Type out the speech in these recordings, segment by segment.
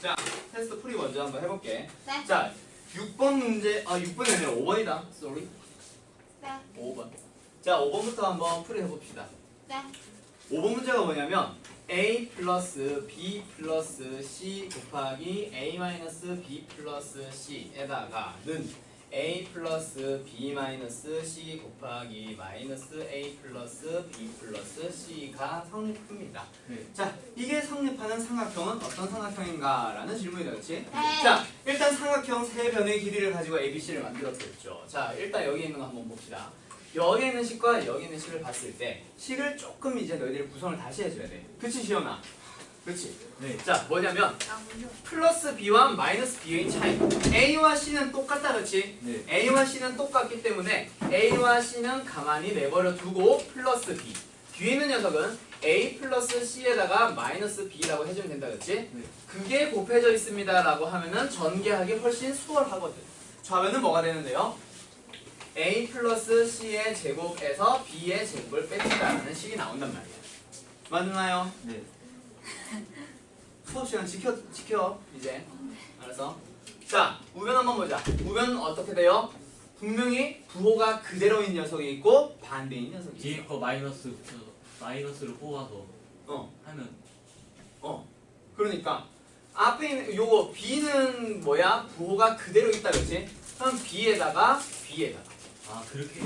자, 테스트 풀이 먼저 한번 해볼게. 네. 자, 6번 문제, 6번이 아니라 5번이다. sorry. 네. 5번. 자, 5번부터 한번 풀이 해봅시다. 네. 5번 문제가 뭐냐면 a 플러스 b 플러스 c 곱하기 a 마이너스 b 플러스 c에다가는 a 플러스 b 마이너스 c 곱하기 마이너스 a 플러스 b 플러스 c가 성립합니다. 네. 자, 이게 성립하는 삼각형은 어떤 삼각형인가? 라는 질문이다, 그렇지? 네. 자, 일단 삼각형 세 변의 길이를 가지고 ABC를 만들었겠죠. 자, 일단 여기 있는 거 한번 봅시다. 여기 있는 식과 여기 있는 식을 봤을 때 식을 조금 이제 너희들이 구성을 다시 해줘야 돼. 그치, 시연아? 그치? 네. 자, 뭐냐면 아, 먼저. 플러스 B와 마이너스 B의 차이. A와 C는 똑같다, 그렇지? 네. A와 C는 똑같기 때문에 A와 C는 가만히 내버려 두고 플러스 B. 뒤에 있는 녀석은 A 플러스 C에다가 마이너스 B라고 해주면 된다, 그렇지? 네. 그게 곱해져 있습니다라고 하면은 전개하기 훨씬 수월하거든. 좌변은 뭐가 되는데요? A 플러스 C의 제곱에서 B의 제곱을 뺀다라는 식이 나온단 말이야. 맞나요? 네. 수업 시간 지켜 이제. 알았어? 자, 우변 한번 보자. 우변은 어떻게 돼요? 분명히 부호가 그대로인 녀석이 있고 반대인 녀석이 있어. 뒤에 거 마이너스를 뽑아서 하면 그러니까 앞에 있는 요거 B는 뭐야? 부호가 그대로 있다, 그렇지? 그럼 B에다가 아 그렇게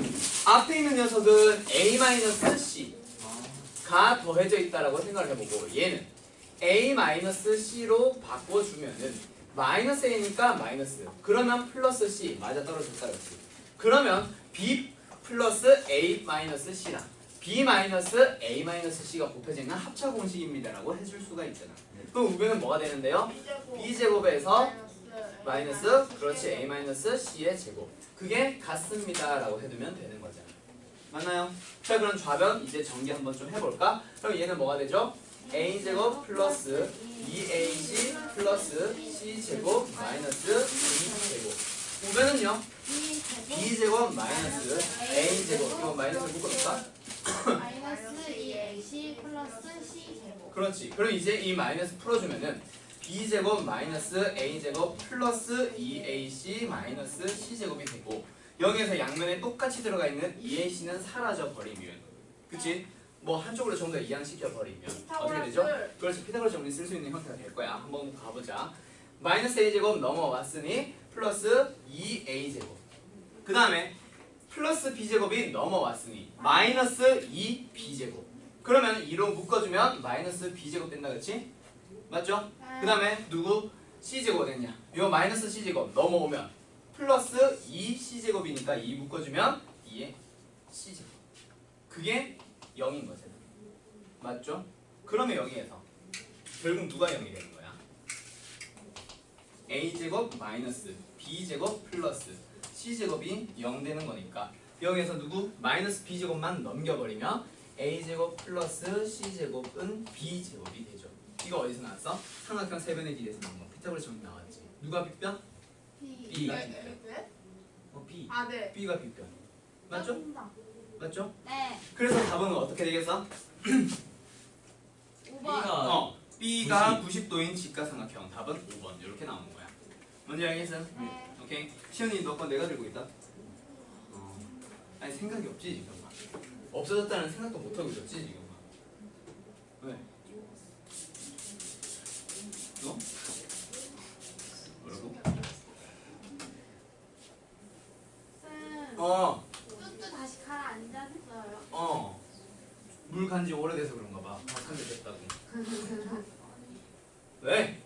앞에 있는 녀석은 A-C 아 가 더해져 있다라고 생각을 해보고 얘는 A-C로 바꿔주면은 마이너스 A니까 마이너스, 그러면 플러스 C 맞아 떨어졌다, 그렇지? 그러면 B 플러스 A-C랑 B-A-C가 곱해져 있는 합차 공식입니다라고 해줄 수가 있잖아. 그럼 우변은 뭐가 되는데요? B제곱에서 마이너스, 그렇지, A-C의 제곱, 그게 같습니다라고 해두면 되는 거잖아. 맞나요? 자, 그럼 좌변 이제 전개 한번 좀 해볼까? 그럼 얘는 뭐가 되죠? A제곱 플러스 2AC 플러스 C제곱 마이너스 B제곱. 우변은요? B제곱 마이너스 A제곱. 이거 마이너스 묶어볼까? 마이너스 2AC 플러스 C 제곱. 그렇지. 그럼 이제 이 마이너스 풀어주면은 B제곱 마이너스 A제곱 플러스 2AC 마이너스 C제곱이 되고, 여기에서 양면에 똑같이 들어가 있는 2AC는 사라져 버리면, 그치? 뭐 한쪽으로 좀 더 이양시켜 버리면 어떻게 되죠? 그렇지, 피타고라스 정리 쓸 수 있는 형태가 될 거야. 한번 가보자. 마이너스 A제곱 넘어왔으니 플러스 2A제곱, 그 다음에 플러스 B제곱이 넘어왔으니 마이너스 2B제곱. 그러면 2로 묶어주면 마이너스 B제곱 된다, 그렇지? 맞죠? 그 다음에 누구? C제곱가 됐냐? 이거 마이너스 C제곱 넘어오면 플러스 2C제곱이니까 2 묶어주면 2의 C제곱. 그게 0인 거잖아. 맞죠? 그러면 여기에서 결국 누가 0이 되는 거야? A제곱 마이너스 B제곱 플러스 C제곱이 0 되는 거니까 여기에서 누구? 마이너스 B제곱만 넘겨버리면 A제곱 플러스 C제곱은 B제곱이 되죠. 이거 어디서 나왔어? 삼각형 세변의 길이에서 나온 거. 피타고라스 정리 나왔지. 누가 빗변? B가 빗변. B 아, 네. B가 빗변. 맞죠? 맞죠? 네. 그래서 답은 어떻게 되겠어? 5번. B가 90도인 직각삼각형. 답은 5번. 이렇게 나오는 거야. 뭔지 알겠어? 네. 오케이. 시연이 너 건 내가 들고 있다. 아니 생각이 없지 지금. 없어졌다는 생각도 못 하고 있었지 지금. 왜? 너? 뭐라고? 쌤. 뚜뚜 다시 가라앉았어요. 물 간지 오래돼서 그런가 봐. 한대 됐다고. 왜?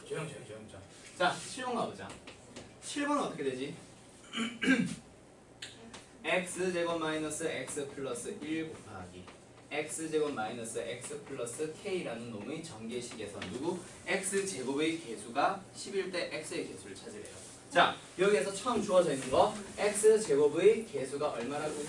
조용. 자, 7번 가보자. 7번은 어떻게 되지? x제곱 마이너스 x 플러스 1 곱하기 x제곱 마이너스 x 플러스 k라는 놈의 전개식에서 누구? x제곱의 개수가 10일 때 x의 개수를 찾으래요. 자, 여기에서 처음 주어져 있는 거 x제곱의 개수가 얼마라고?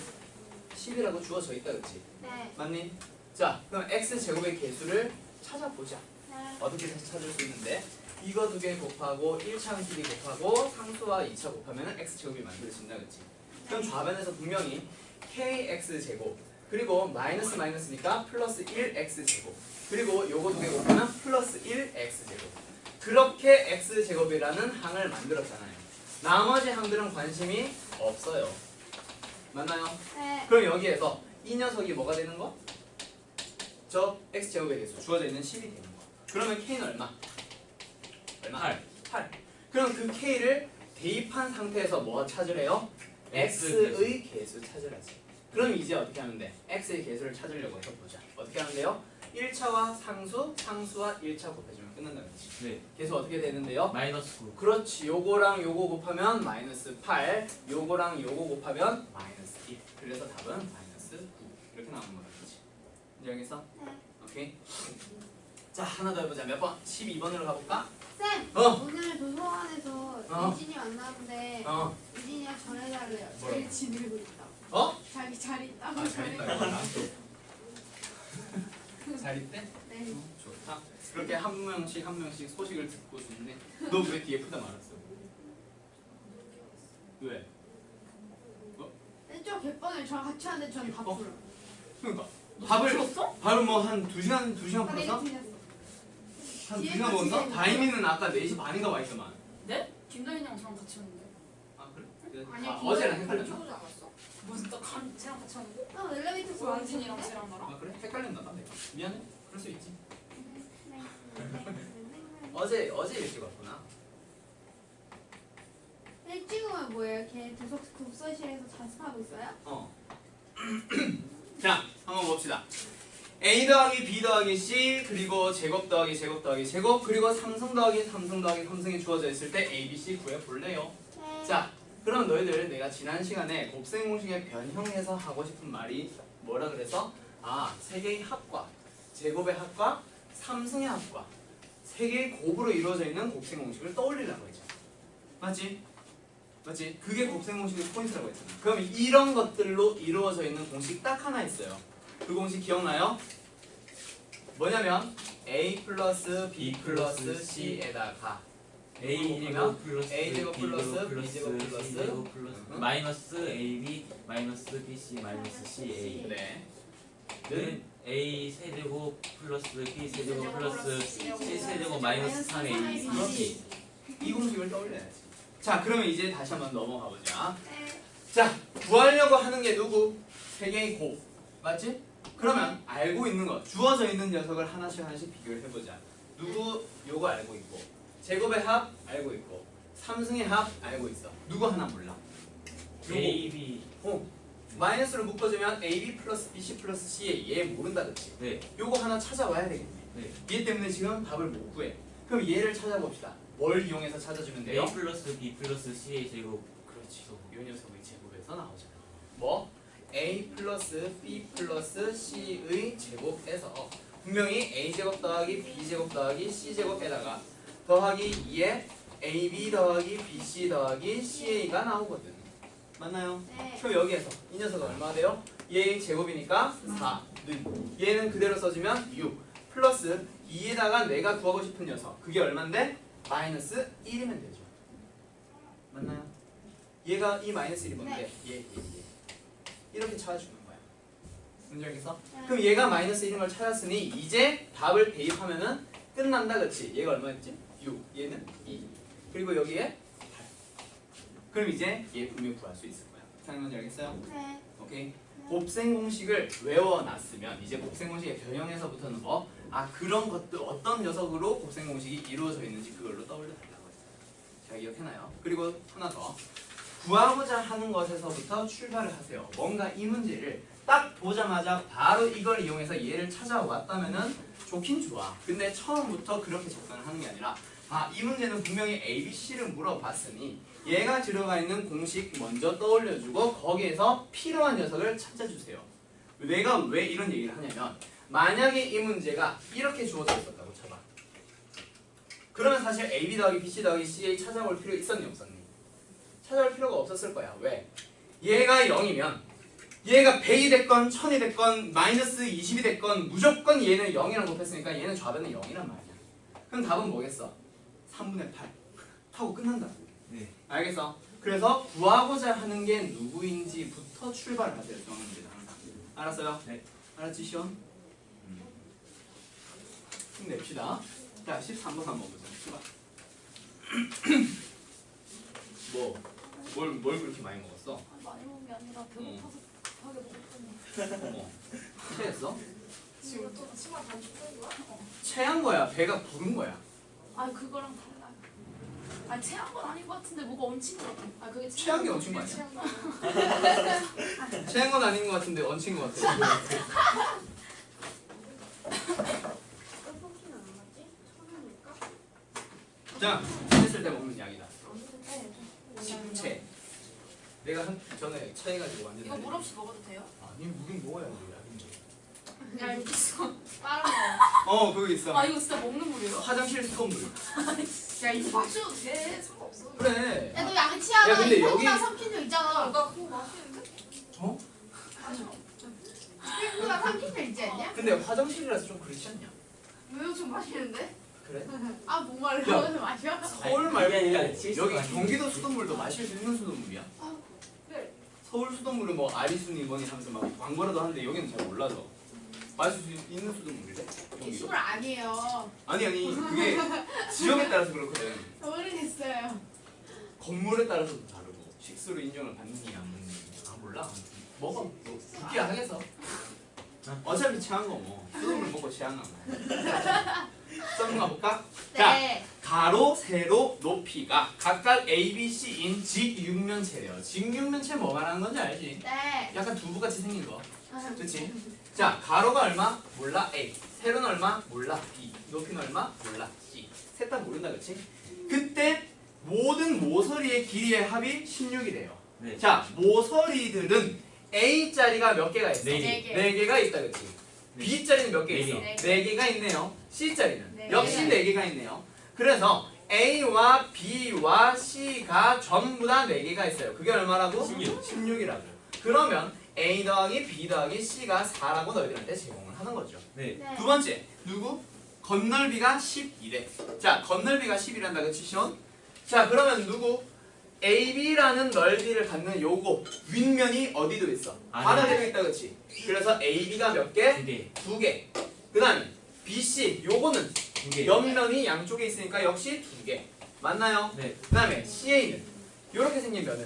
10이라고 주어져 있다, 그치? 네. 맞니? 자, 그럼 x제곱의 개수를 찾아보자. 네. 어떻게 찾을 수 있는데? 이거 두 개 곱하고 1차 길이 곱하고 상수와 2차 곱하면 x제곱이 만들어진다, 그치? 그럼 좌변에서 분명히 kx제곱 그리고 마이너스니까 플러스 1x제곱 그리고 요거 두 개 곱하면 플러스 1x제곱 그렇게 x제곱이라는 항을 만들었잖아요. 나머지 항들은 관심이 없어요. 맞나요? 네. 그럼 여기에서 이 녀석이 뭐가 되는 거? 저 x제곱의 개수 주어져 있는 10이 되는 거. 그러면 k는 얼마? 얼마? 8. 그럼 그 k를 대입한 상태에서 뭐 찾으래요? x의 개수 찾으라지. 그럼 이제 어떻게 하면 돼? x의 개수를 찾으려고 해서 보자. 어떻게 하면 돼요? 1차와 상수와 1차 곱해주면 끝난다 그렇지? 네. 개수 어떻게 되는데요? 마이너스 9. 그렇지. 요거랑 요거 곱하면 마이너스 8, 요거랑 요거 곱하면 마이너스 1. 그래서 답은 마이너스 9. 이렇게 나오는 거야. 그렇지? 이제 알겠어? 네. 오케이. 자, 하나 더 해보자. 몇 번? 12번으로 가볼까? 쌤! 어. 오늘 도서관에서 어. 유진이 만났는데 어. 유진이가 전해달래요. 뭐라고? 제일 지내고 있다. 어? 자기 잘 있다고 아, 잘 있다. 전해달래요. 잘 있대? 네. 좋다. 그렇게 한 명씩 소식을 듣고 좋네. 너 왜 뒤에 푸다 말았어? 왜? 저 개뻥을 저랑 같이 하는데 저는 다 개뻥? 풀어. 그러니까 풀었어? 밥을 뭐 한 2시간 풀었어? 틀렸어. 한 뒤에 2시간 같이 먹었어? 있는 다이미는 아까 4시 반인가 와 있더만. 네? 김다인이랑 저랑 같이 왔는데. 아 그래? 아니, 아, 어제랑 헷갈렸나? 오지 않았어? 무슨 또 쟤랑 같이 왔는데? 어, 엘리베이터에서 원진이랑 왔는데? 쟤랑 나랑? 아 그래? 헷갈렸나 봐 내가. 미안해. 그럴 수 있지. 네. 어제 일찍 왔구나. 일찍은 뭐예요? 걔 독서실에서 자습하고 있어요? 어. 자, 한번 봅시다. A 더하기 B 더하기 C 그리고 제곱 더하기 제곱 더하기 제곱 그리고 삼성 더하기 삼성 더하기 삼성이 주어져 있을 때 A, B, C 구해볼래요? 네. 자, 그럼 너희들 내가 지난 시간에 곱셈 공식에 변형해서 하고 싶은 말이 뭐라 그래서? 아, 세 개의 합과, 제곱의 합과, 삼승의 합과 세 개의 곱으로 이루어져 있는 곱셈 공식을 떠올리라고 했죠. 맞지? 맞지? 그게 곱셈 공식의 포인트라고 했잖아. 그럼 이런 것들로 이루어져 있는 공식 딱 하나 있어요. 그 공식 기억나요? 뭐냐면 A 플러스 B 플러스 C에다가 A 제곱 플러스 A 제곱 B 플러스 제곱 B 플러스 제곱 플러스 C 제곱 플러스 응? 마이너스 AB 마이너스 BC 마이너스 CA 네. 는 A 세제곱 플러스 B 세제곱 플러스 C 세제곱 마이너스 3A 그렇지. 이 공식을 떠올려야지. 자, 그러면 이제 다시 한번 넘어가 보자. 네. 자, 구하려고 하는 게 누구? 세 개의 곱. 맞지? 그러면 알고 있는 것, 주어져 있는 녀석을 하나씩 비교를 해보자. 누구 요거 알고 있고, 제곱의 합 알고 있고, 삼승의 합 알고 있어. 누구 하나 몰라? 요거. AB 마이너스를 묶어주면 AB 플러스 BC 플러스 C에 얘 모른다 그치? 네. 요거 하나 찾아와야 되겠네. 네. 얘 때문에 지금 답을 못 구해. 그럼 얘를 찾아봅시다. 뭘 이용해서 찾아주면 돼요? A 플러스 B 플러스 CA 제곱 그렇지. 요 녀석의 제곱에서 나오잖아. 뭐? A 플러스 B 플러스 C의 제곱에서 분명히 A제곱 더하기 B제곱 더하기 C제곱에다가 더하기 2에 AB 더하기 BC 더하기 CA가 나오거든. 맞나요? 네. 그럼 여기에서 이 녀석은 얼마 돼요? 얘의 제곱이니까 4. 얘는 그대로 써주면 6. 플러스 2에다가 내가 구하고 싶은 녀석. 그게 얼만데? 마이너스 1이면 되죠. 맞나요? 얘가 이 마이너스 1이 뭔데? 얘. 이렇게 찾아주는 거야. 문제 알겠어? 그럼 얘가 마이너스 1인 걸 찾았으니 이제 답을 대입하면은 끝난다 그치? 얘가 얼마였지? 6. 얘는 2. 그리고 여기에 8. 그럼 이제 얘 분명히 구할 수 있을 거야. 상님 문제 알겠어요? 네. 오케이. 곱셈 공식을 외워놨으면 이제 곱셈 공식의 변형에서부터는 뭐? 아 그런 것들 어떤 녀석으로 곱셈 공식이 이루어져 있는지 그걸로 떠올려 달라고 했어요. 자 기억해놔요. 그리고 하나 더. 구하고자 하는 것에서부터 출발을 하세요. 뭔가 이 문제를 딱 보자마자 바로 이걸 이용해서 얘를 찾아왔다면은 좋긴 좋아. 근데 처음부터 그렇게 접근을 하는 게 아니라 아 이 문제는 분명히 A, B, C를 물어봤으니 얘가 들어가 있는 공식 먼저 떠올려주고 거기에서 필요한 녀석을 찾아주세요. 내가 왜 이런 얘기를 하냐면 만약에 이 문제가 이렇게 주어져 있었다고 쳐봐. 그러면 사실 A, B 더하기 B, C 더하기 C에 찾아올 필요 있었니 없었니? 찾아올 필요가 없었을 거야. 왜? 얘가 0이면 얘가 100이 됐건 1000이 됐건 마이너스 20이 됐건 무조건 얘는 0이랑 곱했으니까 얘는 좌변은 0이란 말이야. 그럼 답은 뭐겠어? 3분의 8 하고 끝난다고. 네. 알겠어? 그래서 구하고자 하는 게 누구인지부터 출발을 하세요. 중앙 문제는 항상. 알았어요? 네. 알았지 시원? 힘냅시다. 자 13번 한번 보자. 출발. 뭘 그렇게 많이 먹었어? 아니, 많이 먹은 게 아니라 배고파서 급하게 먹었더니 어머. 체했어? 지금 또 치마 단축 된 거야? 체한 거야? 배가 부른 거야? 아 그거랑 달라요. 아니 체한 건 아닌 것 같은데 뭐가 얹힌 것 같아. 아 그게 체한 게 얹힌 거 아니야? 체한 거 아니야? 체한 건 아닌 것 같은데 얹힌 것 같아. 떡볶이는 안 맞지? 천원일까? 자, 체했을 때 먹는 약이다. 네. 식체. 내가 전에 체해가지고 완전. 이거 물 없이 먹어도 돼요? 아니 무긴 먹어야지 약인데. 야 여기 있어. 다른 그거 있어. 아 이거 진짜 먹는 물이에요? 화장실 수돗물. 야 이거 마셔도 돼. 상관없어. 그래. 야, 너 양이 치아가 야, 근데 이거보다 여기- 삼킨 적 있잖아. 나 그거 마시는데? 어? 마셔. 이거보다 삼킨 적 있지 않냐? 근데 화장실이라서 좀 그렇지 않냐? 왜 요즘 마시는데? 그래? 아, 목말라. 야. 왜 마셔? 서울 말고 그게 아니라 실수가 여기 아니고. 경기도 수돗물도 마실 수 있는 수돗물이야? 그래. 서울 수돗물은 뭐 아리수니 뭐니 하면서 막 광고라도 하는데 여기는 잘 몰라서 마실 수 있는 수돗물이래? 경기도? 기술 아니에요. 아니 그게 지역에 따라서 그렇거든. 모르겠어요. 건물에 따라서도 다르고 식수로 인정을 받느냐 안 받느냐. 아 몰라. 먹어. 뭐 굳게 안 하겠어. 어차피 체한 거 뭐. 수돗물 먹고 체한 거 뭐. 썸 가볼까? 자, 네. 가로, 세로, 높이가 각각 A, B, C인 직육면체래요. 직육면체 뭐 말하는 건지 알지? 네. 약간 두부같이 생긴 거. 그렇지? 자, 가로가 얼마? 몰라 A. 세로는 얼마? 몰라 B. 높이는 얼마? 몰라 C. 셋 다 모른다, 그렇지? 그때 모든 모서리의 길이의 합이 16이래요. 네. 자, 모서리들은 A 자리가 몇 개가 있어? 네 개. 4개가 있다, 그렇지? B 자리는 몇 개 네 있어? 개. 4개가 있네요. C 자리는 네 역시 개가 4개가 있네요. 그래서 A와 B와 C가 전부 다 4개가 있어요. 그게 얼마라고? 16. 16이라고. 그러면 A 더하기 B 더하기 C가 4라고 너희들한테 제공을 하는 거죠. 네. 네. 두 번째, 누구? 건널비가 12래. 자, 건널비가 10이란다, 그치, 시원? 자, 그러면 누구? AB라는 넓이를 갖는 요거 윗면이 어디도 있어? 아, 바닥에도 있다, 그치? 그래서 AB가 몇 개? 2개. 2개. 그 다음에 BC, 요거는 2개. 옆면이 양쪽에 있으니까 역시 2개. 맞나요? 네. 그 다음에 CA는 요렇게 생긴 면은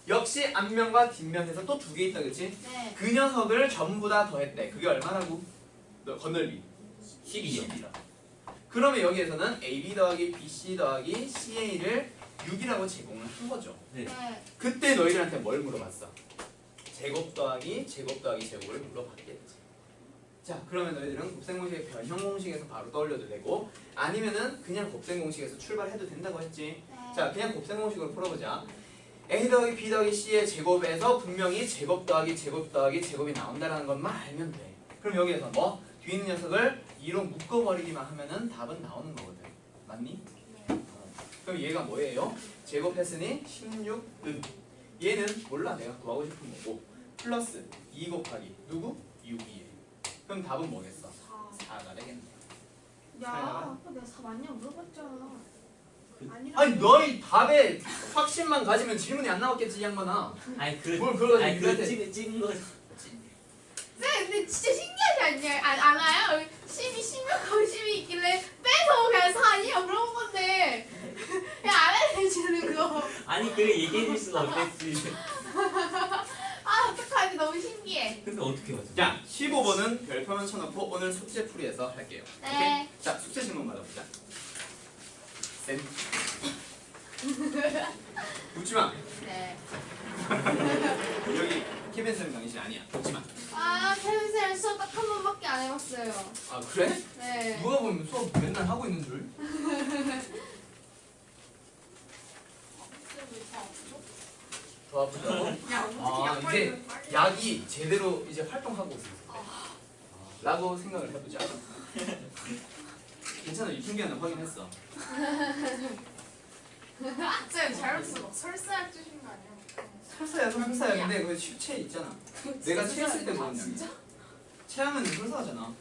역시 앞면과 뒷면에서 또 2개 있다, 그치? 네. 그 녀석을 전부 다 더했대. 그게 얼마라고? 너 건널비 12요. 12라. 그러면 여기에서는 AB 더하기 BC 더하기 CA를 6이라고 제공을 한 거죠. 네. 네. 그때 너희들한테 뭘 물어봤어? 제곱 더하기 제곱을 물어봤겠지. 자, 그러면 너희들은 곱셈 공식의 변형 공식에서 바로 떠올려도 되고 아니면은 그냥 곱셈 공식에서 출발해도 된다고 했지. 네. 자, 그냥 곱셈 공식으로 풀어보자. A 더하기 B 더하기 C의 제곱에서 분명히 제곱 더하기 제곱이 나온다는 것만 알면 돼. 그럼 여기에서 뭐? 뒤에 있는 녀석을 2로 묶어버리기만 하면은 답은 나오는 거거든. 맞니? 그럼 얘가 뭐예요? 제곱했으니 16은 얘는 몰라 내가 구하고 싶은 거고 플러스 2 곱하기 누구? 6이에요. 그럼 답은 뭐겠어? 4가 되겠네. 야, 아까 내가 4 맞냐 물어봤잖아. 아니라. 아니 너희 답에 확신만 가지면 질문이 안 나왔겠지 이 양반아. 아니 그 뭘 그걸 아니 그 가지고 찍은 거. 쌤, 근데 진짜 신기하지 않냐? 안 와요? 16하고 10이 있길래 빼서 그냥 4 아니야? 물어본 건데. 그냥 안 알려주는 거. 아니 그 얘기해 줄 수가 없겠지. 아, 어떡하지? 너무 신기해. 근데 어떻게 맞아? 자 15번은 별표만 쳐놓고 오늘 숙제 풀이해서 할게요. 네. 오케이? 자 숙제 질문 받아보자. 쌤. 웃지마. 네. 여기 케빈 쌤 강의실 아니야. 웃지마. 아, 케빈쌤 수업 딱 한 번밖에 안 해봤어요. 아 그래? 네. 누가 보면 수업 맨날 하고 있는 줄? 더 아프다고? 야 어떻게 아, 약 이제 버리면 빨리. 약이 제대로 이제 활동하고 있을 때 라고 생각을 해보자. 괜찮아, 유통기한은 확인했어. 쌤 잘못해서 막 설사약 주신 거 아니야? 설사야, 설사야. 근데 그 체해 있잖아. 내가 체했을 때 먹은 약이야. 체하면 설사하잖아.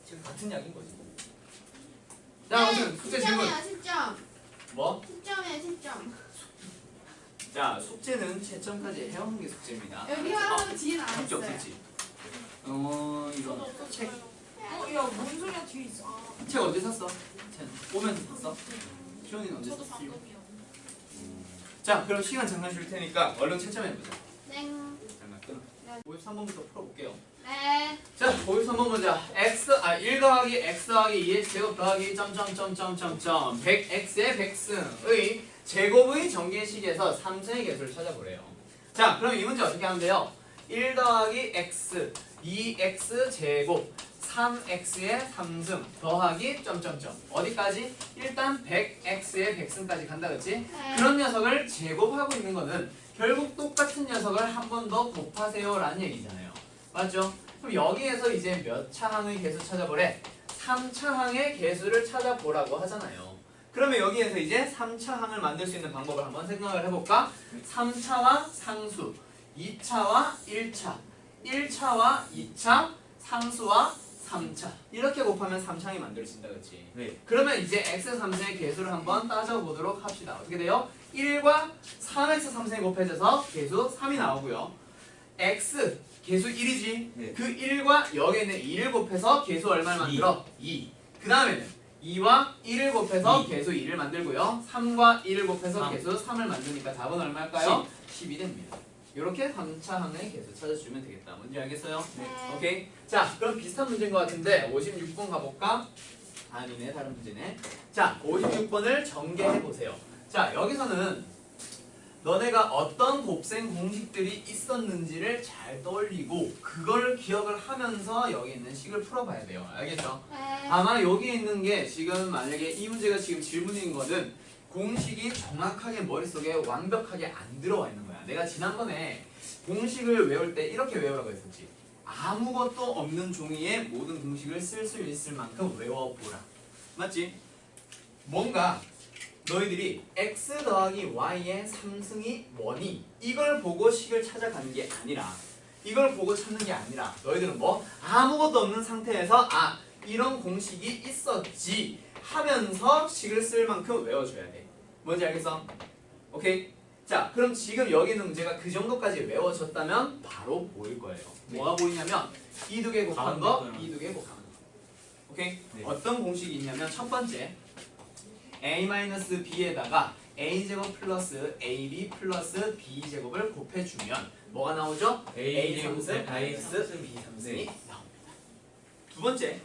지금 같은 약인 거지. 자, 아무튼 숙제 질문. 10점이에요, 10점. 뭐? 10점이에요, 10점. 자, 숙제는 채점까지 해오는 게 숙제입니다. 여기 하고 뒤는 안 답지 했어요. 없었지? 이거 책. 야뭔 소리야 뒤에 있어. 책 언제 샀어? 오면서 샀어? 시원이는 언제 저도 샀어? 방금이요. 자 그럼 시간 잠깐 줄 테니까 얼른 채점해보자. 네. 잠깐 끊어. 53번부터 풀어볼게요. 네. 자 53번 보자. 1 더하기 x 더하기 2x 제곱 더하기 점점점점점점 100x의 백승의 제곱의 전개식에서 3승의 개수를 찾아보래요. 자 그럼 이 문제 어떻게 하면 돼요? 1 더하기 x 2x 제곱 3x의 3승 더하기 점점점 어디까지? 일단 100x의 백승까지 간다 그치? 네. 그런 녀석을 제곱하고 있는 거는 결국 똑같은 녀석을 한 번 더 곱하세요 라는 얘기잖아요. 맞죠? 그럼 여기에서 이제 몇 차항의 개수 찾아보래? 3차항의 개수를 찾아보라고 하잖아요. 그러면 여기에서 이제 3차항을 만들 수 있는 방법을 한번 생각을 해볼까? 3차와 상수 2차와 1차 1차와 2차 상수와 3차 이렇게 곱하면 3차항이 만들어진다 그치? 네. 그러면 이제 x 3승의 개수를 한번 따져보도록 합시다. 어떻게 돼요? 1과 3x 3승이 곱해져서 개수 3이 나오고요. x 개수 1이지? 네. 그 1과 여기에 있는 2를 곱해서 개수 얼마를 만들어? 2. 그 다음에는 2와 1을 곱해서 2. 개수 2를 만들고요. 3과 1을 곱해서 3. 개수 3을 만드니까 답은 얼마일까요? 10이 됩니다. 이렇게 3차항의 개수 찾아주면 되겠다. 뭔지 알겠어요? 네. 오케이. 자, 그럼 비슷한 문제인 것 같은데 56번 가볼까? 아니네, 다른 문제네. 자, 56번을 전개해보세요. 자, 여기서는 너네가 어떤 곱셈 공식들이 있었는지를 잘 떠올리고 그걸 기억을 하면서 여기 있는 식을 풀어봐야 돼요. 알겠죠? 네. 아마 여기 있는 게 지금 만약에 이 문제가 지금 질문인 거는 공식이 정확하게 머릿속에 완벽하게 안 들어와 있는 거야. 내가 지난번에 공식을 외울 때 이렇게 외우라고 했었지. 아무것도 없는 종이에 모든 공식을 쓸 수 있을 만큼 외워보라. 맞지? 뭔가 너희들이 x 더하기 y의 3승이 뭐니? 이걸 보고 식을 찾아가는 게 아니라 이걸 보고 찾는 게 아니라 너희들은 뭐 아무것도 없는 상태에서 아 이런 공식이 있었지 하면서 식을 쓸 만큼 외워줘야 돼. 뭔지 알겠어? 오케이? 자 그럼 지금 여기 있는 문제가 그 정도까지 외워졌다면 바로 보일 거예요. 네. 뭐가 보이냐면 이 두 개 곱한 가운데 거, 거랑. 이 두 개 곱한 거. 오케이? 네. 어떤 공식이 있냐면 첫 번째 a-b에다가 a제곱 플러스 ab 플러스 b제곱을 곱해주면 뭐가 나오죠? a 3승 마이너스 b 3승이 나옵니다. 두 번째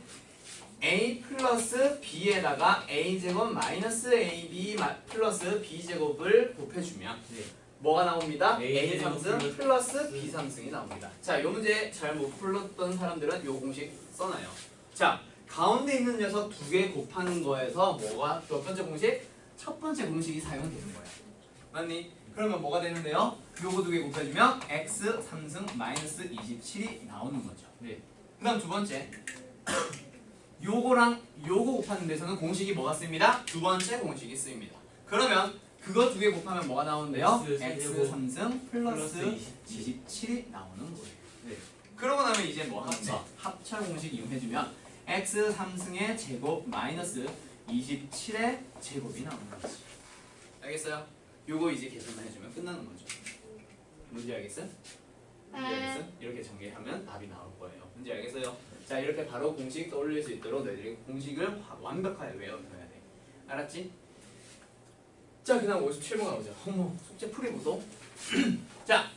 a 플러스 b에다가 a제곱 마이너스 ab 플러스 b제곱을 곱해주면 네. 뭐가 나옵니다? A a 제곱 3승 플러스 b 3승이 나옵니다. 자, 이 문제 잘 못 풀었던 사람들은 이 공식 써놔요. 자, 가운데 있는 녀석 두 개 곱하는 거에서 뭐가 몇 번째 공식? 첫 번째 공식이 사용되는 거야. 맞니? 그러면 뭐가 되는데요? 요거 두 개 곱해주면 x 3승 마이너스 27이 나오는 거죠. 네. 그 다음 두 번째 요거랑 요거 곱하는 데서는 공식이 뭐가 쓰입니다? 두 번째 공식이 쓰입니다. 그러면 그거 두 개 곱하면 뭐가 나오는데요? X x 3승 플러스 플러스 27이 나오는 거예요. 네. 그러고 나면 이제 뭐 하는데? 합차. 합차 공식 이용해주면 x 3승의 제곱 마이너스 27의 제곱이 나오는 거지. 알겠어요? 요거 이제 계산만 해주면 끝나는 거죠. 뭔지 알겠어? 뭔지 알겠어? 이렇게 전개하면 답이 나올 거예요. 뭔지 알겠어요? 자, 이렇게 바로 공식 떠올릴 수 있도록 너희들이 공식을 완벽하게 외워둬야 돼. 알았지? 자, 그 다음 57번 가보자. 어머, 숙제 풀이 보소. 자,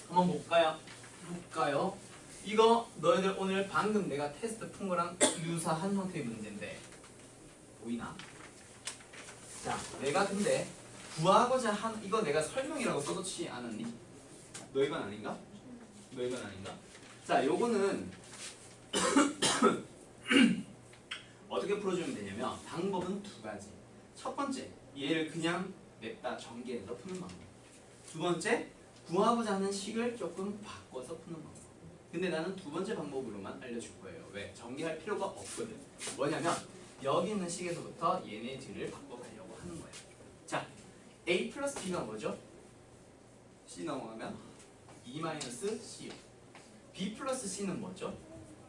한번 볼까요? 이거 너희들 오늘 방금 내가 테스트 푼 거랑 유사한 형태의 문제인데 보이나? 자, 내가 근데 구하고자 한 이거 내가 설명이라고 써놓지 않았니? 너희 반 아닌가? 너희 반 아닌가? 자, 요거는 어떻게 풀어주면 되냐면 방법은 두 가지. 첫 번째, 얘를 그냥 냅다 전개해서 푸는 방법. 두 번째, 구하고자 하는 식을 조금 바꿔서 푸는 방법. 근데 나는 두 번째 방법으로만 알려줄 거예요. 왜? 전개할 필요가 없거든. 뭐냐면 여기 있는 식에서부터 얘네들을 바꿔가려고 하는 거야. 자, a 플러스 b가 뭐죠? c 넘어가면 2 마이너스 c. b 플러스 c는 뭐죠?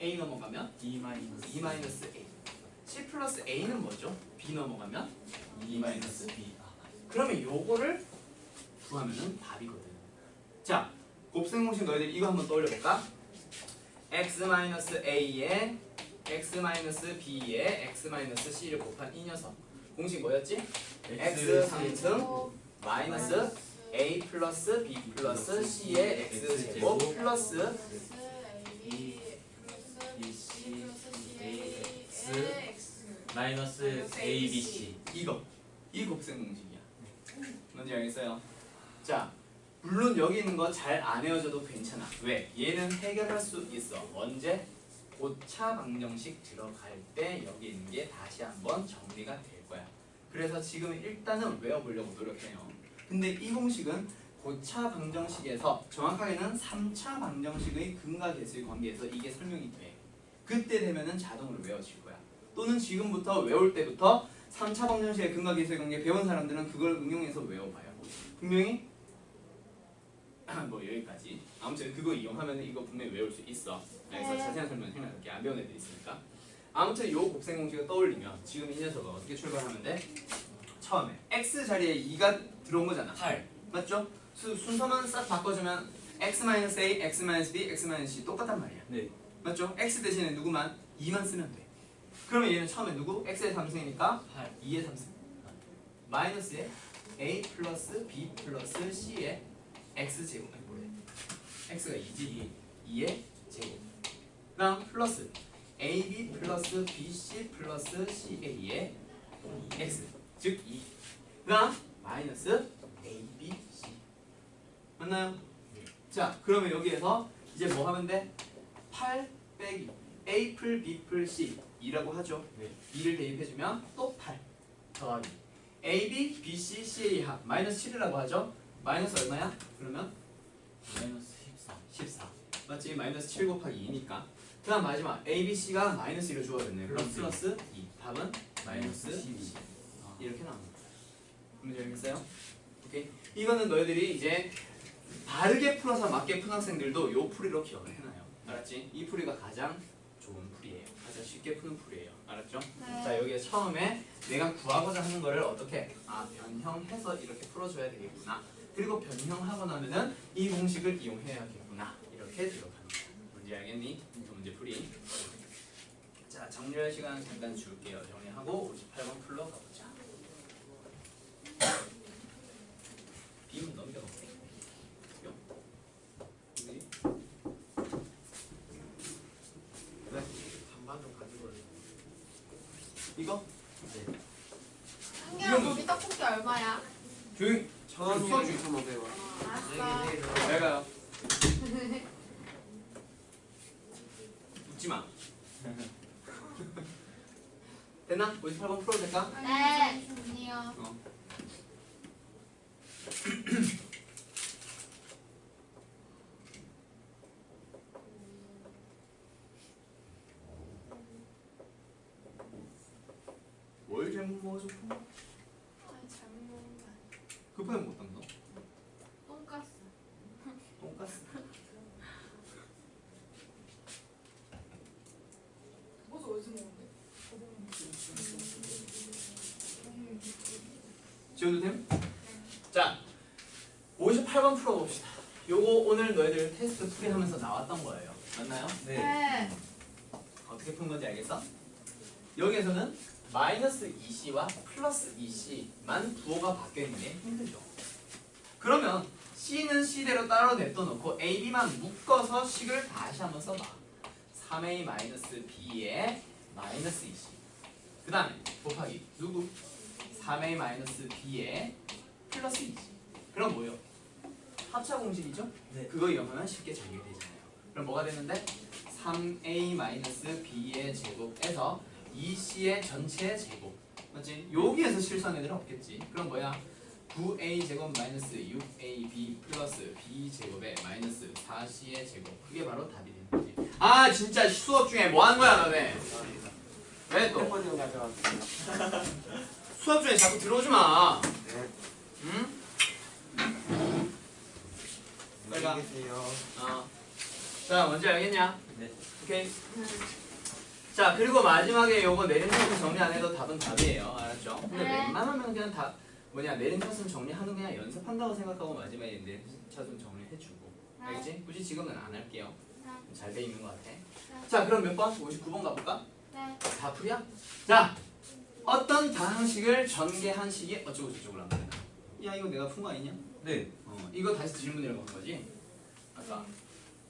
a 넘어가면 2 마이너스 2 마이너스 a. c 플러스 a는 뭐죠? b 넘어가면 2 마이너스 b. 그러면 요거를 구하면은 답이거든. 자, 곱셈 공식 너희들 이거 한번 떠올려볼까? x 마이너스 a에 x-b에 x-c를 곱한 이 녀석 공식 뭐였지? x x 3승 마이너스 a 플러스 b 플러스 c의 x제곱 플러스 마이너스 ABC. 이거 이 곱셈 공식이야. 뭔지 알겠어요? 자, 물론 여기 있는 거 잘 안 외워줘도 괜찮아. 왜? 얘는 해결할 수 있어. 언제? 고차 방정식 들어갈 때 여기 있는 게 다시 한번 정리가 될 거야. 그래서 지금 일단은 외워보려고 노력해요. 근데 이 공식은 고차 방정식에서 정확하게는 3차 방정식의 근과 계수의 관계에서 이게 설명이 돼. 그때 되면은 자동으로 외워질 거야. 또는 지금부터 외울 때부터 3차 방정식의 근과 계수의 관계 배운 사람들은 그걸 응용해서 외워봐요. 분명히 뭐 여기까지. 아무튼 그거 이용하면 이거 분명히 외울 수 있어. 그래서 자세한 설명 해놔줄게. 안 배운 애들 있으니까. 아무튼 요 곱셈 공식을 떠올리면 지금 이 녀석은 어떻게 출발하면 돼? 처음에 x 자리에 2가 들어온 거잖아. 8. 맞죠? 순서만 싹 바꿔주면 x-a, x-b, x-c 똑같단 말이야. 네. 맞죠? x 대신에 누구만? 2만 쓰면 돼. 그러면 얘는 처음에 누구? x의 3승이니까 8. 2의 3승 마이너스에 a 플러스 b 플러스 c의 x제곱. 아니 뭐래? x가 2지. 2의 제곱. 그다음 플러스 ab 플러스 bc 플러스 ca의 x 즉 2. 그다음 마이너스 ab, c 맞나요? 네. 자 그러면 여기에서 이제 뭐 하면 돼? 8 빼기 a 풀 b 풀 c 2라고 하죠. 네. 2를 대입해주면 또 8 더하기 AB, BC, CA 합 마이너스 7이라고 하죠. 마이너스 얼마야? 그러면 마이너스 14. 14 맞지? 마이너스 7 곱하기 2니까 그 다음 마지막 ABC가 마이너스 1을 주어졌네. 그럼 플러스 2 답은 마이너스 12 이렇게 나옵니다. 문제 알겠어요? 오케이. 이거는 너희들이 이제 바르게 풀어서 맞게 푼 학생들도 요 풀이로 기억을 해놔요. 알았지? 이 풀이가 가장 좋은 풀이에요. 가장 쉽게 푸는 풀이에요. 알았죠? 네. 자 여기에 처음에 내가 구하고자 하는 거를 어떻게 변형해서 이렇게 풀어줘야 되겠구나. 그리고 변형하고 나면은 이 공식을 이용해야겠구나. 이렇게 들어갑니다. 뭔지 알겠니? 문제 풀이. 자 정리할 시간 잠깐 줄게요. 정리하고 58번 풀러 가보자. B문 넘겨볼게. 반반 좀 가지고 올래. 이거? 한결아 거기 떡볶이 얼마야? 조용. 천 수학 원이랑 2,500원. 알았어. 잘 가요. 웃지 마. 됐나? 58번 풀어도 될까? 네. 아니요. 뭘 잘못 먹어서 아니 잘못 먹은 거 아니야. 급하게 못 담너? 돈가스. 돈가스. 그거 어디서 먹는데? 지워도 됨? 자, 58번 풀어봅시다. 요거 오늘 너희들 테스트 풀이하면서 나왔던 거예요. 맞나요? 네. 어떻게 푼 건지 알겠어? 여기에서는 마이너스 2c와 플러스 2c만 부호가 바뀌어 있는 게 힘들죠. 그러면 c는 c대로 따로 냅둬놓고 a, b만 묶어서 식을 다시 한번 써봐. 3a 마이너스 b에 마이너스 2c. 그 다음에 곱하기 누구? 3a 마이너스 b에 플러스 2c. 그럼 뭐요? 합차 공식이죠? 네. 그거 이용하면 쉽게 정리되잖아요. 그럼 뭐가 되는데? 3a 마이너스 b의 제곱에서 2c의 전체의 제곱. 맞지? 여기에서 실수한 애들은 없겠지. 그럼 뭐야? 9a 제곱 마이너스 6ab 플러스 b 제곱에 마이너스 4c의 제곱. 그게 바로 답이 되는 거지. 아 진짜 수업 중에 뭐 하는 거야 너네? 왜 또? 번 가져왔습니다. 수업 중에 자꾸 들어오지 마. 네. 응? 안녕히 계세요. 자 뭔지 알겠냐? 네. 오케이. 자 그리고 마지막에 요거 내림차순 정리 안 해도 답은 답이에요. 알았죠? 근데 네. 웬만하면 그냥 다 내림차순 정리하는 그냥 연습한다고 생각하고 마지막에 내림차순 정리해주고. 알겠지? 굳이 지금은 안 할게요. 잘 돼 있는 것 같아. 자 그럼 몇 번? 59번 가볼까? 네. 다 풀이야? 자, 어떤 다항식을 전개한 식이 어쩌고 저쩌고 하는 거야. 야, 이거 내가 푼 거 아니냐? 네. 이거 다시 질문이라고 한 거지? 아까.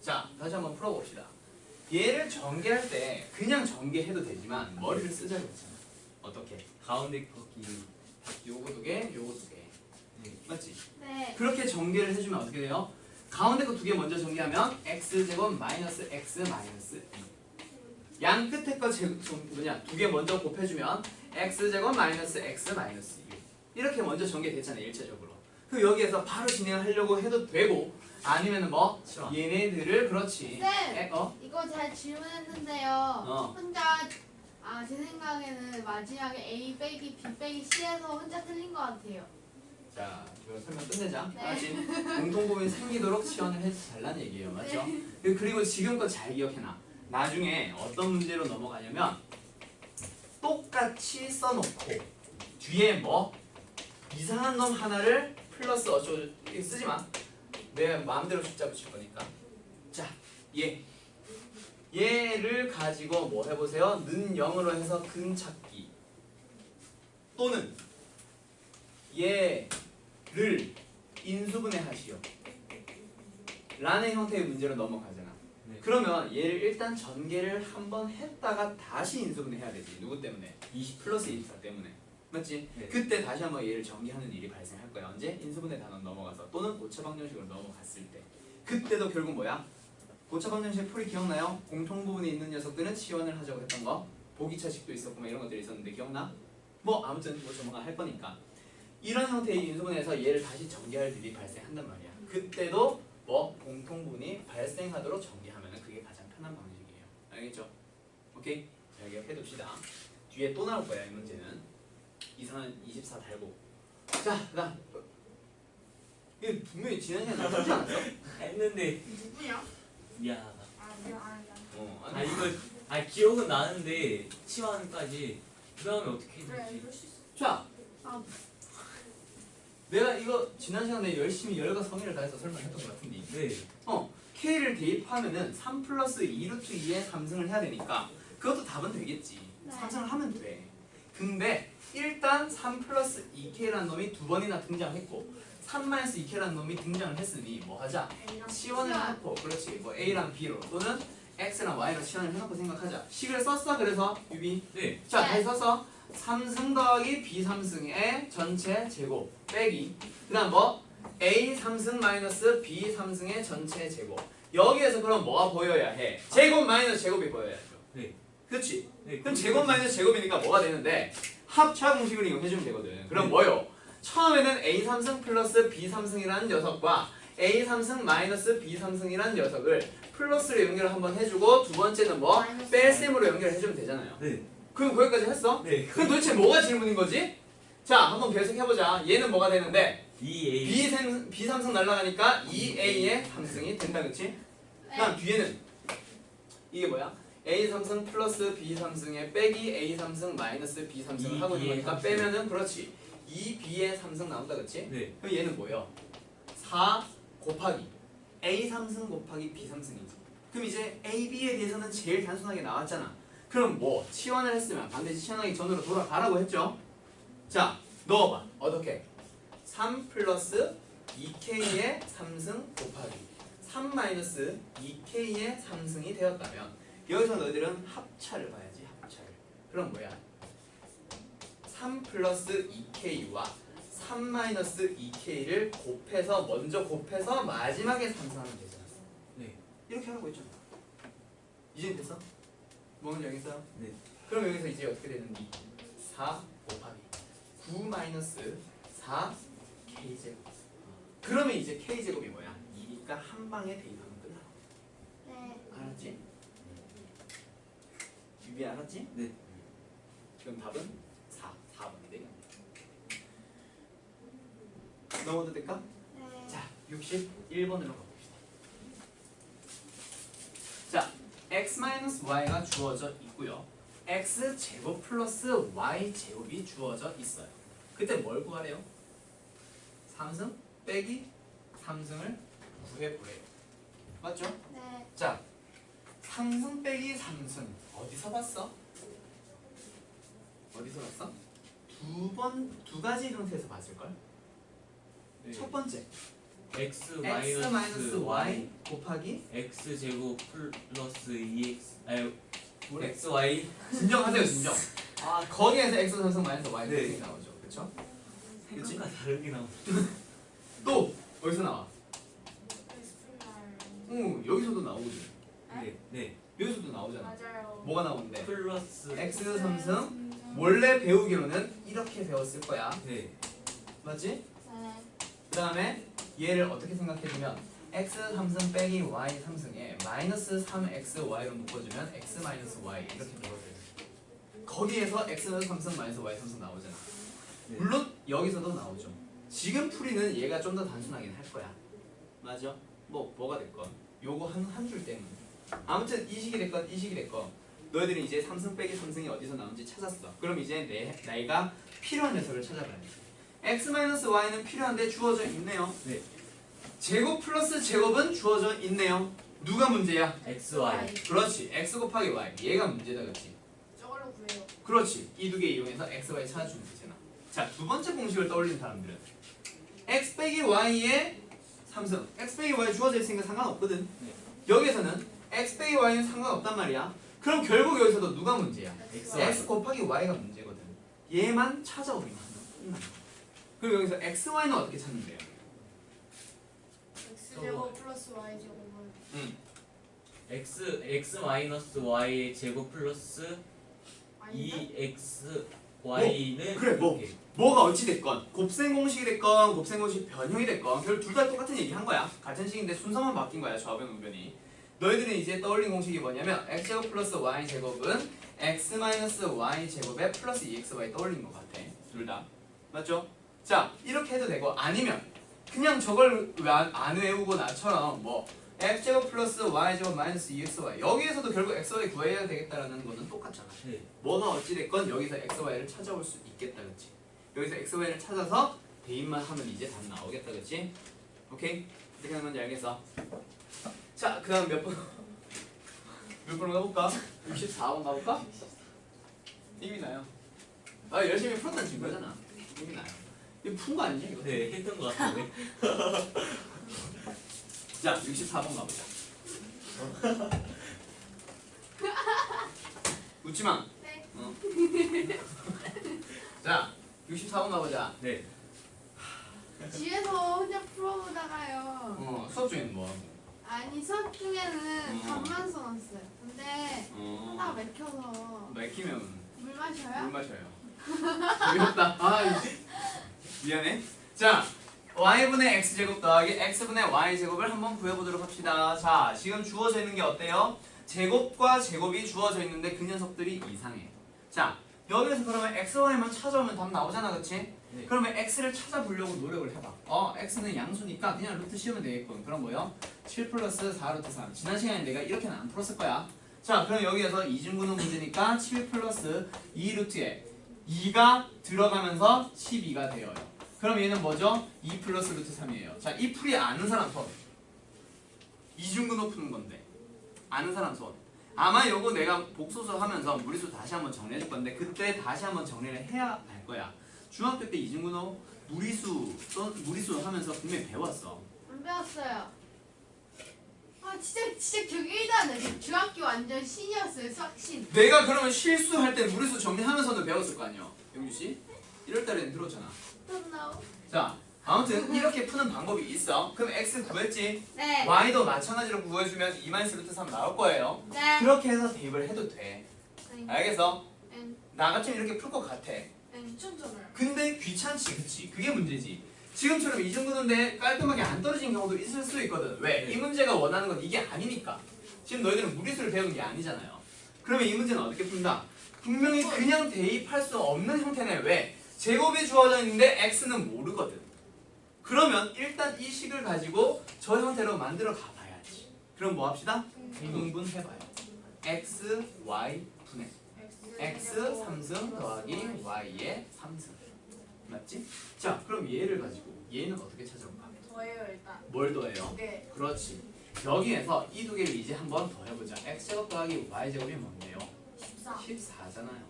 자, 다시 한번 풀어봅시다. 얘를 전개할 때 그냥 전개해도 되지만 머리를 쓰자고 했잖아. 어떻게? 가운데 걷기. 요거 두 개, 요거 두 개. 네. 맞지? 네. 그렇게 전개를 해주면 어떻게 돼요? 가운데 거 두 개 먼저 전개하면 x제곱 마이너스 x 마이너스 2. 양 끝에 거 두 개 먼저 곱해주면 x제곱 마이너스 x 마이너스 2. 이렇게 먼저 전개됐잖아요, 일차적으로. 그 여기에서 바로 진행을 하려고 해도 되고 아니면은 뭐 치환. 얘네들을 그렇지. 네. 어? 이거 잘 질문했는데요. 어. 혼자 제 생각에는 마지막에 A 빼기 B 빼기 C에서 혼자 틀린 것 같아요. 자, 이거 설명 끝내자. 네. 알았지? 공통부분이 생기도록 지원을 해달라는 얘기예요, 맞죠? 그리고 지금껏 잘 기억해놔. 나중에 어떤 문제로 넘어가냐면 똑같이 써놓고 뒤에 뭐 이상한 놈 하나를 플러스 어쩌고 이렇게 쓰지 마. 내 마음대로 숫자 붙일 거니까. 자, 얘를 가지고 뭐 해보세요? 는 0으로 해서 근 찾기. 또는 얘를 인수분해 하시오. 라는 형태의 문제로 넘어가잖아. 네. 그러면 얘를 일단 전개를 한번 했다가 다시 인수분해 해야 되지. 누구 때문에? 20 플러스 24 때문에. 맞지? 네. 그때 다시 한번 얘를 전개하는 일이 발생할 거야. 언제? 인수분해 단원 넘어가서 또는 고차방정식으로 넘어갔을 때. 그때도 결국 뭐야? 고차방정식 풀이 기억나요? 공통부분이 있는 녀석들은 치환을 하자고 했던 거. 보기차식도 있었고 뭐 이런 것들이 있었는데 기억나? 뭐 아무튼 뭐 조만간 할 거니까. 이런 형태의 인수분해에서 얘를 다시 전개할 일이 발생한단 말이야. 그때도 뭐 공통분이 발생하도록 전개하면 그게 가장 편한 방식이에요. 알겠죠? 오케이? 자, 기억해둡시다. 뒤에 또 나올 거야 이 문제는. 이상한 24 달고. 자, 그다음. 이게 분명히 지난 시간에 나오지 않았어? 했는데 누구야? 미안하다. 아니, 이거 기억은 나는데 치환까지 그 다음에 어떻게 그래 했지? 이럴 수 있어. 자, 아. 내가 이거 지난 시간에 열심히 열과 성의를 다해서 설명했던 것 같은데. 네. K를 대입하면은 3 플러스 2루트 2의 3승을 해야 되니까 그것도 답은 되겠지. 네. 3승을 하면 돼. 근데 일단 3 플러스 2K라는 놈이 두 번이나 등장했고 3 마이너스 2K라는 놈이 등장을 했으니 뭐 하자? 치환을 해놓고 그렇지 뭐 A랑 B로 또는 X랑 Y로 치환을 해놓고 생각하자. 식을 썼어 그래서 유비. 네. 자 다시 써서 3승 더하기 B 3승의 전체 제곱 빼기 그 다음 뭐 A 3승 마이너스 B 3승의 전체 제곱. 여기에서 그럼 뭐가 보여야 해? 제곱 마이너스 제곱이 보여야죠. 네. 그렇지? 네. 그럼 제곱 마이너스 제곱이니까 뭐가 되는데 합차 공식을 이용해주면 되거든. 그럼 뭐요? 처음에는 A 3승 플러스 B 3승이라는 녀석과 A 3승 마이너스 B 3승이라는 녀석을 플러스로 연결을 한번 해주고 두 번째는 뭐? 뺄셈으로 연결해주면 되잖아요. 네. 그럼 거기까지 했어? 네. 그럼 도대체 뭐가 질문인 거지? 자 한번 계속해보자. 얘는 뭐가 되는데? 2A. B 3승 날라가니까 2A의 3승이 된다 그치? 그 다음 뒤에는 이게 뭐야? A 3승 플러스 B 3승에 빼기 A 3승 마이너스 B 3승을 하고 있는 거니까 빼면은 그렇지 2B의 3승 나온다 그치? 네. 그럼 얘는 뭐예요? 4 곱하기 A 3승 곱하기 B 3승이지. 그럼 이제 A, B에 대해서는 제일 단순하게 나왔잖아. 그럼 뭐 치환을 했으면 반드시 치환하기 전으로 돌아가라고 했죠? 자 넣어봐. 어떻게? 3 플러스 2K의 3승 곱하기 3 마이너스 2K의 3승이 되었다면 여기서 너희들은 합차를 봐야지. 합차를. 그럼 뭐야? 3 플러스 2K와 3 마이너스 2K를 곱해서 먼저 곱해서 마지막에 3승하면 되잖아. 네. 이렇게 하라고 했잖아. 이제 됐어? 뭐는 여기 있어요? 네. 그럼 여기서 이제 어떻게 되는지 4 곱하기 9 마이너스 4 K제곱. 그러면 이제 K제곱이 뭐야? 2니까 한 방에 대입하면 끝나. 네. 알았지? 유비 알았지? 네. 그럼 답은 4번이 되겠네. 넘어도 될까? 네. 자, 61번으로 가봅시다. 자, x-y가 주어져 있고요. x제곱 플러스 y제곱이 주어져 있어요. 그때 뭘 구하래요? 3승 빼기 3승을 구해보래요. 맞죠? 네. 자, 3승 빼기 3승 어디서 봤어? 어디서 봤어? 두 가지 형태에서 봤을 걸. 네. 첫 번째 x x 마이너스 마이너스 y y 곱하기 x 제곱 플러스 2x 아니 x y 진정하세요 진정. 아 거기에서 x 삼성 마이너스 y 네. 이렇게 나오죠, 그렇죠? 그치? 생각과 다르게 나오. 또 어디서 나와? 여기서도 나오지. 네. 여기서도 나오잖아. 맞아요. 뭐가 나오는데? 플러스 x 삼성 원래 배우기로는 이렇게 배웠을 거야. 네. 맞지? 네. 그 다음에 얘를 어떻게 생각해주면 x 삼승 빼기 y 삼승에 마이너스 3xy로 묶어주면 x 마이너스 y 이렇게 배웠어요. 거기에서 x 삼승 마이너스 y 삼승 나오잖아. 네. 물론 여기서도 나오죠. 지금 풀이는 얘가 좀 더 단순하긴 할 거야. 맞아? 뭐가 됐건 요거 한 줄 때문에. 아무튼 이 식이 됐건 이 식이 됐건 너희들이 이제 삼승 빼기 삼승이 어디서 나온지 찾았어. 그럼 이제 내가 필요한 녀석을 찾아봐야 돼. x-y는 필요한데 주어져 있네요. 네. 제곱 플러스 제곱은 주어져 있네요. 누가 문제야? x y 그렇지. x 곱하기 y. 얘가 문제다, 그렇지? 저걸로 구해요. 그렇지. 이 두 개 이용해서 x, y 찾아주면 되잖아. 자, 두 번째 공식을 떠올린 사람들은 x 빼기 y의 삼승. x 빼기 y 주어져 있으니까 상관없거든. 네. 여기서는 x 빼기 y는 상관없단 말이야. 그럼 결국 여기서도 누가 문제야? x x 곱하기 y가 문제거든. 얘만 찾아오기만 하면 끝나. 그리고 여기서 x, y는 어떻게 찾는 거예요? x제곱 플러스 y제곱은 x 마이너스 y 제곱 플러스 아닌데? 2x y는 그래, 이렇게. 뭐가 어찌 됐건 곱셈 공식이 됐건 곱셈 공식 변형이 됐건 결국 둘 다 똑같은 얘기 한 거야. 같은 식인데 순서만 바뀐 거야. 좌변 우변이. 너희들은 이제 떠올린 공식이 뭐냐면 x제곱 플러스 y제곱은 x 마이너스 y제곱에 플러스 2xy 떠올린 것 같아. 둘 다. 맞죠? 자, 이렇게 해도 되고 아니면 그냥 저걸 왜 안 외우고 나처럼 뭐 x제곱 플러스 y제곱 마이너스 2xy 여기에서도 결국 xy 구해야 되겠다라는 거는 똑같잖아. 네. 뭐가 어찌됐건 여기서 xy를 찾아올 수 있겠다, 그치? 여기서 xy를 찾아서 대입만 하면 이제 답 나오겠다, 그치? 오케이? 어떻게 하는 건지 알겠어? 자, 그 다음 몇 번? 몇 번으로 가볼까? 64번 가볼까? 이미 나요. 아, 열심히 풀었다는 증거잖아. 이미 나요. 이거 푼 거 아니냐, 이거? 네, 했던 것 같은데. 자, 64번 가보자. 웃지 마. 네. 자, 64번 가보자. 네. 뒤에서 혼자 풀어보다가요. 수업 중에는 뭐 하고? 아니 수업 중에는 답만 써놨어요. 근데 하다가 맥혀서 맥히면 물 물 마셔요? 마셔요. 재미없다. 아, 미안해. 자, y분의 x제곱 더하기 x분의 y제곱을 한번 구해보도록 합시다. 자, 지금 주어져 있는 게 어때요? 제곱과 제곱이 주어져 있는데 그 녀석들이 이상해. 자, 여기에서 그러면 x, y만 찾아오면 답 나오잖아, 그치? 네. 그러면 x를 찾아보려고 노력을 해봐. x는 양수니까 그냥 루트 씌우면 되겠군. 그럼 뭐요? 7 플러스 4 루트 3. 지난 시간에 내가 이렇게는 안 풀었을 거야. 자, 그럼 여기에서 이중근호 문제니까 7 플러스 2 루트에 2가 들어가면서 12가 되어요. 그럼 얘는 뭐죠? 2 플러스 루트 3이에요. 자, 이 풀이 아는 사람 손. 이중근호 푸는 건데. 아는 사람 손. 아마 요거 내가 복소수 하면서 무리수 다시 한번 정리해줄 건데 그때 다시 한번 정리를 해야 할 거야. 중학교 때 이중근호 무리수 하면서 분명히 배웠어. 안 배웠어요. 아 진짜 기억이 1도 안 나요. 중학교 완전 신이었어요. 수학신. 내가 그러면 실수할 때 무리수 정리하면서도 배웠을 거 아니야. 영주 씨? 1월 달에는 들었잖아. Don't know. 자, 아무튼 이렇게 푸는 방법이 있어. 그럼 x 구했지? 네. y도 마찬가지로 구해주면 2-루트3 나올 거예요. 네. 그렇게 해서 대입을 해도 돼. 알겠어? 응. 나 같으면 이렇게 풀 것 같아. 괜찮잖아요. 근데 귀찮지, 그치? 그게 문제지. 지금처럼 이중근호인데 깔끔하게 안 떨어진 경우도 있을 수 있거든. 왜? 네. 이 문제가 원하는 건 이게 아니니까. 지금 너희들은 무리수를 배운 게 아니잖아요. 그러면 이 문제는 어떻게 푼다? 분명히 그냥 대입할 수 없는 형태네. 왜? 제곱이 주어져 있는데 x는 모르거든. 그러면 일단 이 식을 가지고 저 형태로 만들어 가봐야지. 그럼 뭐 합시다? 분분해봐요. x, y 분해. x 3승 더하기 y의 3승. 맞지? 자, 그럼 얘를 가지고 얘는 어떻게 찾아올까? 더해요 일단. 뭘 더해요? 네. 그렇지. 여기에서 이 두 개를 이제 한번 더해보자. x제곱 더하기 y제곱이 뭔데요? 14. 14잖아요.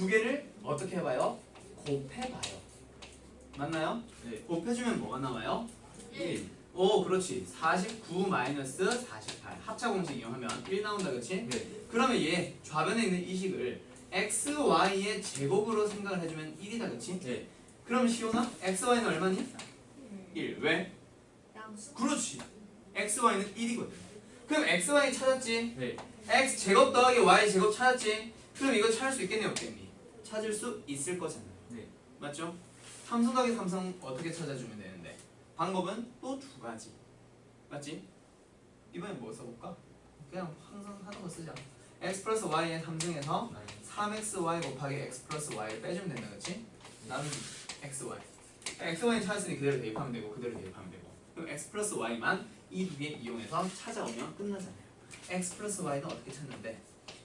두 개를 어떻게 해봐요? 곱해봐요. 맞나요? 네. 곱해주면 뭐가 나와요? 1. 오, 그렇지. 49 마이너스 48 합차 공식 이용하면 1 나온다, 그렇지? 네. 그러면 얘 좌변에 있는 이 식을 x, y의 제곱으로 생각을 해주면 1이다, 그렇지? 네. 그럼 시온아, x, y는 얼마니? 1. 왜? 양수. 그렇지. x, y는 1이거든. 그럼 x, y 찾았지? 네. x 제곱 더하기 y 제곱 찾았지? 그럼 이거 찾을 수 있겠니, 없겠니? 찾을 수 있을 거잖아. 네. 맞죠? 삼성 더하기 삼성 어떻게 찾아주면 되는데? 방법은 또 두 가지. 맞지? 이번엔 뭐 써볼까? 그냥 항상 하던 거 쓰자. x 플러스 y의 3승에서 3xy 곱하기 x 플러스 y를 빼주면 된다, 그렇지? 나누기 xy. xy는 찾았으니 그대로 대입하면 되고 그대로 대입하면 되고. 그럼 x 플러스 y만 이 두 개 이용해서 찾아오면 끝나잖아요. x 플러스 y는 어떻게 찾는데?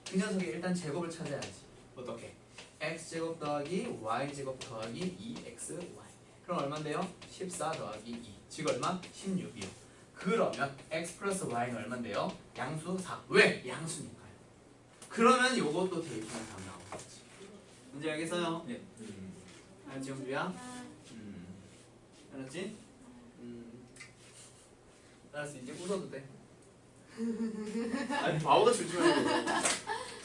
그 녀석의 일단 제곱을 찾아야지. 어떻게? x 제곱 더하기 y 제곱 더하기 2xy. 그럼 얼마인데요? 14 더하기 2. 즉 얼마? 16이요. 그러면 x 플러스 y는 얼마인데요? 양수 4. 왜? 양수니까요. 그러면 요것도 대입하면 답 나오겠지. 문제 알겠어요? 네. 알았지, 영주야? 알았지? 알았어, 이제 웃어도 돼. 아니, 바보같이 웃지 말고.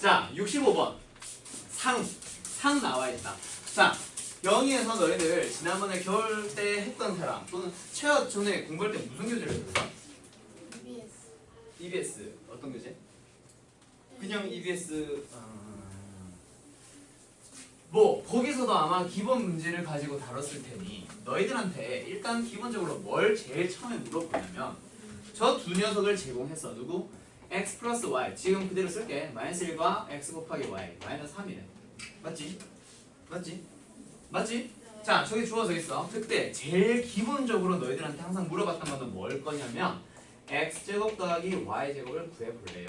자, 65번. 상 나와 있다. 자, 영희에서 너희들 지난번에 겨울 때 했던 사람 또는 최하 전에 공부할 때 무슨 교재를 했었어? EBS. EBS 어떤 교재? 그냥 EBS 뭐 거기서도 아마 기본 문제를 가지고 다뤘을 테니 너희들한테 일단 기본적으로 뭘 제일 처음에 물어보냐면 저 두 녀석을 제공했어. 누구? x 플러스 y 지금 그대로 쓸게. 마이너스 1과 x 곱하기 y 마이너스 3이래. 맞지? 맞지? 맞지? 자, 저기 주어져 있어. 그때 제일 기본적으로 너희들한테 항상 물어봤던 거는 뭘 거냐면 x제곱 더하기 y제곱을 구해볼래요?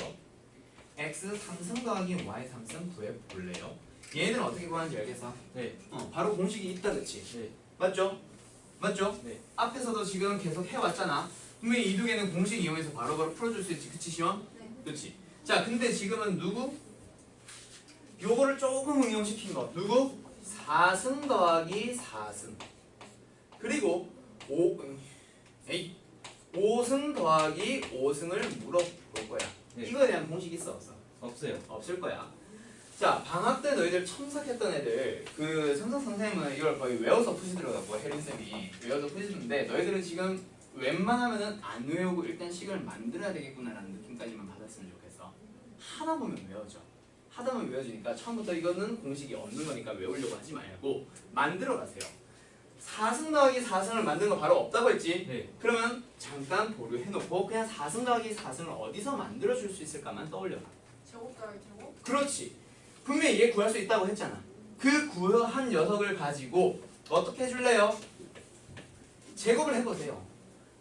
x 3승 더하기 y 3승 구해볼래요? 얘는 어떻게 구하는지 알겠어? 네. 바로 공식이 있다, 그치? 네. 맞죠? 맞죠? 네. 앞에서도 지금 계속 해왔잖아. 분명히 이 두 개는 공식 이용해서 바로바로 풀어줄 수 있지, 그치 시원? 네. 그치? 자, 근데 지금은 누구? 요거를 조금 응용시킨 거. 누구? 4승 더하기 4승. 그리고 5승 더하기 5승을 물어볼 거야. 네. 이거에 대한 공식 있어, 없어? 없어요. 없을 거야. 자, 방학 때 너희들 첨삭했던 애들 그 첨삭 선생님은 이걸 거의 외워서 푸시더라고. 혜린쌤이 외워서 푸시는데 너희들은 지금 웬만하면은 안 외우고 일단 식을 만들어야 되겠구나라는 느낌까지만 받았으면 좋겠어. 하다 보면 외워져. 하다 보면 외워지니까 처음부터 이거는 공식이 없는 거니까 외우려고 하지 말고 만들어 가세요. 4승 더하기 4승을 만든 거 바로 없다고 했지? 네. 그러면 잠깐 보류해놓고 그냥 4승 더하기 4승을 어디서 만들어줄 수 있을까만 떠올려봐. 제곱 더하기 제곱. 그렇지. 분명히 얘 구할 수 있다고 했잖아. 그 구한 녀석을 가지고 어떻게 해줄래요? 제곱을 해보세요.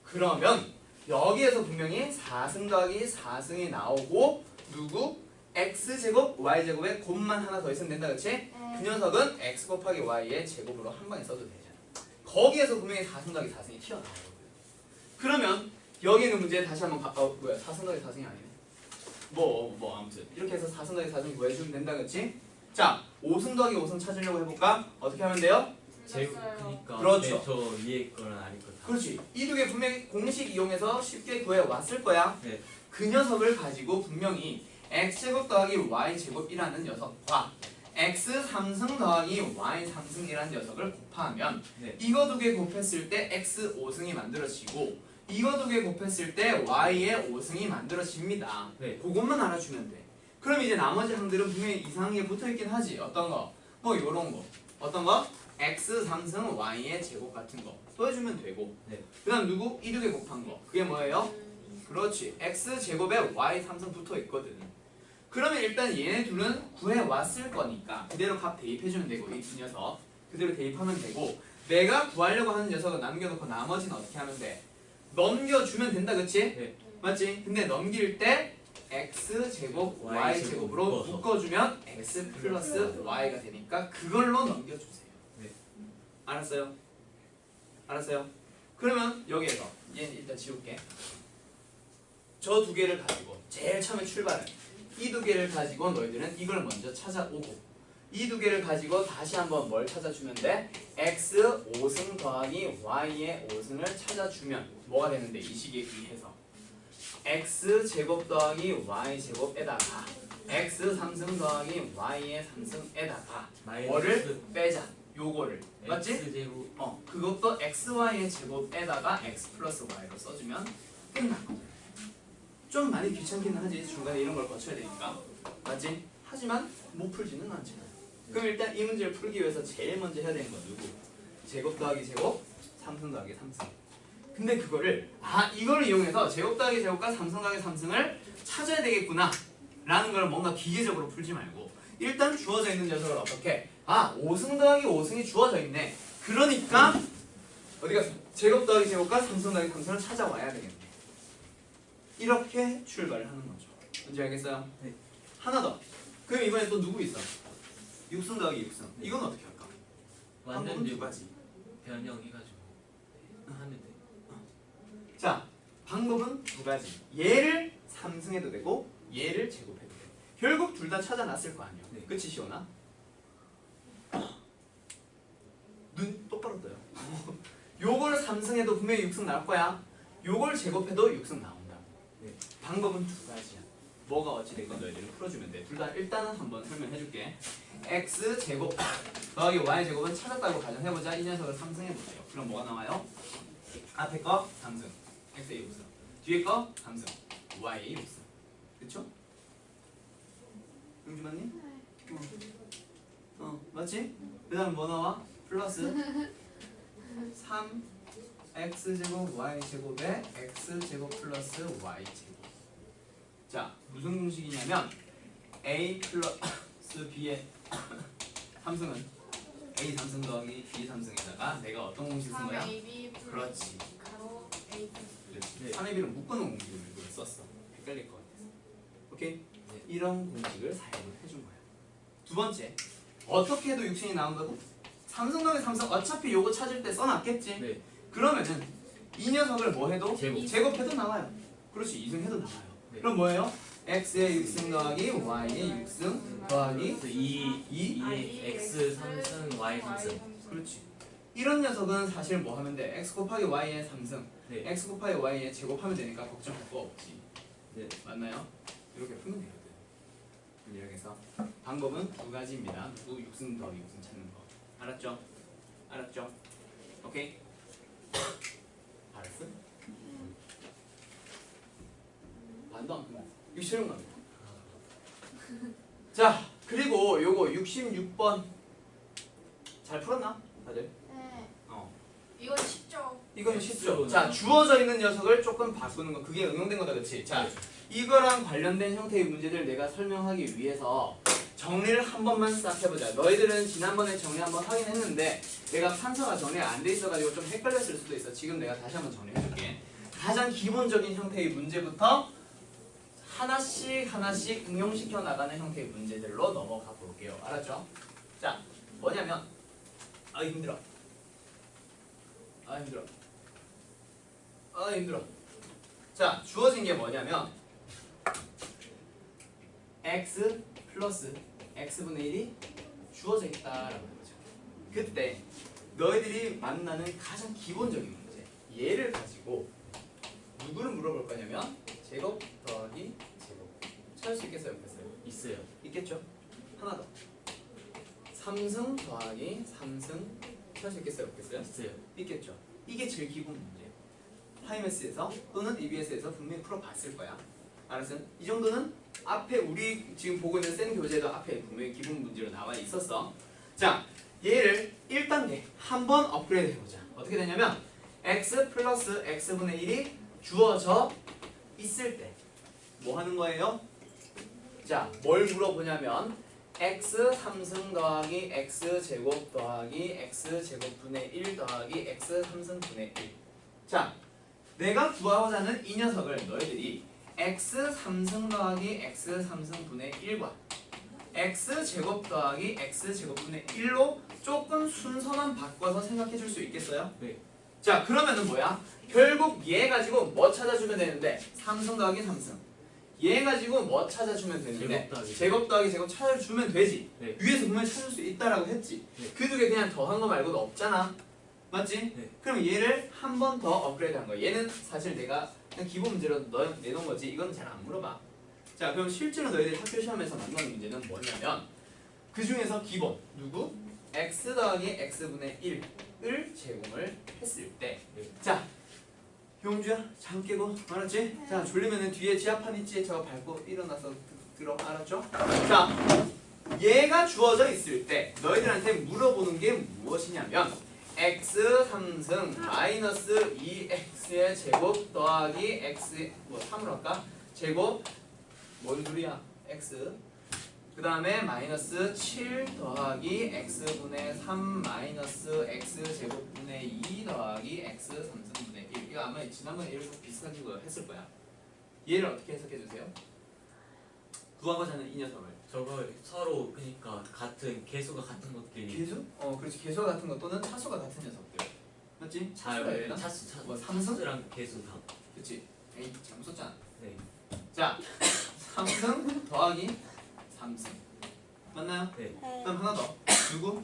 그러면 여기에서 분명히 4승 더하기 4승이 나오고 누구? x제곱 y제곱에 곱만 하나 더 있으면 된다, 그치? 그 녀석은 x 곱하기 y의 제곱으로 한 방에 써도 되잖아. 거기에서 분명히 4승 더하기 4승이 튀어나오거든. 그러면 여기 있는 문제 다시 한번 뭐야 4승 더하기 4승이 아니네. 뭐 아무튼 이렇게 해서 4승 더하기 4승 구해주면 된다, 그치? 자, 5승 더하기 5승 찾으려고 해볼까? 어떻게 하면 돼요? 그러니까. 그렇죠. 네, 저 위에 거는 아닐 거 다. 그렇지. 이 두 개 분명히 공식 이용해서 쉽게 구해왔을 거야. 네. 그 녀석을 가지고 분명히 x제곱 더하기 y제곱이라는 녀석과 x 3승 더하기 y 3승이라는 녀석을 곱하면 네. 이거 두 개 곱했을 때 x 5승이 만들어지고 이거 두 개 곱했을 때 y의 5승이 만들어집니다. 네. 그것만 알아주면 돼. 그럼 이제 나머지 항들은 분명히 이상하게 붙어있긴 하지. 어떤 거? 뭐 요런 거. 어떤 거? x 3승 y의 제곱 같은 거 또 해주면 되고. 네. 그 다음 누구? 이 두 개 곱한 거. 그게 뭐예요? 그렇지. x 제곱에 y 3승 붙어있거든. 그러면 일단 얘네 둘은 구해왔을 거니까 그대로 값 대입해주면 되고 이 두 녀석 그대로 대입하면 되고 내가 구하려고 하는 녀석은 남겨놓고 나머지는 어떻게 하면 돼? 넘겨주면 된다, 그치? 네. 맞지? 근데 넘길 때 x제곱 y제곱으로 묶어주면 x 플러스 y가 되니까 그걸로 넘겨주세요. 네. 알았어요? 알았어요? 그러면 여기에서 얘는 일단 지울게. 저 두 개를 가지고 제일 처음에 출발은 이 두 개를 가지고 너희들은 이걸 먼저 찾아오고 이 두 개를 가지고 다시 한번 뭘 찾아주면 돼? x 5승 더하기 y의 5승을 찾아주면 뭐가 되는데 이 식에 의해서 x 제곱 더하기 y 제곱에다가 x 3승 더하기 y의 3승에다가 뭐를 빼자. 요거를 맞지? X제곱 그것도 xy의 제곱에다가 x 플러스 y로 써주면 끝나거든. 좀 많이 귀찮기는 하지. 중간에 이런 걸 거쳐야 되니까 맞지? 하지만 못 풀지는 않잖아. 그럼 일단 이 문제를 풀기 위해서 제일 먼저 해야 되는 건 누구? 제곱 더하기 제곱, 3승 더하기 3승. 근데 그거를 이거를 이용해서 제곱 더하기 제곱과 3승 더하기 3승을 찾아야 되겠구나 라는 걸 뭔가 기계적으로 풀지 말고 일단 주어져 있는 녀석을 어떻게 5승 더하기 5승이 주어져 있네. 그러니까 어디 갔어? 제곱 더하기 제곱과 3승 더하기 3승을 찾아와야 되겠네. 이렇게 출발을 하는 거죠. 뭔지 알겠어요? 네. 하나 더. 그럼 이번에 또 누구 있어? 6승 더하기 6승. 이건 어떻게 할까? 완전 방법은 두 가지. 변형해가지고 하면 돼. 자, 방법은 두 가지. 얘를 3승해도 되고 얘를 제곱해도 돼. 결국 둘 다 찾아놨을 거 아니야. 네. 그치 시원아? 눈 똑바로 떠요. 요걸 3승해도 분명히 6승 나올 거야. 요걸 제곱해도 6승 나온다. 네. 방법은 두 가지야. 뭐가 어찌됐건 너희들은 풀어주면 돼. 둘 다 일단은 한번 설명해줄게. x 제곱 더하기 y 제곱은 찾았다고 가정해보자. 이 녀석을 3승해보세요. 그럼 뭐가 나와요? 앞에 거 3승, x의 6승. 뒤에 거 3승, y의 6승. 그쵸? 응주마님? 맞지? 그 다음 뭐 나와? 플러스 3 x제곱 y제곱에 x제곱 플러스 y제곱. 자, 무슨 공식이냐면 a 플러스 b의 3승은 a 3승 더하기 b 3승에다가 내가 어떤 공식 쓴 거야? 3AB 플러스 그렇지. 가로 AB. 그렇지. 네. 3의 b를 묶어놓은 공식을 이걸 썼어. 헷갈릴 것 같아서. 오케이? 네. 이런 공식을 사용을 해준 거야. 두 번째, 어떻게 해도 6승이 나온다고? 3승 더하기 3승 어차피 요거 찾을 때 써놨겠지? 네. 그러면은 이 녀석을 뭐 해도 제곱. 제곱해도 나와요. 그렇지, 2승 해도 나와요. 네. 그럼 뭐예요? x의 6승 더하기 y의 6승 더하기 2 x 3승 y 3승. 그렇지. 이런 녀석은 사실 뭐 하면 돼? x 곱하기 y의 3승 네. x 곱하기 y의 제곱하면 되니까 걱정할 거 없지. 네. 맞나요? 이렇게 풀면 되거든. 이렇게 해서 방법은 두 가지입니다. 누구 6승 더하기 6승 찾는 거. 알았죠? 알았죠? 오케이? 알았어? 반도 안 끝났어. 이거 실용 갑니다. 자, 그리고 요거 66번 잘 풀었나? 다들? 네. 이건 쉽죠. 이건 쉽죠. 자, 주어져 있는 녀석을 조금 바꾸는 거. 그게 응용된 거다, 그렇지? 자, 이거랑 관련된 형태의 문제들 내가 설명하기 위해서 정리를 한 번만 싹 해보자. 너희들은 지난번에 정리 한번 하긴 했는데 내가 판서가 정리가 안 돼 있어가지고 좀 헷갈렸을 수도 있어. 지금 내가 다시 한번 정리해줄게. 가장 기본적인 형태의 문제부터 하나씩 하나씩 응용시켜 나가는 형태의 문제들로 넘어가 볼게요. 알았죠? 자, 뭐냐면 힘들어. 힘들어. 힘들어. 자, 주어진 게 뭐냐면 x 플러스 x분의 1이 주어져 있다라는 거죠. 그때 너희들이 만나는 가장 기본적인 문제, 얘를 가지고 누구를 물어볼 거냐면 제곱 더하기 제곱 찾을 수 있겠어요? 없겠어요? 있어요. 있겠죠? 하나 더 3승 더하기 3승 찾을 수 있겠어요? 없겠어요? 있어요. 있겠죠? 이게 제일 기본 문제. 파이메스에서 또는 EBS에서 분명히 풀어봤을 거야. 알았어? 이 정도는 앞에 우리 지금 보고 있는 생 교재도 앞에 분명히 기본 문제로 나와 있었어. 자, 얘를 1단계 한번 업그레이드 해보자. 어떻게 되냐면 x 플러스 x분의 1이 주어져 있을 때 뭐 하는 거예요? 자, 뭘 물어보냐면 x 3승 더하기 x 제곱 더하기 x 제곱분의 1 더하기 x 3승분의 1. 자, 내가 구하고자 하는 이 녀석을 너희들이 x 3승 더하기 x 3승분의 1과 x 제곱 더하기 x 제곱분의 1로 조금 순서만 바꿔서 생각해 줄 수 있겠어요? 네. 자, 그러면은 뭐야? 결국 얘 가지고 뭐 찾아주면 되는데 3승 더하기 3승 얘 가지고 뭐 찾아주면 되는데 제곱 더하기 제곱 찾아주면 되지. 네. 위에서 보면 찾을 수 있다라고 했지. 네. 그 두 개 그냥 더한 거 말고는 없잖아. 맞지? 네. 그럼 얘를 한 번 더 업그레이드한 거야. 얘는 사실 내가 그냥 기본 문제로 내놓은 거지. 이건 잘 안 물어봐. 자, 그럼 실제로 너희들이 학교 시험에서 만나는 문제는 뭐냐면 그 중에서 기본 누구? x 더하기 x분의 1을 제공을 했을 때 자, 용주야 잠 깨고 알았지? 자, 졸리면은 뒤에 지하판 있지? 저거 밟고 일어나서 들어 알았죠? 자, 얘가 주어져 있을 때 너희들한테 물어보는 게 무엇이냐면 x 3승 마이너스 2x의 제곱 더하기 x 뭐 3으로 할까? 제곱 뭔 소리야? x 그 다음에 마이너스 7 더하기 x분의 3 마이너스 x 제곱분의 2 더하기 x 3승분의 1 이거 아마 지난번에 이렇게 비슷한 거 했을 거야. 얘를 어떻게 해석해주세요? 구하고자 하는 이 녀석을 저거 서로 그러니까 같은 개수가 같은 것끼리. 개수? 그렇지. 개수가 같은 거 또는 차수가 같은 녀석들 맞지? 차수가 얘나? 차수 뭐 삼승? 차수랑 개수 다. 그렇지. 에이 잘못 썼잖아. 네. 자 3승 더하기 3승 맞나요? 네. 그럼 하나 더 누구?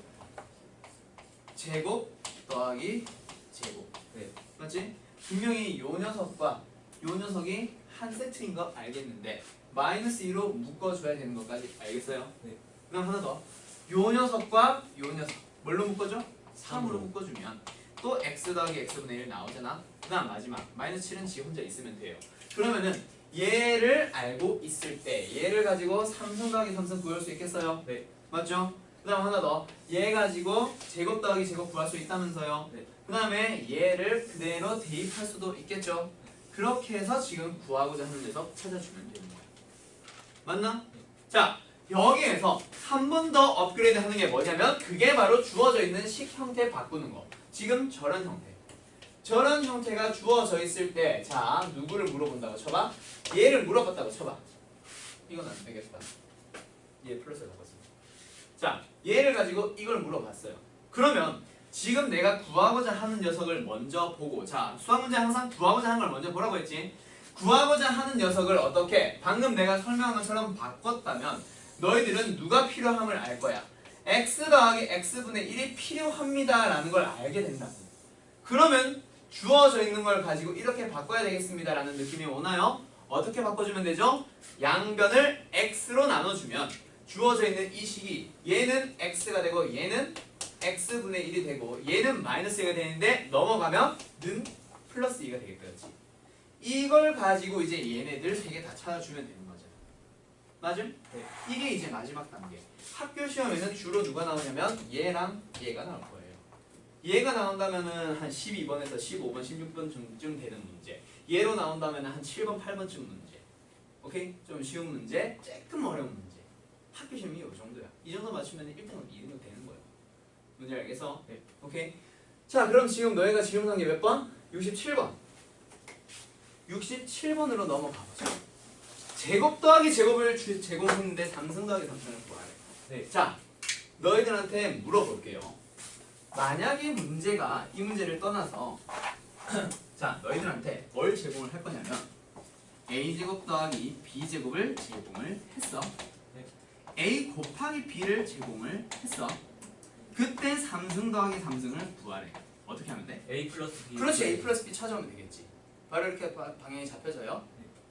제곱 더하기 제곱 네. 맞지? 분명히 요 녀석과 요 녀석이 한 세트인 거 알겠는데 마이너스 2로 묶어줘야 되는 것까지 알겠어요? 네. 그럼 하나 더 요 녀석과 요 녀석 뭘로 묶어줘? 3으로 3으로. 묶어주면 또 x 더하기 x분의 1 나오잖아. 그 다음 마지막 마이너스 7은 지 혼자 있으면 돼요. 그러면은 얘를 알고 있을 때 얘를 가지고 3승 더하기 3승 구할 수 있겠어요? 네. 맞죠? 그 다음 하나 더 얘 가지고 제곱 더하기 제곱 구할 수 있다면서요? 네. 그 다음에 얘를 그대로 대입할 수도 있겠죠? 그렇게 해서 지금 구하고자 하는 녀석 찾아주면 되는 거예요. 맞나? 자, 여기에서 한 번 더 업그레이드 하는 게 뭐냐면 그게 바로 주어져 있는 식 형태 바꾸는 거. 지금 저런 형태. 저런 형태가 주어져 있을 때 자, 누구를 물어본다고 쳐봐? 얘를 물어봤다고 쳐봐. 이건 안 되겠다. 얘 플러스를 바꿨어. 자, 얘를 가지고 이걸 물어봤어요. 그러면 지금 내가 구하고자 하는 녀석을 먼저 보고 자, 수학 문제 항상 구하고자 하는 걸 먼저 보라고 했지. 구하고자 하는 녀석을 어떻게 방금 내가 설명한 것처럼 바꿨다면 너희들은 누가 필요함을 알 거야. x 더하기 x분의 1이 필요합니다 라는 걸 알게 된다고. 그러면 주어져 있는 걸 가지고 이렇게 바꿔야 되겠습니다 라는 느낌이 오나요? 어떻게 바꿔주면 되죠? 양변을 x로 나눠주면 주어져 있는 이 식이 얘는 x가 되고 얘는 x분의 1이 되고 얘는 마이너스 2가 되는데 넘어가면 는 플러스 2가 되겠지. 이걸 가지고 이제 얘네들 세 개 다 찾아주면 되는 거죠. 맞음? 네. 이게 이제 마지막 단계. 학교 시험에는 주로 누가 나오냐면 얘랑 얘가 나올 거예요. 얘가 나온다면은 한 12번에서 15번, 16번쯤 되는 문제. 얘로 나온다면은 한 7번, 8번쯤 문제. 오케이? 좀 쉬운 문제, 조금 어려운 문제. 학교 시험이 이 정도야. 이 정도 맞추면 1등은 2등은 되는 거예요. 뭔지 알겠어? 네. 오케이? 자, 그럼 지금 너희가 질문한 게 몇 번? 67번. 67번으로 넘어가 보자. 제곱 더하기 제곱을 제공했는데 3승 더하기 3승을 구하래. 네. 자, 너희들한테 물어볼게요. 만약에 문제가 이 문제를 떠나서 자, 너희들한테 뭘 제공을 할 거냐면 a제곱 더하기 b제곱을 제공을 했어. 네. a 곱하기 b를 제공을 했어. 그때 3승 더하기 3승을 구하래. 어떻게 하면 돼? A 플러스 B. 그렇지, a 플러스 b 찾아오면 되겠지. 바로 이렇게 방향이 잡혀져요.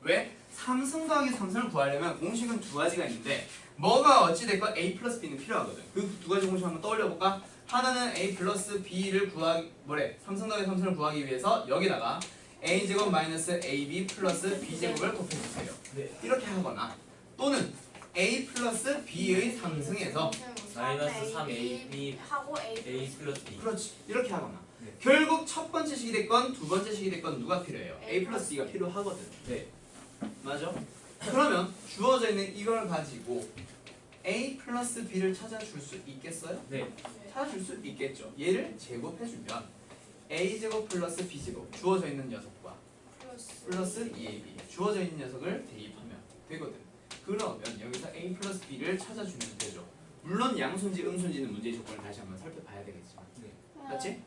왜? 3승 더하기 3승을 구하려면 공식은 두 가지가 있는데 뭐가 어찌됐건 a 플러스 b는 필요하거든. 그 두 가지 공식 한번 떠올려볼까? 하나는 a 플러스 b를 구하기 3승 더하기 3승을 구하기 위해서 여기다가 a제곱 마이너스 ab 플러스 b제곱을 곱해주세요. 네. 이렇게 하거나 또는 a 플러스 b의 3승에서 마이너스 3AB 하고 A 플러스 B. 그렇지, 이렇게 하거나 네. 결국 첫 번째 식이 됐건 두 번째 식이 됐건 누가 필요해요? a 플러스 b가 필요하거든. 네. 맞아? 그러면 주어져 있는 이걸 가지고 a 플러스 b를 찾아줄 수 있겠어요? 네. 찾아줄 수 있겠죠. 얘를 제곱해주면 a제곱 플러스 b제곱 주어져 있는 녀석과 플러스 2ab 주어져 있는 녀석을 대입하면 되거든. 그러면 여기서 a 플러스 b를 찾아주면 되죠. 물론 양수인지 음수인지는 문제의 조건을 다시 한번 살펴봐야 되겠지만. 네. 맞지?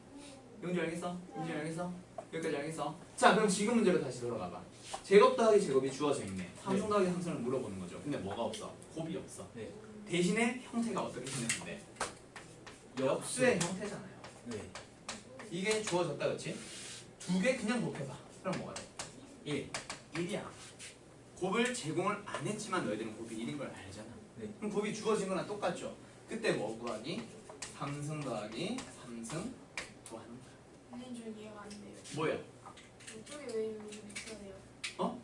용지 알겠어? 용지 알겠어? 여기까지 알겠어? 자, 그럼 지금 문제로 다시 돌아가봐. 제곱 더하기 제곱이 주어져 있네. 함수 더하기 함수를 물어보는 거죠. 근데 뭐가 없어? 곱이 없어. 네. 대신에 형태가 어떻게 생겼는데? 역수의 형태잖아요. 네. 이게 주어졌다, 그렇지? 두 개 그냥 곱해봐. 그럼 뭐가 돼? 1. 1이야. 곱을 제공을 안 했지만 너희들은 곱이 1인 걸 알잖아. 네. 그럼 곱이 주어진 거랑 똑같죠? 그때 뭐 구하기? 3승 더하기 3승 구하는 거야. 선생님 저 이해가 안 돼요. 뭐야? 이쪽에 왜 여기 X가 돼요? 어?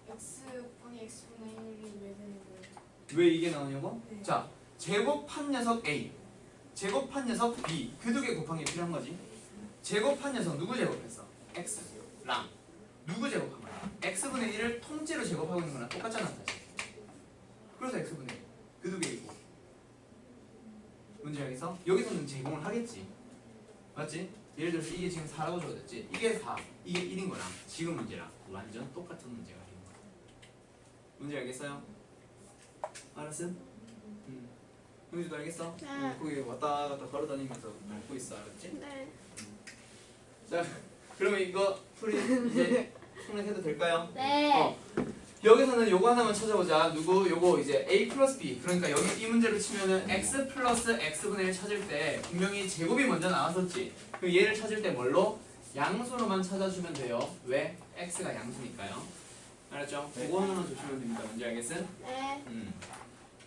X 곱하기 X분의 1이 왜 되는 거예요? 왜 이게 나오냐고? 네. 자, 제곱한 녀석 A, 제곱한 녀석 B, 그 두 개 곱한 게 필요한 거지. 제곱한 녀석 누구 제곱했어? X랑 누구 제곱한 거야? X분의 1을 통째로 제곱하고 있는 거랑 똑같잖아, 사실. 그래서 X분의 1, 그 두 개이고. 문제 알겠어? 여기서는 제공을 하겠지. 맞지? 예를 들어서 이게 지금 4라고 주어졌지. 이게 4, 이게 1인 거랑 지금 문제랑 완전 똑같은 문제가 되는 거야. 문제 알겠어요? 알았음? 형주도 알겠어? 네. 거기 왔다 갔다 걸어다니면서 밟고 있어, 알았지? 네. 자, 그러면 이거 풀이 이제 생략해도 될까요? 네. 여기서는 요거 하나만 찾아보자. 누구? 요거 이제 a 플러스 b. 그러니까 여기 이 문제를 치면은 x 플러스 x분의 1 찾을 때 분명히 제곱이 먼저 나왔었지. 그럼 얘를 찾을 때 뭘로? 양수로만 찾아주면 돼요. 왜? x가 양수니까요. 알았죠? 네. 그거 하나만 조심하면 됩니다. 뭔지 알겠음? 네.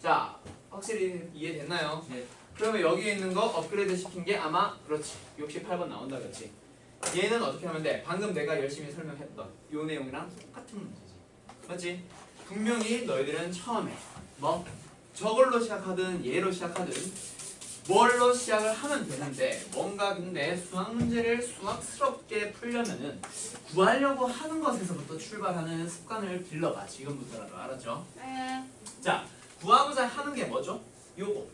자, 확실히 이해됐나요? 네. 그러면 여기에 있는 거 업그레이드 시킨 게 아마 그렇지. 68번 나온다, 그렇지? 얘는 어떻게 하면 돼? 방금 내가 열심히 설명했던 요 내용이랑 똑같은 문제지. 맞지? 분명히 너희들은 처음에 뭐 저걸로 시작하든 얘로 시작하든 뭘로 시작을 하면 되는데 뭔가 근데 수학 문제를 수학스럽게 풀려면은 구하려고 하는 것에서부터 출발하는 습관을 길러봐. 지금부터라도. 알았죠? 네. 자, 구하고자 하는 게 뭐죠? 요거.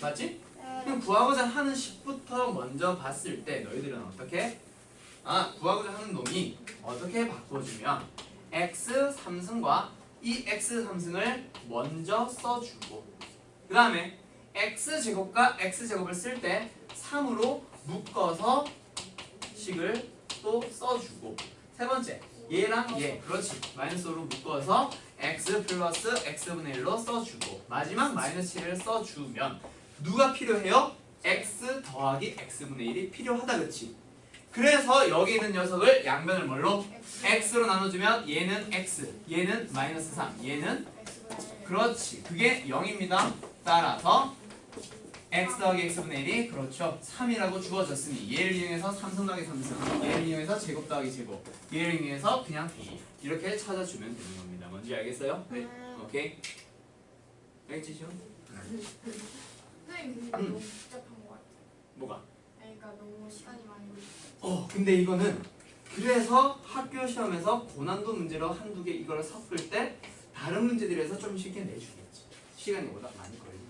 맞지? 그럼 구하고자 하는 식부터 먼저 봤을 때 너희들은 어떻게? 구하고자 하는 놈이 어떻게 바꿔주면 x 3승과 이 x 3승을 먼저 써주고 그 다음에 x제곱과 x제곱을 쓸 때 3으로 묶어서 식을 또 써주고 세 번째 얘랑 얘 그렇지 마이너스로 묶어서 x 플러스 x분의 1로 써주고 마지막 마이너스 7을 써주면 누가 필요해요? x 더하기 x분의 1이 필요하다 그치? 그래서 여기 있는 녀석을 양변을 뭘로? x로 나눠주면 얘는 x, 얘는 마이너스 3, 얘는 그렇지 그게 0입니다. 따라서 x 더하기 x분의 1이 그렇죠 3이라고 주어졌으니 얘를 이용해서 3승 더하기 3승 얘를 이용해서 제곱 더하기 제곱 얘를 이용해서 그냥 b 이렇게 찾아주면 되는 겁니다. 뭔지 알겠어요? 네. 오케이? 알겠지 시원? 선생님 근데 너무 복잡한 것 같아요. 뭐가? 그러니까 너무 시간이 많이 걸리죠. 근데 이거는 그래서 학교 시험에서 고난도 문제로 한두 개 이걸 섞을 때 다른 문제들에서 좀 쉽게 내주겠지. 시간이 보다 많이 걸리면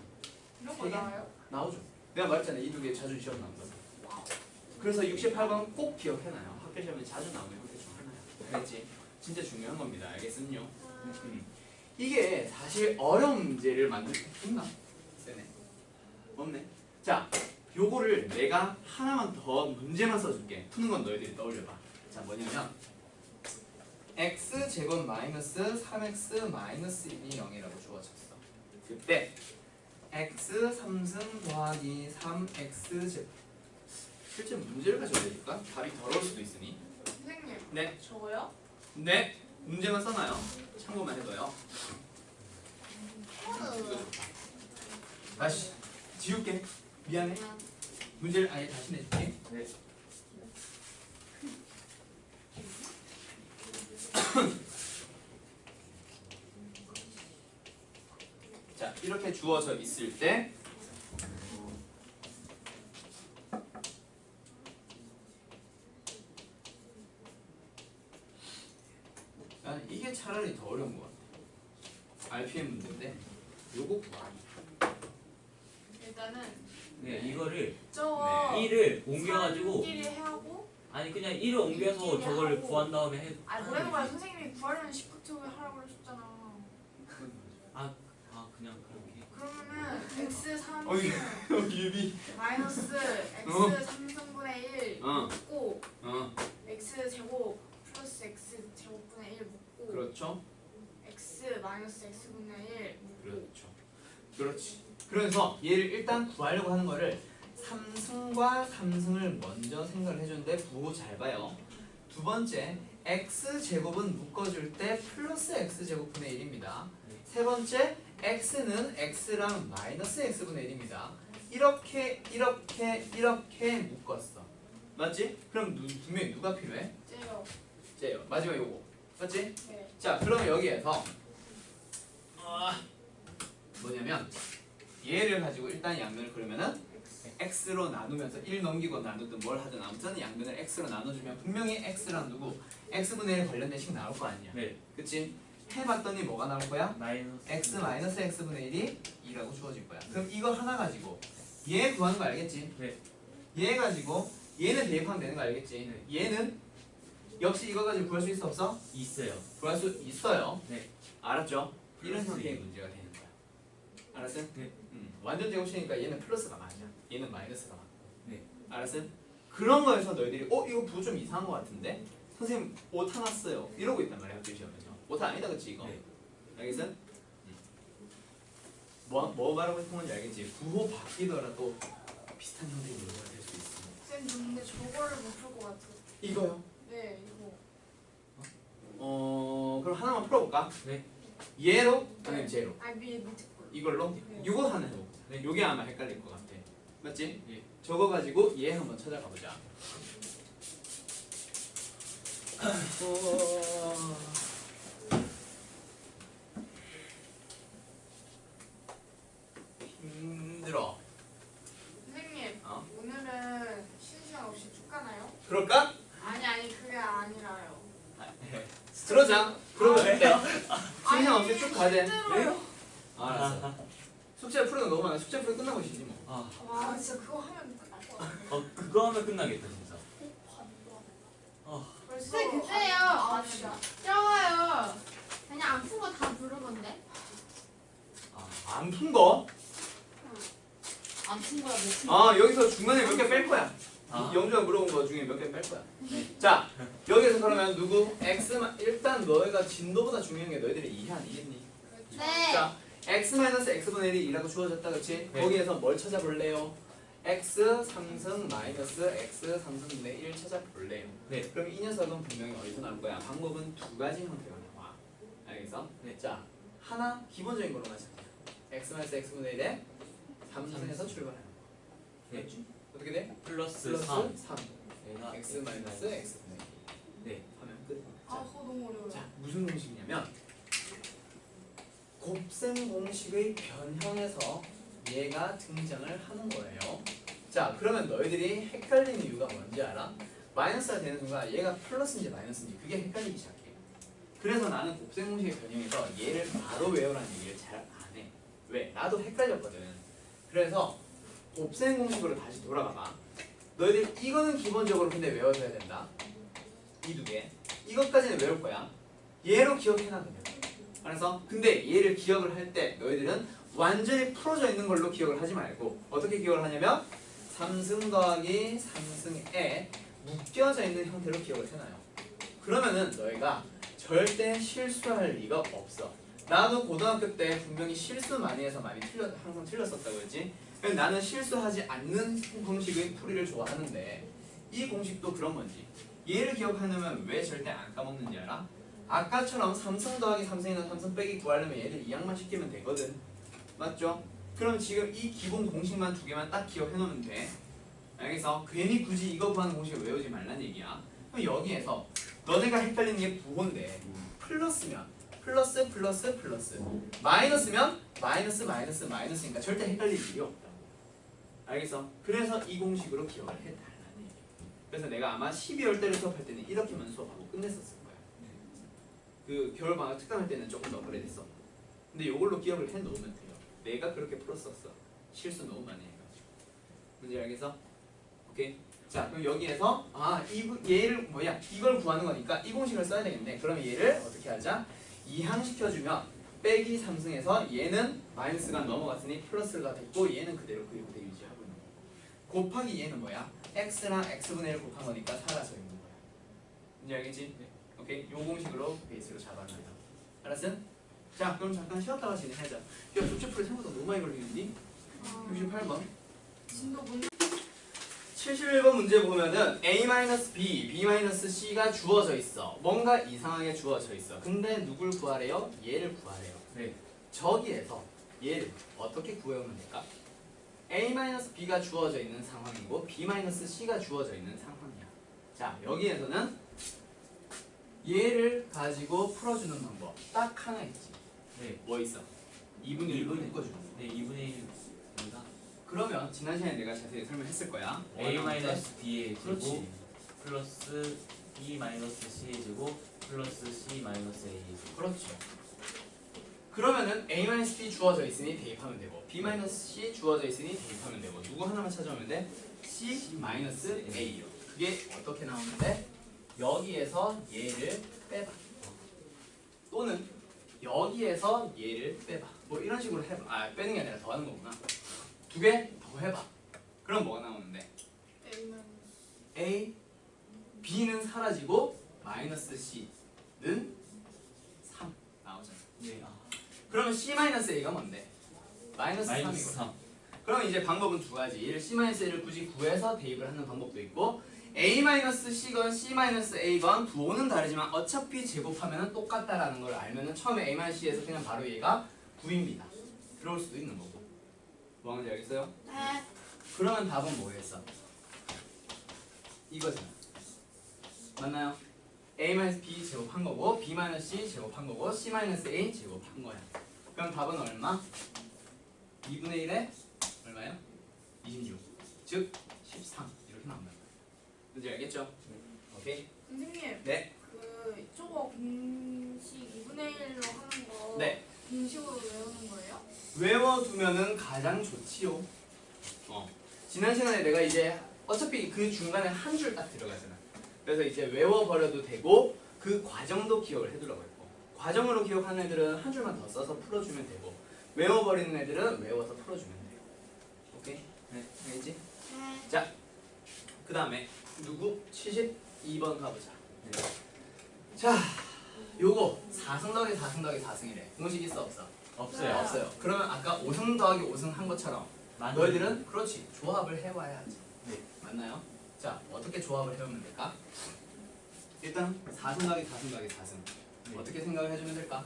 이런 거 세 개? 나와요? 나오죠. 내가 말했잖아 이 두 개 자주 시험 나온다고. 그래서 68번 꼭 기억해놔요. 학교 시험에 자주 나오는 형태 중 하나야. 알겠지? 진짜 중요한 겁니다. 알겠음요? 이게 사실 어려운 문제를 만들 수 있나? 세네. 없네. 자, 요거를 내가 하나만 더 문제만 써줄게. 푸는 건 너희들이 떠올려봐. 자, 뭐냐면 x제곱 마이너스 3x 마이너스 1이 0이라고 주어졌어. 그때 x 3승 더하기 3x제곱 실제 문제를 가져야 되니까 답이 더러울 수도 있으니 선생님. 네. 저거요? 네, 문제만 써놔요. 참고만 해둬요. 다시 지울게. 미안해. 문제를 아예 다시 내줄게. 네. 자, 이렇게 주어져 있을 때 나는 이게 차라리 더 어려운 것 같아. RPM 문제인데 요거 구하기. 일단은 네, 이거를 저거 1을 옮겨가지고 3끼리 하고 아니 그냥 1을 옮겨서 일끼리 저거를 하고. 구한 다음에 해. 뭐라는 거야 선생님이 구하려면 시프트 하라고 그러셨잖아. 그냥 그렇게. 그러면은 x 3 유비. 마이너스 x 3승분의 1 어. 고 어. x x 제곱 플러스 x 제곱분의 1 묶고 그렇죠. x 마이너스 x분의 1 묶고 그렇죠. 그렇지. 그래서 얘를 일단 구하려고 하는 거를 3승과 3승을 먼저 생각을 해주는데 부호 잘 봐요. 두 번째 x제곱은 묶어줄 때 플러스 x제곱분의 1입니다. 세 번째 x는 x랑 마이너스 x분의 1입니다. 이렇게 묶었어. 맞지? 그럼 분명히 누가 필요해? 째요. 쟤요. 마지막 요거. 맞지? 네. 자, 그럼 여기에서 뭐냐면 얘를 가지고 일단 양면을 그리면은 x로 나누면서 1 넘기고 나누든 뭘 하든 아무튼 양면을 x로 나눠주면 분명히 x랑 누구 x분의 1 관련된 식 나올 거 아니야. 네. 그치? 해봤더니 뭐가 나올 거야? 마이너스 x 마이너스 x분의 1이 2라고 주어질 거야. 그럼 이거 하나 가지고 얘 구하는 거 알겠지? 네. 얘 가지고 얘는 대입하면 되는 거 알겠지? 네. 얘는 역시 이거 가지고 구할 수 있어 없어? 있어요. 구할 수 있어요. 네. 알았죠? 이런 플러스 형태의 이. 문제가 되는 거야. 알았어? 네. 완전 제곱식이니까 얘는 플러스가 맞아. 얘는 마이너스가 맞고. 네. 알았어? 그런 거에서 너희들이 이거 부호 좀 이상한 거 같은데? 선생님 오타 났어요. 이러고 있단 말이야 학교 시험에서. 오타 아니다 그치 이거? 네. 알겠어? 뭐 말하고 싶은 건지 알겠지? 부호 바뀌더라도 비슷한 형태의 문제가 될 수 있어. 쌤 근데 저거를 못 풀 것 같아. 이거요? 네 이거. 그럼 하나만 풀어볼까? 네. 얘로? 아니면 쟤로? 아 밑에 거. 이걸로? 네. 이거 하나 해보자. 네. 요게 아마 헷갈릴 것 같아. 맞지? 예. 저거 가지고 얘 한번 찾아가 보자. 힘들어. 선생님 어? 오늘은 쉬는 시간 없이 쭉 가나요? 그럴까? 아니 그게 아니라요. 그러자. 그러면 아, 어때? 시간 없이 쭉 가재. 힘들어요. 알았어. 숙제 푸는 거 너무 많아. 숙제 풀 끝나고 쉬지 뭐. 아, 와 진짜 그거 하면 끝날 것 같아. 그거 하면 끝나겠다 진짜. 벌써 네, 그때요. 아 진짜. 적어요. 그냥 안 푼 거 다 부르건데? 안 푼 거? 안 푼 거야 못 푼 아 여기서 중간에 몇 개 뺄 거야. 아. 영주가 물어본 거 중에 몇 개 뺄 거야. 네. 자 여기서 그러면 누구? x만 일단 너희가 진도보다 중요한 게 너희들이 이해 아니겠니? 네. 자 x-x분의 1이 2라고 주어졌다 그치? 네. 거기에서 뭘 찾아볼래요? x 3승 마이너스 x 3승분의 1 찾아볼래요. 네. 그럼 이 녀석은 분명히 어디서 나올 거야? 방법은 두 가지 형태가 나와. 알겠어? 네. 자 하나 기본적인 걸로만 시작해. x-x분의 1에 3승에서 출발하는 거. 네. 어떻게 돼? 플러스 플러스 3. 3 얘가 x 마이너스 x분의 1 네. 하면 끝. 아 그거 너무 어려워요. 자 무슨 공식이냐면 곱셈 공식의 변형에서 얘가 등장을 하는 거예요. 자 그러면 너희들이 헷갈리는 이유가 뭔지 알아? 마이너스가 되는 순간 얘가 플러스인지 마이너스인지 그게 헷갈리기 시작해. 그래서 나는 곱셈 공식의 변형에서 얘를 바로 외우라는 얘기를 잘 안 해. 왜? 나도 헷갈렸거든. 그래서 곱셈 공식으로 다시 돌아가 봐. 너희들 이거는 기본적으로 근데 외워줘야 된다. 이 두 개. 이것까지는 외울 거야. 얘로 기억해놔 그냥. 그래서 근데 얘를 기억을 할 때 너희들은 완전히 풀어져 있는 걸로 기억을 하지 말고 어떻게 기억을 하냐면 3승 더하기 3승에 묶여져 있는 형태로 기억을 해놔요. 그러면은 너희가 절대 실수할 리가 없어. 나도 고등학교 때 분명히 실수 많이 해서 항상 틀렸었다고 했지. 나는 실수하지 않는 공식의 풀이를 좋아하는데 이 공식도 그런 건지 얘를 기억하려면 왜 절대 안 까먹는지 알아? 아까처럼 3승 더하기 3승이나 3승 빼기 구하려면 얘를 2항만 시키면 되거든. 맞죠? 그럼 지금 이 기본 공식만 두 개만 딱 기억해 놓으면 돼. 알겠어? 괜히 굳이 이거 구하는 공식을 외우지 말란 얘기야. 그럼 여기에서 너네가 헷갈리는 게 부호인데 플러스면 플러스 플러스 플러스 마이너스면 마이너스 마이너스 마이너스니까 절대 헷갈릴 일이 없다고. 알겠어? 그래서 이 공식으로 기억을 해달라는 얘기야. 그래서 내가 아마 12월 때를 수업할 때는 이렇게만 수업하고 끝냈었을 거야. 그 겨울방학 특강할 때는 조금 더 그랬어. 근데 이걸로 기억을 해놓으면 돼요. 내가 그렇게 풀었었어. 실수 너무 많이 해가지고. 문제 알겠어? 오케이. 자 그럼 여기에서 얘를 이걸 구하는 거니까 이 공식을 써야 되겠네. 그러면 얘를 어떻게 하자? 2항 시켜주면 빼기 3승에서 얘는 마이너스가 넘어갔으니 플러스가 됐고 얘는 그대로 그 형태 유지하고 있는 거고 곱하기 얘는 뭐야? x랑 x분의 1 곱한 거니까 사라져 있는 거야. 이제 알겠지? 오케이? 요 공식으로 베이스로 잡아놔요. 알았어? 자 그럼 잠깐 쉬었다가 진행하자. 야 조체풀이 생각보다 너무 많이 걸리는데? 68번 진도 문 71번 문제 보면은 A-B, B-C가 주어져 있어. 뭔가 이상하게 주어져 있어. 근데 누굴 구하래요? 얘를 구하래요. 네. 저기에서 얘를 어떻게 구해오면 될까? A-B가 주어져 있는 상황이고 B-C가 주어져 있는 상황이야. 자 여기에서는 얘를 가지고 풀어주는 방법 딱 하나 있지. 네. 뭐 있어? 2분의 1로 묶어주는 거. 네, 2분의 1입니다. 그러면 지난 시간에 내가 자세히 설명했을 거야. A-B의 그렇지. 제곱 플러스 B-C의 제곱 플러스 C-A의 제곱. 그렇죠. 그러면은 A-B 주어져 있으니 대입하면 되고 B-C 주어져 있으니 대입하면 되고 누구 하나만 찾아오면 돼? C-A요. 그게 어떻게 나오는데? 여기에서 얘를 빼봐. 또는 여기에서 얘를 빼봐. 뭐 이런 식으로 해봐. 아 빼는 게 아니라 더하는 거구나. 두 개 더 해봐. 그럼 뭐가 나오는데? A는 A, B는 사라지고 마이너스 C는 3 나오잖아. 네. 그러면 C-A가 뭔데? 마이너스 3이고. 마이너스 3. 그럼 이제 방법은 두 가지. 얘를 C-A를 굳이 구해서 대입을 하는 방법도 있고 A-C건 C-A건 부호는 다르지만 어차피 제곱하면 똑같다라는 걸 알면은 처음에 A-C에서 그냥 바로 얘가 9입니다. 들어올 수도 있는 거고. 뭐 하는지 알겠어요? 네. 그러면 답은 뭐겠어? 이거잖아. 맞나요? A-B 제곱한 거고 B-C 제곱한 거고 C-A 제곱한 거야. 그럼 답은 얼마? 2분의 1에 얼마요? 26. 즉 13 이렇게 나온다. 뭔지 알겠죠? 오케이? 선생님 네. 그 저거 공식 2분의 1로 하는 거 네. 공식으로 외우는 거예요? 외워두면은 가장 좋지요. 지난 시간에 내가 이제 어차피 그 중간에 한 줄 딱 들어가잖아. 그래서 이제 외워버려도 되고 그 과정도 기억을 해두라고 했고 과정으로 기억하는 애들은 한 줄만 더 써서 풀어주면 되고 외워버리는 애들은 외워서 풀어주면 돼요. 오케이? 네. 알겠지? 네. 자, 그 다음에 누구? 72번 가보자. 네. 자, 요거 4승 더하기 4승 더하기 4승이래. 공식 있어 없어? 없어요. 없어요. 그러면 아까 5승 더하기 5승 한 것처럼 너희들은 그렇지 조합을 해와야지. 네. 맞나요? 자 어떻게 조합을 해오면 될까? 일단 4승 더하기 4승 더하기 4승 네. 어떻게 생각을 해주면 될까?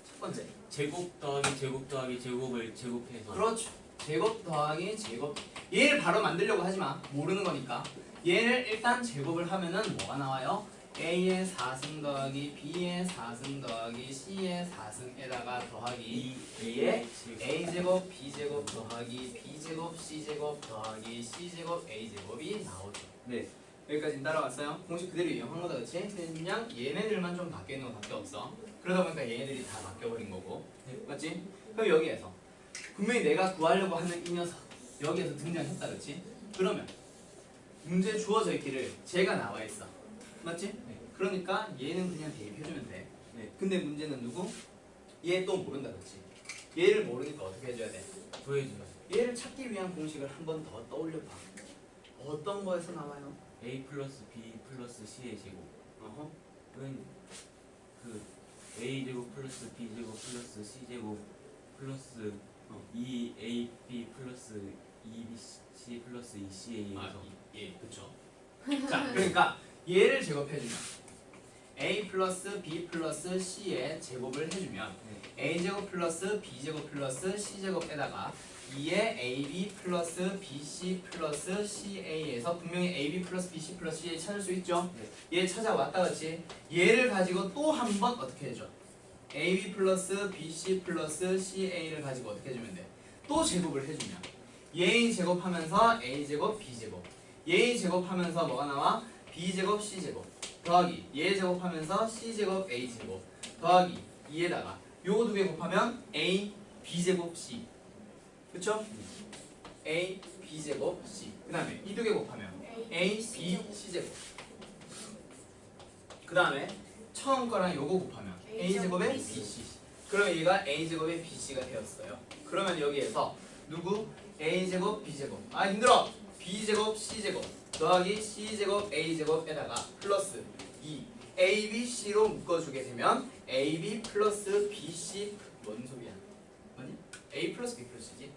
첫 번째 제곱 더하기 제곱 더하기 제곱을 제곱해서. 그렇죠. 제곱 더하기 제곱 얘를 바로 만들려고 하지마. 모르는 거니까 얘를 일단 제곱을 하면은 뭐가 나와요? A의 4승 더하기 B의 4승 더하기 C의 4승에다가 더하기 A의 A제곱 B제곱 더하기 B제곱 C제곱 더하기 C제곱 A제곱이 나오죠. 네. 여기까지 따라왔어요? 공식 그대로 이용한 거다 그치? 그냥 얘네들만 좀 바뀌어 있는 것밖에 없어. 그러다 보니까 얘네들이 다 바뀌어버린 거고 네. 맞지? 그럼 여기에서 분명히 내가 구하려고 하는 이 녀석 여기에서 등장했다 그치? 그러면 문제에 주어져 있기를 쟤가 나와 있어 맞지? 네. 그러니까 얘는 그냥 대입해주면 돼. 네. 근데 문제는 누구? 얘 또 모른다 그치? 얘를 모르니까 어떻게 해줘야 돼? 구해줘요. 얘를 찾기 위한 공식을 한 번 더 떠올려봐. 어떤 거에서 나와요? A 플러스 B 플러스 C의 제곱은 어허. 그 A 제곱 플러스 B 제곱 플러스 C 제곱 플러스 2AB 플러스 2BC 플러스 2CA에서 예, 그쵸. 자, 그러니까 얘를 제곱해주면 A 플러스 B 플러스 C의 제곱을 해주면 A제곱 플러스 B제곱 플러스 C제곱에다가 2의 AB 플러스 BC 플러스 CA에서 분명히 AB 플러스 BC 플러스 CA 찾을 수 있죠? 얘 찾아왔다 그치? 얘를 가지고 또 한 번 어떻게 해줘? AB 플러스 BC 플러스 CA를 가지고 어떻게 해주면 돼? 또 제곱을 해주면 얘 제곱하면서 A제곱 B제곱 얘 제곱하면서 뭐가 나와? B제곱 C제곱 더하기 얘 제곱하면서 C제곱 A제곱 더하기 2에다가 요거 두 개 곱하면 A B제곱 C 그쵸? A B제곱 C 그 다음에 이 두 개 곱하면 A B C제곱 그 다음에 처음 거랑 요거 곱하면 A제곱에 BC 그러면 얘가 A제곱에 BC가 되었어요. 그러면 여기에서 누구? A제곱 B제곱 아 힘들어! B제곱 C제곱 더하기 C제곱 A제곱에다가 플러스 2 A, B, C로 묶어주게 되면 A, B 플러스 B, C 뭔 소리야? 뭐니? A 플러스 B 플러스 C지?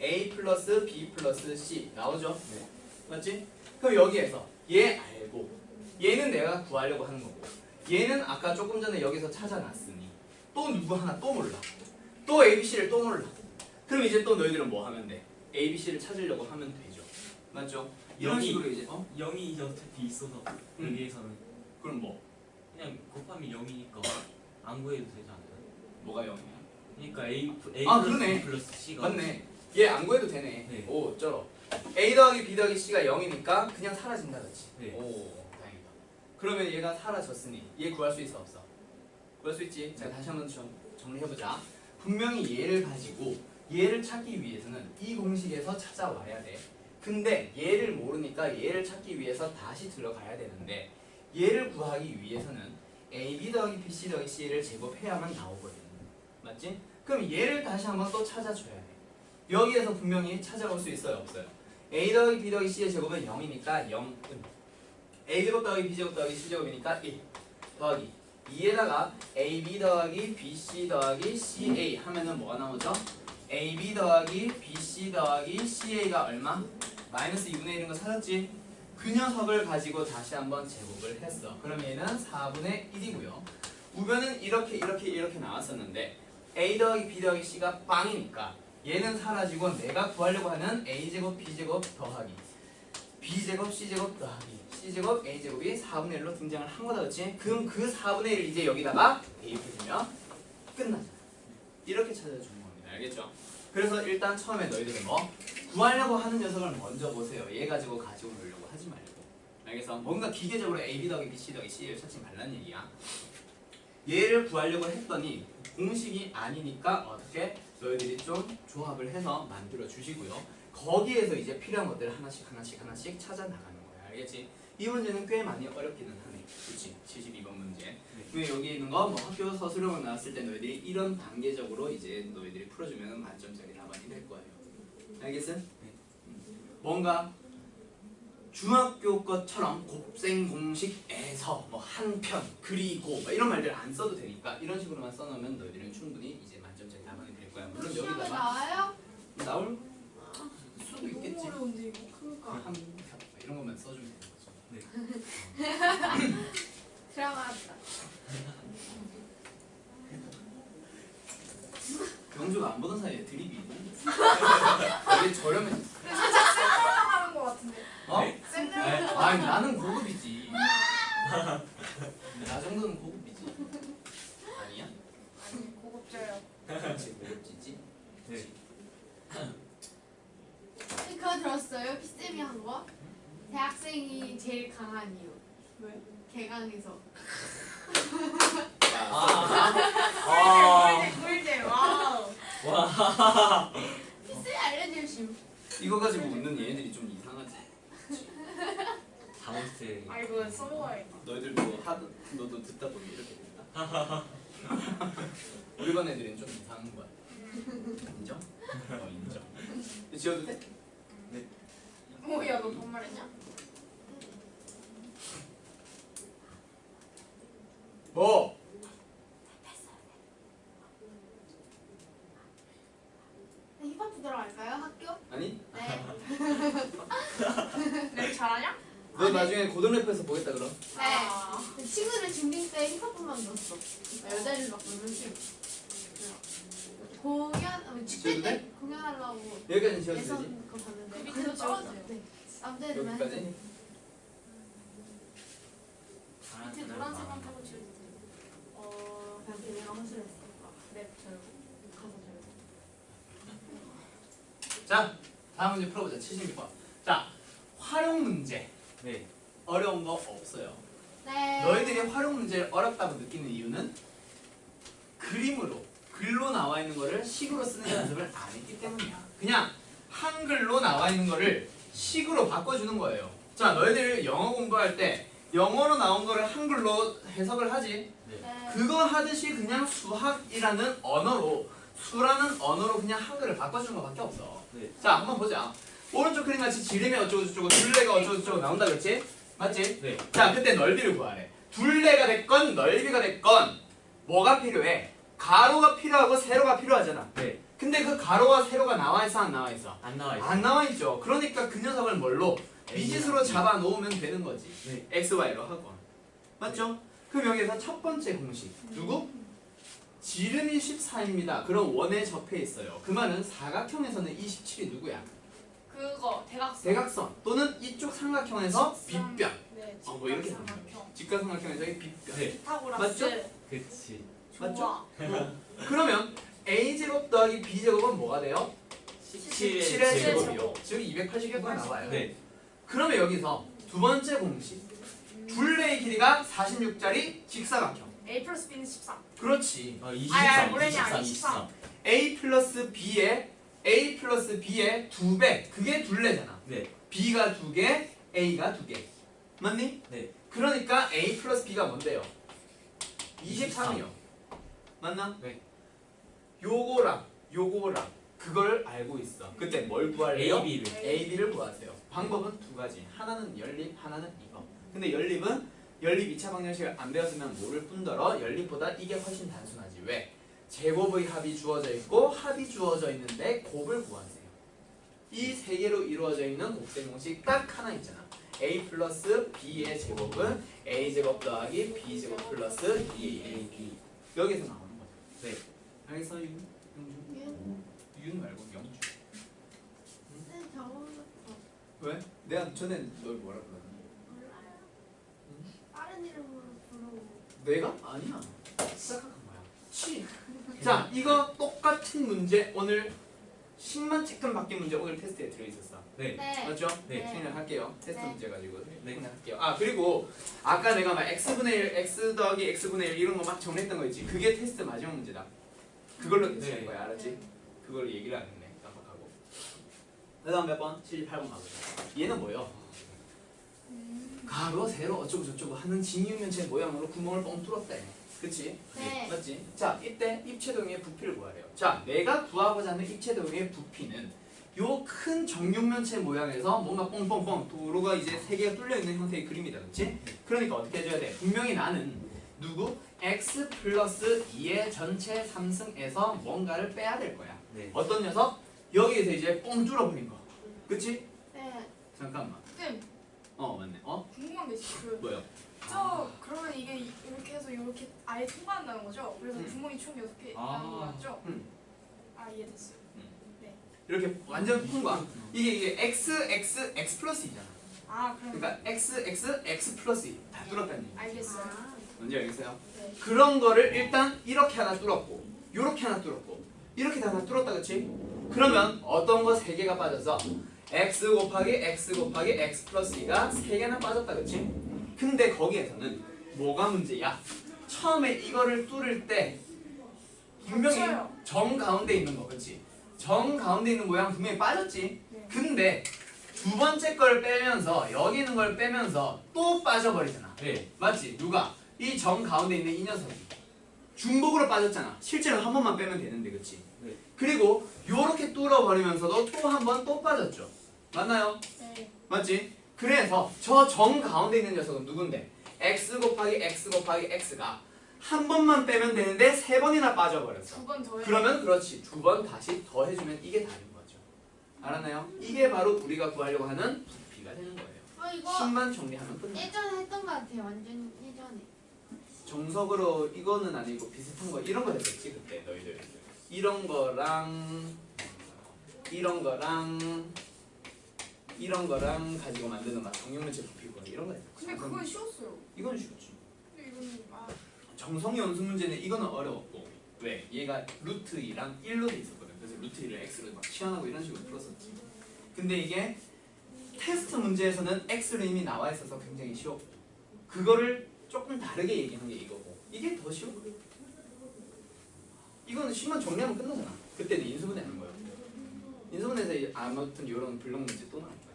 A 플러스 B 플러스 C 나오죠? 네. 맞지? 그럼 여기에서 얘 알고 얘는 내가 구하려고 하는 거고 얘는 아까 조금 전에 여기서 찾아놨으니 또 누구 하나 또 몰라. 또 A, B, C를 또 몰라. 그럼 이제 또 너희들은 뭐 하면 돼? A, B, C를 찾으려고 하면 되죠. 맞죠? 이런 여기. 식으로 이제 0이 이제 어차피 있어서 여기에서는 그럼 뭐? 그냥 곱하면 0이니까 안 구해도 되지 않아요? 뭐가 0이야? 그러니까 A 아, 플러스 그러네. B 플러스 C가 맞네. 얘 안 구해도 되네. 네. 오, 쩔어. A 더하기 B 더하기 C가 0이니까 그냥 사라진다, 그렇지? 네. 오, 다행이다. 그러면 얘가 사라졌으니 얘 구할 수 있어, 없어? 구할 수 있지. 자, 다시 한번 정리해보자. 분명히 얘를 가지고 얘를 찾기 위해서는 이 공식에서 찾아와야 돼. 근데 얘를 모르니까 얘를 찾기 위해서 다시 들어가야 되는데 얘를 구하기 위해서는 A, B 더하기 B, C 더하기 C를 제곱해야만 나오거든. 맞지? 그럼 얘를 다시 한번 또 찾아줘야 돼. 여기에서 분명히 찾아올 수 있어요, 없어요? A 더하기 B 더하기 C의 제곱은 0이니까 0은 A 제곱 더하기 B 제곱 더하기 C 제곱이니까 1 더하기 2에다가 AB 더하기 BC 더하기 CA 하면은 뭐가 나오죠? AB 더하기 BC 더하기 CA가 얼마? 마이너스 2분의 1인 거 찾았지? 그 녀석을 가지고 다시 한번 제곱을 했어. 그럼 얘는 4분의 1이고요. 우변은 이렇게 나왔었는데 A 더하기 B 더하기 C가 빵이니까 얘는 사라지고 내가 구하려고 하는 A제곱 B제곱 더하기 B제곱 C제곱 더하기 C제곱 A제곱이 4분의 1로 등장을 한 거다, 그렇지? 그럼 그 4분의 1을 이제 여기다가 대입해주면 끝나잖아. 이렇게 찾아주는 겁니다. 알겠죠? 그래서 일단 처음에 너희들은 뭐 구하려고 하는 녀석을 먼저 보세요. 얘 가지고 놀려고 하지 말고. 알겠어? 뭔가 기계적으로 A, B 더하기 B, C 더하기 C를 찾지 말라는 얘기야. 얘를 구하려고 했더니 공식이 아니니까 어떻게 너희들이 좀 조합을 해서 만들어 주시고요. 거기에서 이제 필요한 것들을 하나씩 찾아 나가는 거야. 알겠지? 이 문제는 꽤 많이 어렵기는 하네. 그렇지? 72번 문제. 왜 여기 있는 거 뭐 학교 서술형을 나왔을 때 너희들이 이런 단계적으로 이제 너희들이 풀어주면 만점짜리 답안이 될 거예요. 알겠어? 뭔가 중학교 것처럼 곱셈 공식에서 뭐 한편 그리고 막 이런 말들 안 써도 되니까 이런 식으로만 써놓으면 너희들은 충분히 이제 만점짜리 답안이 될 거야. 물론 시험에 여기다가 나와요? 나올 수도 있겠지. 너무 어려운데 이거. 그러니까. 이런 것만 써주면 되는 거죠. 들어갔다. 경주가 안 보던 사이에 드립이 있네. 되게 저렴해. 하는 거 같은데. 어? 쌤들 아니 나는 고급이지. 나 정도는 고급이지. 아니야? 고급져요. 그렇지 고급지지. 네. 그거 들었어요? 피쌤이 한 거? 대학생이 제일 강한 이유. 왜? 개강해서. 꿀잼. 와우. 와. 피쌤이 알려주심. 이거 가지고 웃는 얘네들이 좀 이상하지. 다음세. 아 이거 써먹어야겠다. 너희들도 너도 듣다 보면 이렇게 된다. 우리 반 애들은 좀 이상한 거야. 인정? 인정. 지어도 돼? 뭐야 너 반말했냐? 뭐? 힙합 들어갈까요? 학교? 아니? 네. 랩 잘하냐? 너 나중에 고등래퍼에서 보겠다 그럼? 네. 친구들 중딩 때 힙합만 넣었어. 여자애들 막 놀면서. 축제 지어도 때 공연하려고 여기까지는 지어도 예선 되지? 그거 봤는데 그 밑에도 그거 떨어져. 네. 남자애들만 여기까지? 했는데. 밑에 노란색만 타고 지워도 돼. 그냥 걔네가 허술했어. 랩 절고 가사 절고. 자, 다음 문제 풀어보자. 76번. 자, 활용 문제. 네. 어려운 거 없어요. 네. 너희들이 활용 문제를 어렵다고 느끼는 이유는 그림으로, 글로 나와 있는 거를 식으로 쓰는 연습을 안 했기 때문이야. 그냥 한글로 나와 있는 거를 식으로 바꿔주는 거예요. 자, 너희들 영어 공부할 때 영어로 나온 거를 한글로 해석을 하지. 네. 그거 하듯이 그냥 수학이라는 언어로, 수라는 언어로 그냥 한글을 바꿔주는 것밖에 없어. 네. 자, 한번 보자. 오른쪽 그림 같이 지름이 어쩌고저쩌고 둘레가 어쩌고저쩌고 나온다 그랬지? 맞지? 네. 자, 그때 넓이를 구하래. 둘레가 됐건 넓이가 됐건 뭐가 필요해? 가로가 필요하고 세로가 필요하잖아. 네. 근데 그 가로와 세로가 나와 있어 안 나와 있어? 안 나와 있어요. 안 나와 있죠. 그러니까 그 녀석을 뭘로? 미지수로 잡아 놓으면 되는 거지. 네. x, y로 하고. 맞죠? 그럼 여기서 첫 번째 공식. 누구? 지름이 14입니다. 그럼 원에 접해 있어요. 그 말은 사각형에서는 27이 누구야? 그거 대각선. 대각선 또는 이쪽 삼각형에서 빗변. 네. 뭐 이렇게 하는 직각삼각형. 직각삼각형에서의 빗변. 네. 피타고라스. 맞죠? 그치. 좋아. 그러면 a제곱 더하기 b제곱은 뭐가 돼요? 17의 7의 제곱. 제곱이요. 즉 280개가 나와요. 네. 그러면 여기서 두 번째 공식. 둘레의 길이가 46짜리 직사각형. A 플러스 B는 14. 그렇지. 23, 뭐래냐, 23. a 플러스 b의 두 배. 그게 둘레잖아. 네. b가 두 개, a가 두 개. 맞니? 네. 그러니까 a 플러스 b가 뭔데요? 23이요. 맞나? 네. 요거랑 그걸 알고 있어. 그때 뭘 구할래요? AB를. AB를 구하세요. 방법은 두 가지. 하나는 연립, 하나는 이거. 근데 연립은 연립 2차 방정식을 안 배웠으면 모를 뿐더러 연립보다 이게 훨씬 단순하지. 왜? 제곱의 합이 주어져 있고 합이 주어져 있는데 곱을 구하세요. 이 세 개로 이루어져 있는 곱셈 공식 딱 하나 있잖아. a 플러스 b의 제곱은 a 제곱 더하기 b 제곱 플러스 2ab. 여기서 나오는 거죠. 네. 알겠어? 윤 말고 영주. 네, 저거 왜? 내가 전에 널 뭐라 그랬니? 몰라요. 다른 이름으로 부르고. 내가? 아니야. 생각한 거야. 치. 자, 이거 똑같은 문제 오늘 10만 채점 바뀐 문제 오늘 테스트에 들어있었어. 네. 네. 맞죠? 네. 생략할게요. 테스트 네. 문제 가지고 네. 생략할게요. 아, 그리고 아까 내가 막 x분의 1, x 더하기 x분의 1 이런 거 막 정리했던 거 있지? 그게 테스트 마지막 문제다. 그걸로 테스트할 네. 거야. 알았지? 그걸 얘기를 안 했네. 깜빡하고. 그 다음 몇 번? 78번 가보자. 얘는 뭐요? 가로, 세로, 어쩌고 저쩌고 하는 진유면체 모양으로 구멍을 뻥 뚫었다. 그치? 네. 맞지? 자, 이때 입체도형의 부피를 구하래요. 자, 내가 구하고자 하는 입체도형의 부피는 요 큰 정육면체 모양에서 뭔가 뻥뻥뻥 도로가 이제 세 개가 뚫려 있는 형태의 그림이다, 그렇지? 그러니까 어떻게 해줘야 돼? 분명히 나는 누구? x 플러스 2의 전체 3승에서 뭔가를 빼야 될 거야. 네. 어떤 녀석? 여기에서 이제 뻥 뚫어버린 거, 그렇지? 네. 잠깐만. 쌤, 맞네. 궁금한 게 있어. 뭐요? 그러면 이게 이렇게 해서 이렇게 아예 통과한다는 거죠? 그래서 구멍이 총 6개 아. 나는 거 맞죠? 음. 이해됐어요. 이렇게 완전 통과. 이게 x 플러스 2잖아. 그럼 그러니까 x 플러스 2. 다 뚫었다는 얘기. 알겠어요. 아, 뭔지 알겠어요? 네. 그런 거를 일단 이렇게 하나 뚫었고 요렇게 하나 뚫었고 이렇게 다 하나 뚫었다, 그치? 그러면 어떤 거 3개가 빠져서 x 곱하기 x 플러스 2가 3개나 빠졌다, 그치? 근데 거기에서는 뭐가 문제야? 처음에 이거를 뚫을 때 분명히 겹쳐요. 정 가운데 있는 거, 그치? 정 가운데 있는 모양 분명히 빠졌지? 네. 근데 두 번째 걸 빼면서 여기 있는 걸 빼면서 또 빠져버리잖아. 네. 맞지? 누가? 이 정 가운데 있는 이 녀석이 중복으로 빠졌잖아. 실제로 한 번만 빼면 되는데, 그치? 네. 그리고 요렇게 뚫어버리면서도 또 한 번 또 빠졌죠. 맞나요? 네. 맞지? 그래서 저 정 가운데 있는 녀석은 누군데? x 곱하기 x가 한 번만 빼면 되는데 3번이나 빠져버렸어. 2번 더해. 그러면 그렇지. 2번 다시 더해주면 이게 다른 거죠. 알았나요? 이게 바로 우리가 구하려고 하는 부피가 되는 거예요. 이거 10만 정리하면 끝나. 예전에 했던 것 같아요. 완전 예전에. 정석으로 이거는 아니고 비슷한 거 이런 거 했었지 그때 너희들. 이런 거랑 가지고 만드는 막 정육면체 부피 구하기 이런 거 했었지. 근데 그건 쉬웠어요. 이건 쉽지. 근데 이거는 정성 연수 문제는 이거는 어려웠고 왜? 얘가 루트 2랑 1로 돼 있었거든. 그래서 루트 2를 x로 막 치환하고 이런 식으로 풀었었지. 근데 이게 테스트 문제에서는 x로 이미 나와 있어서 굉장히 쉬웠고 그거를 조금 다르게 얘기한 게 이거고 이게 더 쉬워. 이거는 10만 정리하면 끝나잖아. 그때는 인수분해 하는 거야. 인수분해에서 아무튼 이런 블록 문제 또 나올 거야.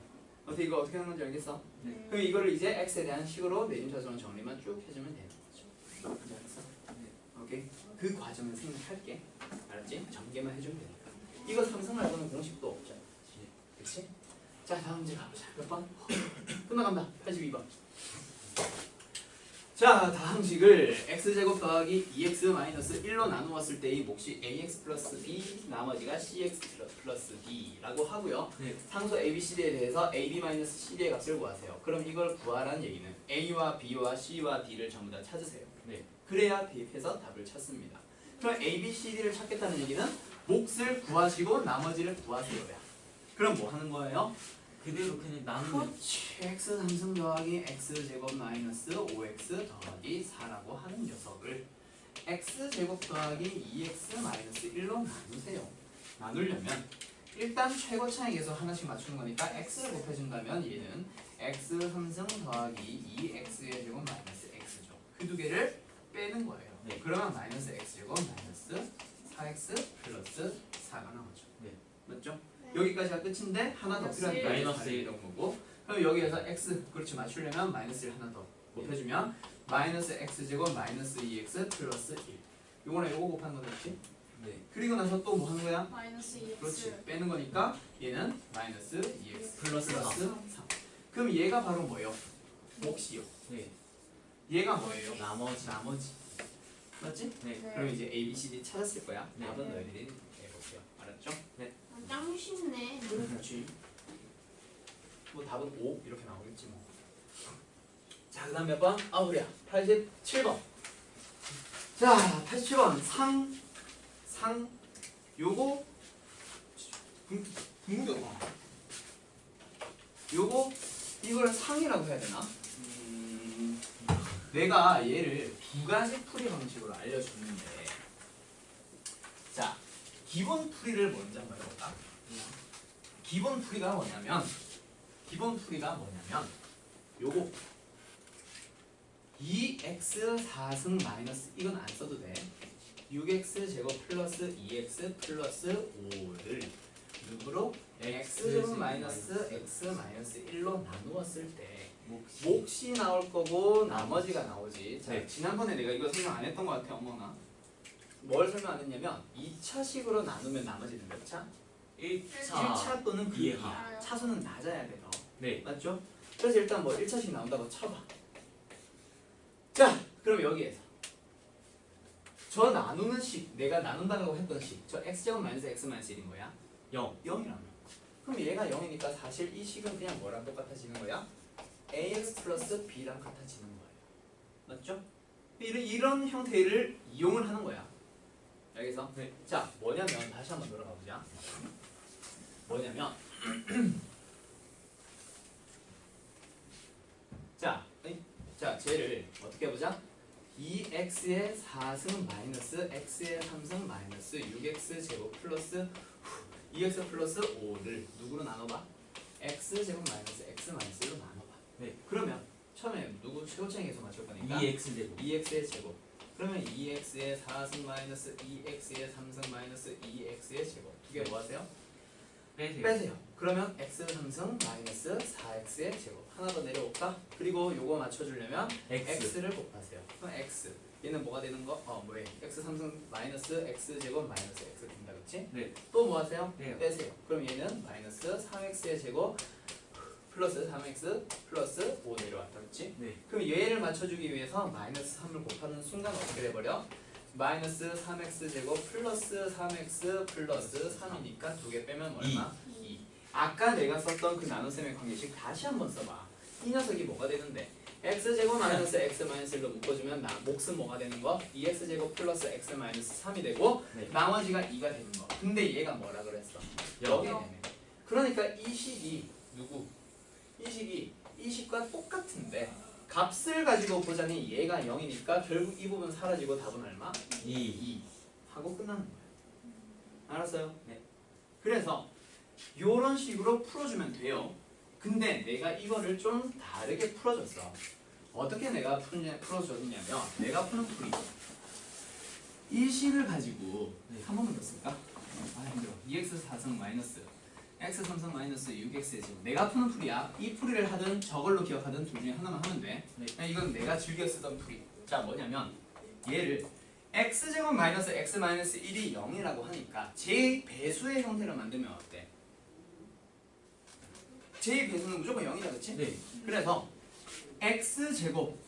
어떻게 이거 어떻게 하는 건지 알겠어? 네. 그럼 이거를 이제 x에 대한 식으로 내림차순 정리만 쭉 해주면 되는 거죠. 뭔지 알았어? 네. 오케이. 그 과정을 생략할게. 알았지? 전개만 해주면 되니까. 이거 상승 말고는 공식도 없잖아. 그렇지? 자, 다음 문제 가보자. 몇 번? 끝나간다. 82번. 자, 다음 식을 x제곱 더하기 2x 마이너스 1로 나누었을 때의 몫이 ax 플러스 b, 나머지가 cx 플러스 b라고 하고요. 네. 상수 ABCD에 대해서 AB 마이너스 CD의 값을 구하세요. 그럼 이걸 구하라는 얘기는 A와 B와 C와 D를 전부 다 찾으세요. 네. 그래야 대입해서 답을 찾습니다. 그럼 ABCD를 찾겠다는 얘기는 몫을 구하시고 나머지를 구하세요야. 그럼 뭐 하는 거예요? 그대로 그냥 나누면 그렇지. x 3승 더하기 x제곱 마이너스 5x 더하기 4라고 하는 녀석을 x제곱 더하기 2x 마이너스 1로 나누세요. 나누려면 일단 최고차의 계수 하나씩 맞추는 거니까 x를 곱해준다면 얘는 x 3승 더하기 2x의 제곱 마이너스 x죠. 그 두 개를 빼는 거예요. 네. 그러면 마이너스 x제곱 마이너스 4x 플러스 4가 나오죠. 네. 맞죠? 여기까지가 끝인데 하나 더 필요한 마이너스 게 이런 거고. 그럼 여기에서 x 그렇지 맞추려면 마이너스를 하나 더 곱해주면 마이너스 x제곱 마이너스 2x 플러스 1. 요거랑 요거 곱하는 거겠지? 네. 그리고 나서 또 뭐 하는 거야? 마이너스 2x. 그렇지. 빼는 거니까 얘는 마이너스 2x 플러스 플러스 4. 3. 그럼 얘가 바로 뭐예요? 몫이요. 네. 얘가 뭐예요? 나머지. 맞지? 네. 네. 그럼 이제 A, B, C, D 찾았을 거야. 네. 답은 너희들이 해볼게요. 알았죠? 짱 쉽네. 그렇지. 뭐 답은 5 이렇게 나오겠지 뭐. 자, 그다음 몇 번? 아, 우리야. 87번. 자, 87번 상 요거 궁극. 요거 이걸 상이라고 해야 되나? 내가 얘를 두 가지 풀이 방식으로 알려주는데, 자, 기본 풀이를 먼저 한번 해볼까? 기본 풀이가 뭐냐면 요거 2x 4승 마이너스 이건 안 써도 돼. 6x 제곱 플러스 2x 플러스 5를 누구로? x 제곱 마이너스 x 마이너스 1로 나누었을 때 몫이 나올 거고 나머지가 나오지. 자, 네. 지난번에 내가 이거 설명 안 했던 것 같아, 어머나. 뭘 설명 안 했냐면 2차식으로 나누면 나머지는 몇 차? 1차. 1차 또는 그 이해가. 이하. 차수는 낮아야 돼, 더. 네. 맞죠? 그래서 일단 뭐 1차식 나온다고 쳐봐. 자, 그럼 여기에서 저 나누는 식, 내가 나눈다고 했던 식, 저 x제곱 마이너스 x 마이너스 1인 거야? 0. 0이라며. 그럼 얘가 0이니까 사실 이 식은 그냥 뭐랑 똑같아지는 거야? ax 플러스 b랑 같아지는 거예요. 맞죠? 이런 형태를 이용을 하는 거야. 여기서. 네. 자, 뭐냐면 다시 한번 돌아가 보자. 뭐냐면 자, 쟤를 어떻게 해보자? 2x의 4승 마이너스 x의 3승 마이너스 6x 제곱 플러스 2x 플러스 5를 누구로 나눠봐? x 제곱 마이너스 x 마이너스로 나눠봐. 네. 그러면 처음에 누구 최고차의 계수 맞출 거니까 2x 제곱. 2x의 제곱. 그러면 2x의 4승 마이너스 2x의 3승 마이너스 2x의 제곱. 두 개 뭐 하세요? 빼세요. 그러면 x 3승 마이너스 4x의 제곱. 하나 더 내려올까? 그리고 요거 맞춰주려면 x를 곱하세요. 그럼 x. 얘는 뭐가 되는 거? 뭐해? x 3승 마이너스 x 제곱 마이너스 x 된다, 그치? 네. 또 뭐 하세요? 네. 빼세요. 그럼 얘는 마이너스 3x의 제곱 플러스 3x 플러스 5 내려왔다, 그치? 네. 그럼 얘를 맞춰주기 위해서 마이너스 3을 곱하는 순간 어떻게 돼버려? 마이너스 3x 제곱 플러스 3x 플러스 3이니까 두 개 빼면 얼마? 2. 아까 내가 썼던 그 나눗셈의 관계식 다시 한번 써봐. 이 녀석이 뭐가 되는데? x제곱 마이너스 x 마이너스 1로 묶어주면 몫은 뭐가 되는 거? 2x제곱 플러스 x 마이너스 3이 되고 네. 나머지가 2가 되는 거. 근데 얘가 뭐라 그랬어? 0이 되네. 그러니까 이 식이 누구? 이 식이 이 식과 똑같은데 값을 가지고 보자니 얘가 0이니까 결국 이 부분 사라지고 답은 얼마? 2 하고 끝나는 거예요. 알았어요? 네. 그래서 요런 식으로 풀어주면 돼요. 근데 내가 이거를 좀 다르게 풀어줬어. 어떻게 내가 풀어줬냐면 내가 푸는 풀이 이 식을 가지고 네. 한 번만 더 쓸까? 아 힘들어. 2x 4승 마이너스 x 3승 마이너스 6x의 제곱. 내가 푸는 풀이야. 이 풀이를 하든 저걸로 기억하든 둘 중에 하나만 하면 돼. 네. 그냥 이건 내가 즐겨 쓰던 풀이. 자, 뭐냐면 얘를 x제곱 마이너스 x 마이너스 1이 0이라고 하니까 제 배수의 형태로 만들면 어때? 제 배수는 무조건 0이다, 그치? 네. 그래서 x제곱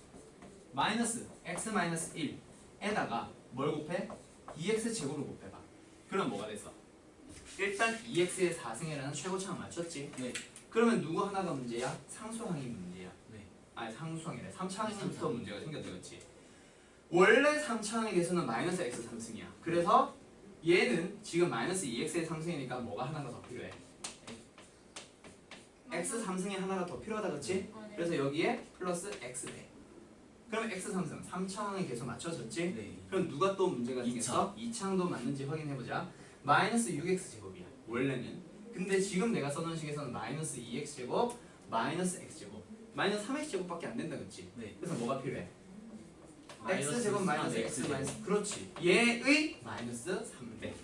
마이너스 x 마이너스 1에다가 뭘 곱해? 2x제곱을 곱해봐. 그럼 뭐가 됐어? 일단 2x의 4승이라는 최고차항 맞췄지? 네. 그러면 누구 하나가 문제야? 상수항이 문제야. 네. 아니 상수항이래. 3차항부터 문제가 생겼다 그렇지? 원래 3차항의 개수는 마이너스 x 3승이야. 그래서 얘는 지금 마이너스 2x의 3승이니까 뭐가 하나가 더 필요해? x 3승이 하나가 더 필요하다 그렇지? 그래서 여기에 플러스 x 돼. 그럼 x 3승 3차항의 개수 맞춰졌지? 네. 그럼 누가 또 문제가 생겼어? 2차항도 맞는지 확인해보자. 마이너스 6x제곱이야 원래는. 근데 지금 내가 써놓은 식에서는 마이너스 2x제곱 마이너스 x제곱 마이너스 3x제곱밖에 안 된다 그치? 네. 그래서 뭐가 필요해? 마이너스 x제곱 마이너스 3x x 제곱. 마이너스 그렇지. 얘의 마이너스 3배. 네.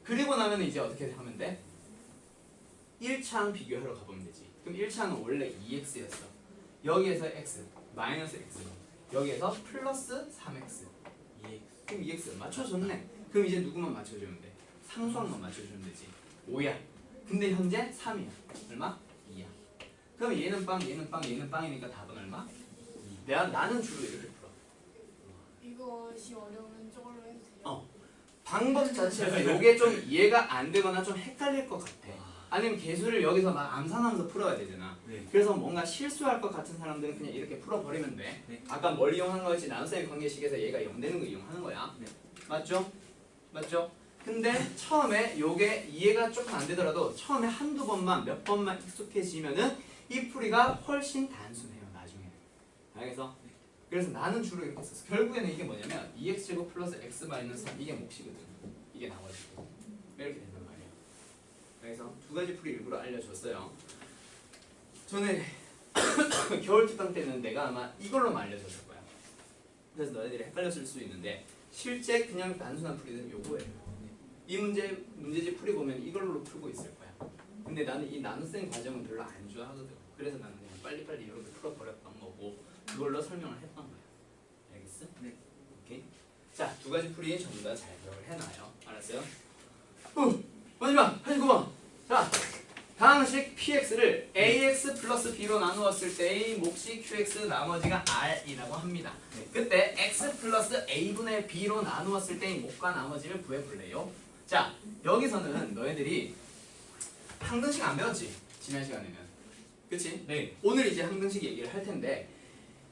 그리고 나면 이제 어떻게 하면 돼? 1차항 비교하러 가보면 되지. 그럼 1차항은 원래 2x였어. 여기에서 x 마이너스 x 여기에서 플러스 3x 그럼 2x 맞춰줬네. 그럼 이제 누구만 맞춰주면 돼? 상수항만 맞춰주면 되지. 5야. 근데 현재 3이야. 얼마? 2야. 그럼 얘는 빵, 얘는 빵, 얘는 빵이니까 답은 얼마? 나는 주로 이렇게 풀어. 이것이 어려우면 저걸로 해도 돼요? 방법 자체가 요게 좀 이해가 안 되거나 좀 헷갈릴 것 같아. 아니면 개수를 여기서 막 암산하면서 풀어야 되잖아. 네. 그래서 뭔가 실수할 것 같은 사람들은 그냥 이렇게 풀어버리면 돼. 네. 아까 뭘 이용한 거였지? 나눗셈의 관계식에서 얘가 0 되는 거 이용하는 거야. 네. 맞죠? 맞죠? 근데 처음에 요게 이해가 조금 안 되더라도 처음에 한두 번만 몇 번만 익숙해지면은 이 풀이가 훨씬 단순해요. 나중에. 알겠어? 그래서 나는 주로 이렇게 썼어. 결국에는 이게 뭐냐면 2x제곱 플러스 x 마이너스 3 이게 몫이거든. 이게 나와지고 이렇게 된단 말이야. 그래서 두 가지 풀이 일부러 알려줬어요. 전에 겨울 특강 때는 내가 아마 이걸로만 알려줬을 거야. 그래서 너희들이 헷갈렸을 수 있는데 실제 그냥 단순한 풀이는 요거예요. 이 문제집 풀이 보면 이걸로 풀고 있을 거야. 근데 나는 이 나눗셈 과정은 별로 안 좋아하거든. 그래서 나는 그냥 빨리빨리 이렇게 풀어버렸던 거고 그걸로 설명을 했던 거야. 알겠어? 네. 오케이. 자, 두 가지 풀이 전부 다 잘 기억을 해놔요. 알았어요? 마지막 89번. 자, 다항식 px를 ax 플러스 b로 나누었을 때의 몫이 qx 나머지가 r이라고 합니다. 그때 x 플러스 a분의 b로 나누었을 때의 몫과 나머지를 구해볼래요. 자, 여기서는 너희들이 항등식 안 배웠지? 지난 시간에는. 그치? 네. 오늘 이제 항등식 얘기를 할 텐데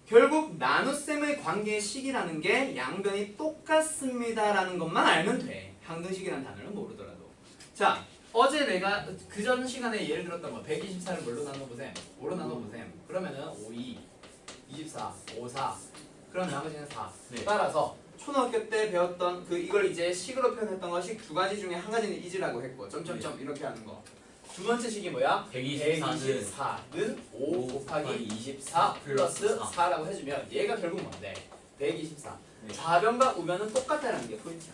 결국 나눗셈의 관계의 식이라는 게 양변이 똑같습니다라는 것만 알면 돼. 항등식이라는 단어를 모르더라도. 자, 어제 내가 그 전 시간에 예를 들었던 거 124를 뭘로 나눠보셈? 5로 나눠보셈. 그러면은 5, 2, 24, 5, 4 그럼 나머지는 4. 네. 따라서 초등학교 때 배웠던 그 이걸 이제 식으로 표현했던 거 식 두 가지 중에 한 가지는 이지라고 했고 점점점 이렇게 하는 거. 두 번째 식이 뭐야? 124는 5 곱하기 24 플러스 4라고 해주면 얘가 결국 뭔데? 124. 네. 좌변과 우변은 똑같다는 게 포인트야.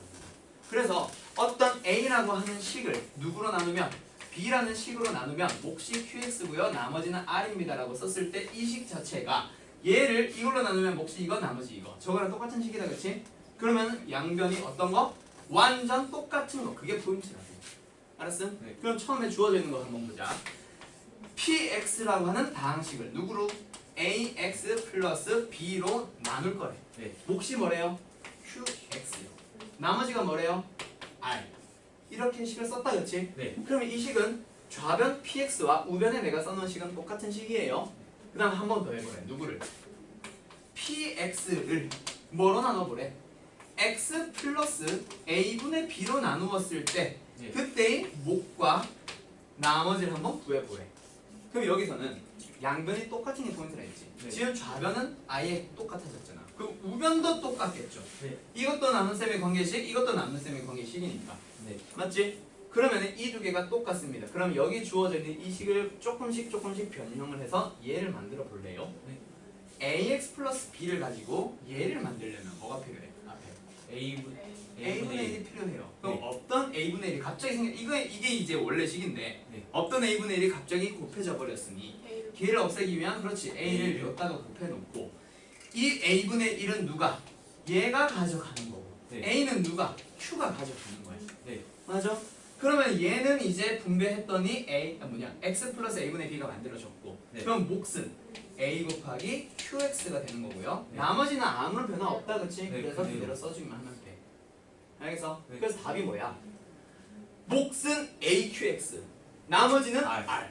그래서 어떤 A라고 하는 식을 누구로 나누면 B라는 식으로 나누면 몫이 QX고요. 나머지는 R입니다라고 썼을 때 이 식 자체가 얘를 이걸로 나누면 몫이 이거 나머지 이거 저거랑 똑같은 식이다 그치? 그러면 양변이 어떤 거? 완전 똑같은 거. 그게 포인트라고. 알았음? 네. 그럼 처음에 주어져 있는 거 한번 보자. PX라고 하는 다항식을 누구로? AX 플러스 B로 나눌 거래. 네. 몫이 뭐래요? QX요. 나머지가 뭐래요? R. 이렇게 식을 썼다 그치? 네. 그러면 이 식은 좌변 PX와 우변에 내가 써놓은 식은 똑같은 식이에요. 그 다음 한 번 더 해보래. 누구를? PX를 뭐로 나눠보래? X 플러스 A분의 B로 나누었을 때 네. 그때의 몫과 나머지를 한번 구해보래. 그럼 여기서는 양변이 똑같은 게 포인트라 했지. 네. 지금 좌변은 아예 똑같아졌잖아. 그럼 우변도 똑같겠죠. 네. 이것도 나눗셈의 관계식, 이것도 나눗셈의 관계식이니까. 네. 맞지? 그러면 이 두 개가 똑같습니다. 그럼 여기 주어져 있는 이 식을 조금씩 변형을 해서 얘를 만들어 볼래요? 네. ax 플러스 b를 가지고 얘를 만들려면 뭐가 필요해? 앞에 a분의 1이 필요해요. 그럼 네. 없던 a분의 1이 갑자기 이게 이제 원래 식인데 네. 없던 a분의 1이 갑자기 곱해져 버렸으니 A를 걔를 없애기 위한 그렇지 a를 네. 여기다가 곱해놓고 이 a분의 1은 누가? 얘가 가져가는 거고 네. a는 누가? q가 가져가는 거야. 네. 맞아? 그러면 얘는 이제 분배했더니 x 플러스 a분의 b가 만들어졌고 네. 그럼 몫은 A 곱하기 QX가 되는 거고요. 네. 나머지는 아무런 변화 없다, 그치? 네, 그래서 그래요. 그대로 써주기만 하면 돼. 알겠어? 네. 그래서 답이 뭐야? 몫은 AQX, 나머지는 R. R.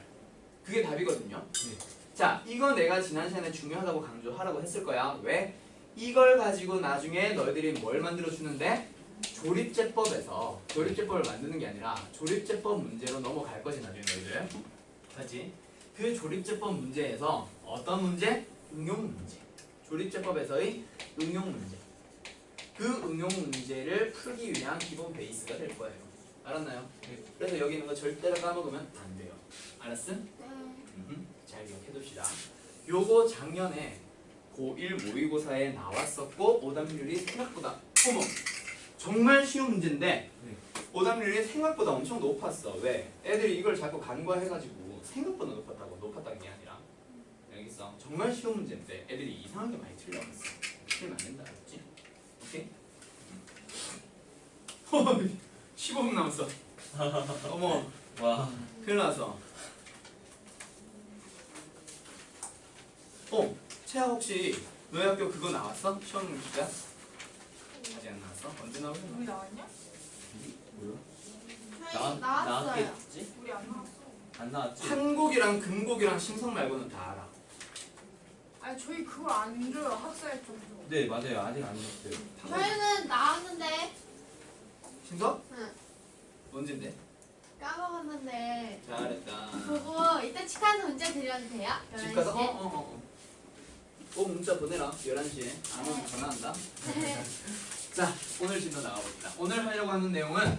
그게 답이거든요. 네. 자, 이건 내가 지난 시간에 중요하다고 강조하라고 했을 거야. 왜? 이걸 가지고 나중에 너희들이 뭘 만들어 주는데 조립제법에서 조립제법을 만드는 게 아니라 조립제법 문제로 넘어갈 거지 나중에 너희들. 맞지? 그 조립제법 문제에서 어떤 문제? 응용 문제. 조립제법에서의 응용 문제. 그 응용 문제를 풀기 위한 기본 베이스가 될 거예요. 알았나요? 네. 그래서 여기 있는 거 절대로 까먹으면 안 돼요. 알았음? 네. 잘 기억해둡시다. 요거 작년에 고1 모의고사에 나왔었고 오답률이 생각보다 어머 정말 쉬운 문제인데 네. 오답률이 생각보다 엄청 높았어. 왜? 애들이 이걸 자꾸 간과해가지고 생각보다 높았다는 게 아니라 알겠어? 정말 쉬운 문제인데 애들이 이상하게 많이 틀려갔어. 틀리면 안 된다, 알았지? 오케이? 15분 남았어. 어머 와. 큰일 났어. 채아 혹시 너희 학교 그거 나왔어? 시험 문제가? 아직 안 나왔어? 언제 나오려나? 우리 나왔냐? 뭐야? 저희 나왔어요. 나왔겠지? 우리 안 나왔어. 안 나왔지? 한국이랑 금곡이랑 신성 말고는 다 알아. 아니 저희 그걸 안 줘요 학사일 정도. 네 맞아요. 아직 안 줬어요. 저희는 나왔는데 신성? 응. 언젠데? 까먹었는데 잘했다. 보고 이따 집 가서 문제 드려도 돼요? 집 가서 11시에? 꼭 문자 보내라. 11시에 안 오면 전화한다. 네. 자, 오늘 진도 나가봅시다. 오늘 하려고 하는 내용은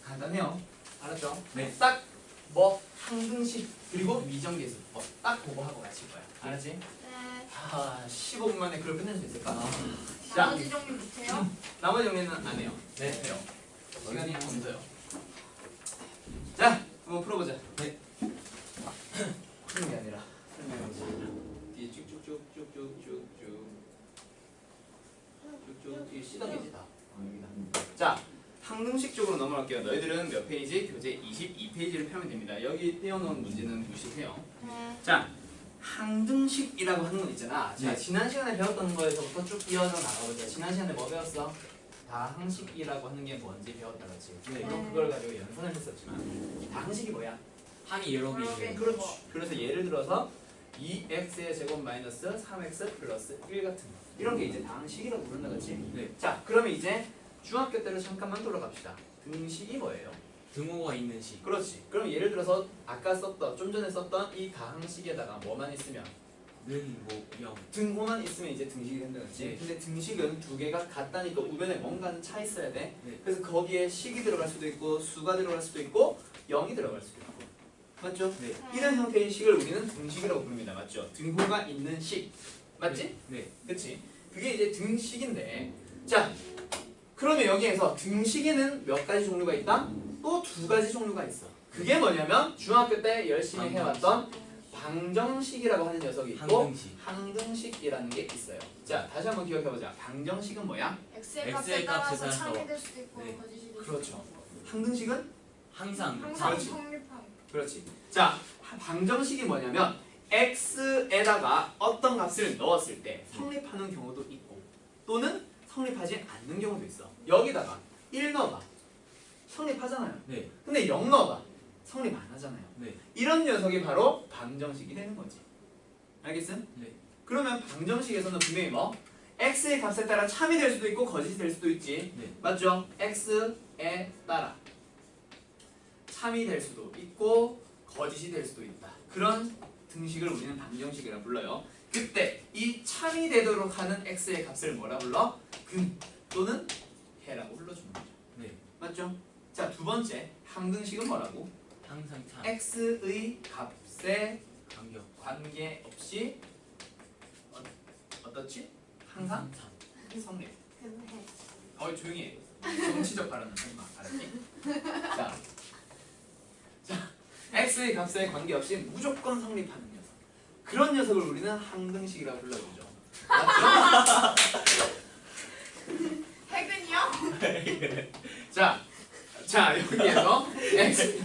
간단해요. 알았죠? 네. 딱 뭐 항등식 그리고 미정계수법 딱 그거 하고 마칠 거야. 알았지? 네. 아, 15분 만에 그걸 끝낼 수 있을까? 아, 자, 나머지 정리 못해요? 나머지 정리는 안 해요. 네. 해요. 시간이 없어요. 자, 한번 풀어보자. 네. 푸는 게 아니라 설명해보자. 뒤에 쭉쭉쭉쭉쭉쭉쭉 쭉쭉 뒤에 시작이지 다. 여기다. 자, 항등식 쪽으로 넘어갈게요. 너희들은 몇 페이지? 교재 22페이지를 펴면 됩니다. 여기 띄워놓은 문제는 무시해요. 네. 자, 항등식이라고 하는 건 있잖아. 자, 네. 지난 시간에 배웠던 거에서부터 쭉 이어서 나가보자. 지난 시간에 뭐 배웠어? 다항식이라고 하는 게 뭔지 배웠다, 그렇지? 네. 이건 그걸 가지고 연산을 했었지만 다항식이 뭐야? 항이 여러 개 여러 개. 있어요. 그렇지. 그래서 예를 들어서 2x의 제곱 마이너스 3x 플러스 1 같은 거. 이런 게 이제 다항식이라고 부른다, 그렇지? 네. 자, 그러면 이제 중학교 때로 잠깐만 돌아갑시다. 등식이 뭐예요? 등호가 있는 식. 그렇지. 그럼 예를 들어서 아까 썼던, 좀 전에 썼던 이 다항식에다가 뭐만 있으면 는, 뭐, 0. 등호만 있으면 이제 등식이 된다, 그렇지? 네. 근데 등식은 두 개가 같다니까 우변에 뭔가는 차 있어야 돼. 네. 그래서 거기에 식이 들어갈 수도 있고 수가 들어갈 수도 있고 0이 들어갈 수도 있고. 맞죠? 네. 이런 형태의 식을 우리는 등식이라고 부릅니다. 맞죠? 등호가 있는 식. 맞지? 네. 그치? 그게 이제 등식인데, 자, 그러면 여기에서 등식에는 몇 가지 종류가 있다? 또 두 가지 종류가 있어. 그게 뭐냐면 중학교 때 열심히 해왔던 방정식이라고 하는 녀석이 있고 항등식. 항등식이라는 게 있어요. 자, 다시 한번 기억해보자. 방정식은 뭐야? X의 값에 X의 값에 따라서 따라서. 참이 될 수도 있고 네. 거짓이 될 수도 그렇죠. 있고. 항등식은? 항상. 항상 그렇지. 성립하여. 그렇지. 자, 방정식이 뭐냐면 x에다가 어떤 값을 넣었을 때 성립하는 경우도 있고 또는 성립하지 않는 경우도 있어. 여기다가 1 넣어봐. 성립하잖아요. 네. 근데 0 넣어봐. 성립 안 하잖아요. 네. 이런 녀석이 바로 방정식이 되는 거지. 알겠음? 네. 그러면 방정식에서는 분명히 뭐? x의 값에 따라 참이 될 수도 있고 거짓이 될 수도 있지. 네. 맞죠? x에 따라 참이 될 수도 있고 거짓이 될 수도 있다. 그런 등식을 우리는 방정식이라 불러요. 그때 이 참이 되도록 하는 x의 값을 뭐라 불러? 근 또는 해라고 불러주는 거죠. 네. 맞죠? 자, 두 번째 항등식은 뭐라고? 항상 참. x의 값에 간격. 관계없이 어떻지? 항상 참. 성립. 근데 조용히 해. 정치적 발언은 하지 마. 알았지? 자, x의 값에 관계없이 무조건 성립하는 녀석. 그런 녀석을 우리는 항등식이라고 불러주죠. 맞죠? 핵은요? 자, 여기에서 x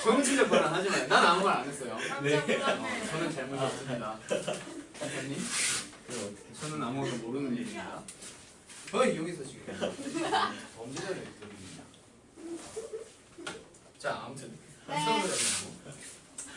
정치적 발언 하지 마요. 난 아무 말 안 했어요. 깜짝 놀랐네. 저는 잘못했습니다. 있습니다. 여기서 지금 범죄자를 여기입니다. 자, 아무튼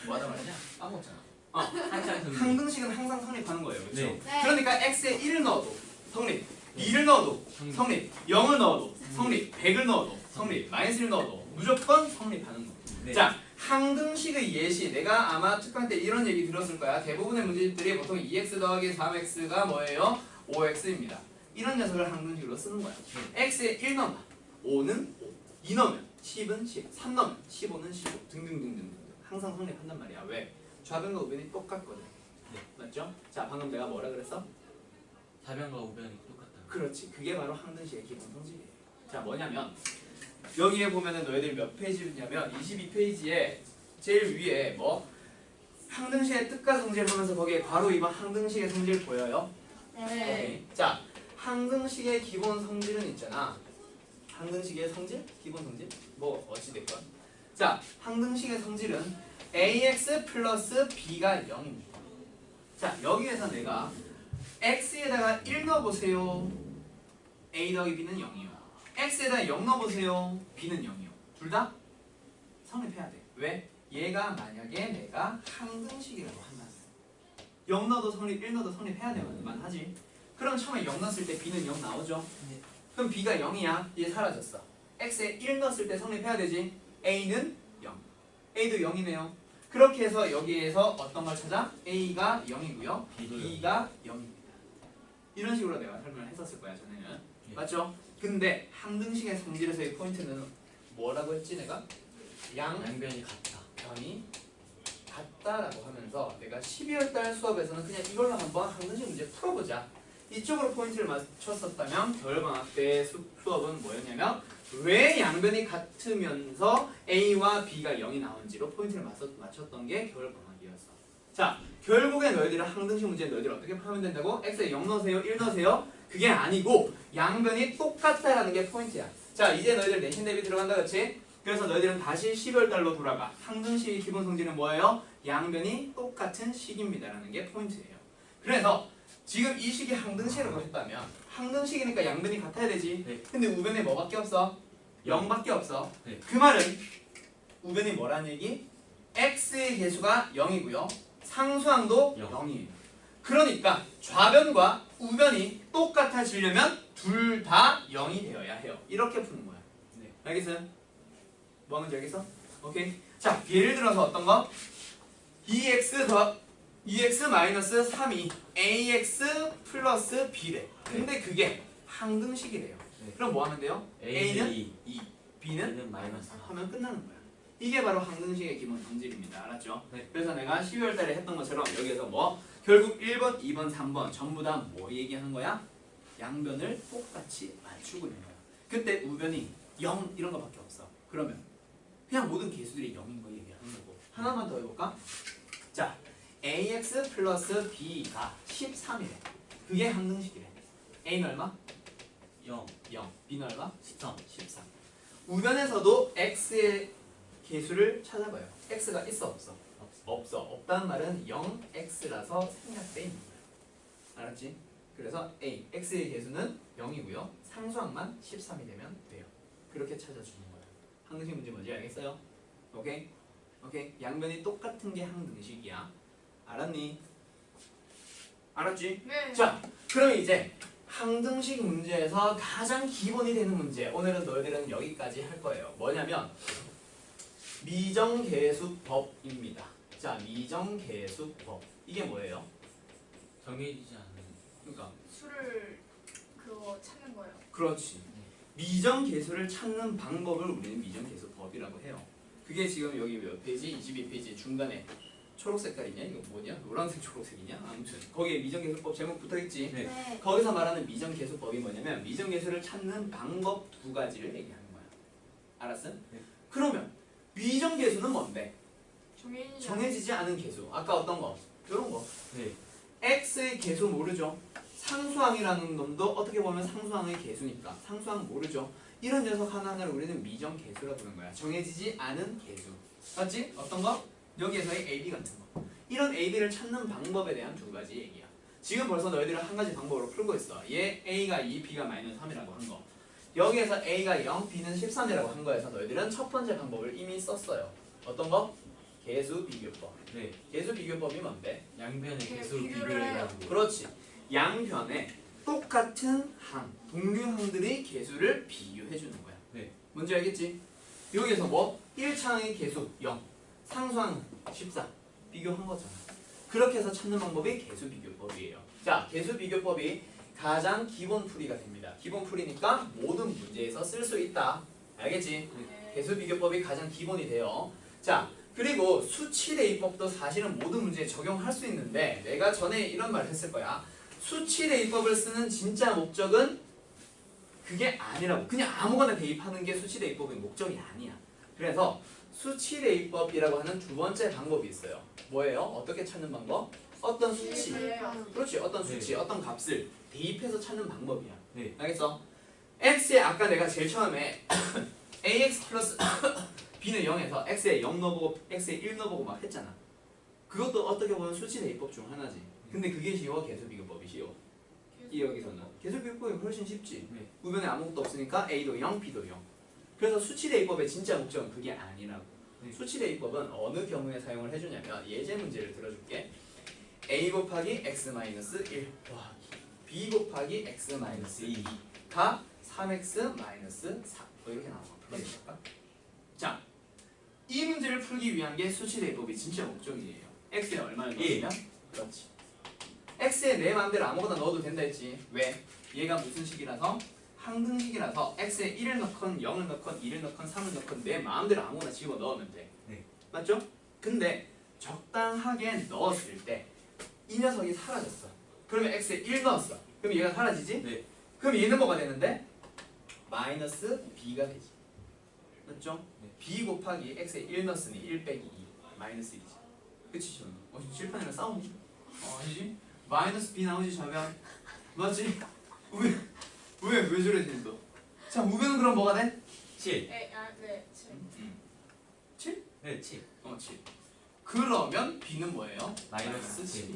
뭐하다 말이냐? 까먹었잖아. 항등식은 항상 성립하는 거예요. 그렇죠? 네. 네. 그러니까 x에 1을 넣어도 성립, 2를 넣어도 성립, 0을 넣어도 성립, 100을 넣어도 성립, -1을 넣어도 무조건 성립하는 거. 네. 자, 항등식의 예시. 내가 아마 특강 때 이런 얘기 들었을 거야. 대부분의 문제집들이 보통 2x 더하기 3x가 뭐예요? 5x입니다. 이런 녀석을 항등식으로 쓰는 거야. x에 1 넣으면 5는 5, 2 넣으면 10은 10, 3 넣으면 15는 15 등등등등 항상 성립한단 말이야. 왜? 좌변과 우변이 똑같거든. 네. 맞죠? 자, 방금 내가 뭐라 그랬어? 좌변과 우변이 똑같다. 그렇지. 그게 바로 항등식의 기본 성질이에요. 자, 뭐냐면 여기에 보면은 너희들 몇 페이지냐면 22페이지에 제일 위에 뭐 항등식의 뜻과 성질 하면서 거기에 바로 이번 항등식의 성질 보여요? 네. 오케이. 자, 항등식의 기본 성질은 있잖아. 항등식의 성질? 기본 성질? 뭐 어찌됐건. 자, 항등식의 성질은 ax 플러스 b가 0입니다. 자, 여기에서 내가 x에다가 1 넣어보세요. a 더하기 b는 0이요. x에다 0 넣어보세요. b는 0이요. 둘 다 성립해야 돼. 왜? 얘가 만약에 내가 항등식이라고 한다. 0 넣어도 성립, 1 넣어도 성립해야 되만 하지. 그럼 처음에 0 넣었을 때 b는 0 나오죠? 네. 그럼 b가 0이야. 얘 사라졌어. x에 1 넣었을 때 성립해야 되지. a는 0. a도 0이네요. 그렇게 해서 여기에서 어떤 걸 찾아? a가 0이고요. B도 b가 0입니다. 이런 식으로 내가 설명을 했었을 거야, 전에는. 예. 맞죠? 근데 항등식의 성질에서의 포인트는 뭐라고 했지 내가? 양변이 같다. 양변이 같다라고 하면서 내가 12월달 수업에서는 그냥 이걸로 한번 항등식 문제 풀어보자. 이쪽으로 포인트를 맞췄었다면 겨울방학 때 수업은 뭐였냐면 왜 양변이 같으면서 A와 B가 0이 나온지로 포인트를 맞췄던 게 겨울방학이었어. 자, 결국에 너희들은 항등식 문제 너희들 어떻게 하면 된다고? X에 0 넣으세요? 1 넣으세요? 그게 아니고 양변이 똑같다라는 게 포인트야. 자, 이제 너희들 내신 대비 들어간다, 그렇지? 그래서 너희들은 다시 12월달로 돌아가. 항등식의 기본 성질은 뭐예요? 양변이 똑같은 식입니다라는 게 포인트예요. 그래서 지금 이 식이 항등식이라고 했다면 항등식이니까 양변이 같아야 되지. 네. 근데 우변에 뭐밖에 없어? 0밖에 없어. 네. 그 말은 우변이 뭐라는 얘기? x의 개수가 0이고요. 상수항도 0. 0이에요. 그러니까 좌변과 우변이 똑같아지려면 둘 다 0이 되어야 해요. 이렇게 푸는 거야. 네. 알겠어요? 뭐 하는지 알겠어? 오케이. 자, 예를 들어서 어떤 거? 2x 마이너스 3이 ax 플러스 b래. 근데 그게 항등식이래요. 네. 그럼 뭐 하면 돼요? A는 2, b는 B는 마이너스 4. 하면 끝나는 거야. 이게 바로 항등식의 기본 성질입니다. 알았죠? 네. 그래서 내가 12월 달에 했던 것처럼 여기에서 뭐 결국 1번, 2번, 3번 전부 다 뭐 얘기하는 거야? 양변을 똑같이 맞추고 있는 거야. 그때 우변이 0 이런 거밖에 없어. 그러면 그냥 모든 개수들이 0인 거 얘기하는 거고. 하나만 더 해볼까? 자, ax 플러스 b가 13이래. 그게 항등식이래. a는 얼마? 0, 0. b는 얼마? 13. 13. 우변에서도 x의 개수를 찾아봐요. x가 있어 없어? 없어. 없다는 말은 0x라서 생략돼 있는 거야. 알았지? 그래서 a, x의 개수는 0이고요. 상수항만 13이 되면 돼요. 그렇게 찾아주는 거야. 항등식 문제 뭔지 알겠어요? 오케이? 오케이. 양변이 똑같은 게 항등식이야. 알았니? 알았지? 네. 자, 그럼 이제 항등식 문제에서 가장 기본이 되는 문제. 오늘은 너희들은 여기까지 할 거예요. 뭐냐면 미정계수법입니다. 자, 미정계수법. 이게 뭐예요? 정해지지 않은. 그러니까 수를 그거 찾는 거예요. 그렇지. 미정계수를 찾는 방법을 우리는 미정계수법이라고 해요. 그게 지금 여기 몇 페이지? 22페이지 중간에 초록 색깔이냐? 이거 뭐냐? 노란색 초록색이냐? 아무튼 거기에 미정계수법 제목 붙어있지? 네. 네. 거기서 말하는 미정계수법이 뭐냐면 미정계수를 찾는 방법 두 가지를 얘기하는 거야. 알았어? 네. 그러면 미정계수는 뭔데? 정해지지 정해지지 않은 개수. 아까 어떤 거? 이런 거. 네. x의 개수 모르죠? 상수항이라는 놈도 어떻게 보면 상수항의 개수니까 상수항 모르죠? 이런 녀석 하나하나를 우리는 미정계수라고 부르는 거야. 정해지지 않은 개수. 맞지? 어떤 거? 여기에서의 AB 같은 거. 이런 AB를 찾는 방법에 대한 두 가지 얘기야. 지금 벌써 너희들은 한 가지 방법으로 풀고 있어. 얘 A가 2, B가 마이너스 3이라고 한 거. 여기에서 A가 0, B는 13이라고 한 거에서 너희들은 첫 번째 방법을 이미 썼어요. 어떤 거? 개수 비교법. 네. 개수 비교법이 뭔데? 양변의 개수로 비교를 비교를 해요. 해가지고. 그렇지. 양변에 똑같은 항, 동류항들의 개수를 비교해 주는 거야. 네. 뭔지 알겠지? 여기서 뭐 1차항의 개수 0, 상수항 14 비교한 거잖아. 그렇게 해서 찾는 방법이 개수 비교법이에요. 자, 개수 비교법이 가장 기본 풀이가 됩니다. 기본 풀이니까 모든 문제에서 쓸 수 있다. 알겠지? 개수 비교법이 가장 기본이 돼요. 자, 그리고 수치 대입법도 사실은 모든 문제에 적용할 수 있는데 내가 전에 이런 말을 했을 거야. 수치 대입법을 쓰는 진짜 목적은 그게 아니라고. 그냥 아무거나 대입하는 게 수치 대입법의 목적이 아니야. 그래서 수치 대입법이라고 하는 두 번째 방법이 있어요. 뭐예요? 어떻게 찾는 방법? 어떤 수치. 그렇지. 어떤 수치, 네. 어떤 값을 대입해서 찾는 방법이야. 네. 알겠어? x에 아까 내가 제일 처음에 ax 플러스 b는 0에서 x에 0 넣어보고 x에 1 넣어보고 막 했잖아. 그것도 어떻게 보면 수치 대입법 중 하나지. 근데 그게 쉬워? 개수 비교법이 쉬워? 이 여기서는 개수 비교법이 훨씬 쉽지. 네. 우변에 아무것도 없으니까 a도 0, b도 0. 그래서 수치 대입법의 진짜 목적은 그게 아니라고. 네. 수치 대입법은 어느 경우에 사용을 해주냐면 예제 문제를 들어줄게. a 곱하기 x 마이너스 1 더하기 b 곱하기 x 마이너스 2가 3x 마이너스 4 뭐 이렇게 나와. 풀어볼까? 자, 이 문제를 풀기 위한 게 수치 대입법이 진짜 목적이에요. x에 얼마를 넣으면? 그렇지. x에 내 마음대로 아무거나 넣어도 된다 했지. 왜? 얘가 무슨 식이라서? 항등식이라서 x에 1을 넣건 0을 넣건 2를 넣건 3을 넣건 내 마음대로 아무거나 집어 넣으면 돼. 네. 맞죠? 근데 적당하게 넣었을 때 이 녀석이 사라졌어. 그러면 x에 1 넣었어. 그럼 얘가 사라지지? 네. 그럼 얘는 뭐가 되는데? 마이너스 b가 되지. 맞죠? 네. b 곱하기 x에 1 넣었으니 1 빼기 2 마이너스 1이지. 그치 지금? 칠판이랑 싸우니? 아니지? 마이너스 b 나오지 좌변. 맞지? 왜 저래 지금 너? 자, 우변은 그럼 뭐가 돼? 7. 네. 7? 네, 7. 7. 그러면 b는 뭐예요? 마이너스 7.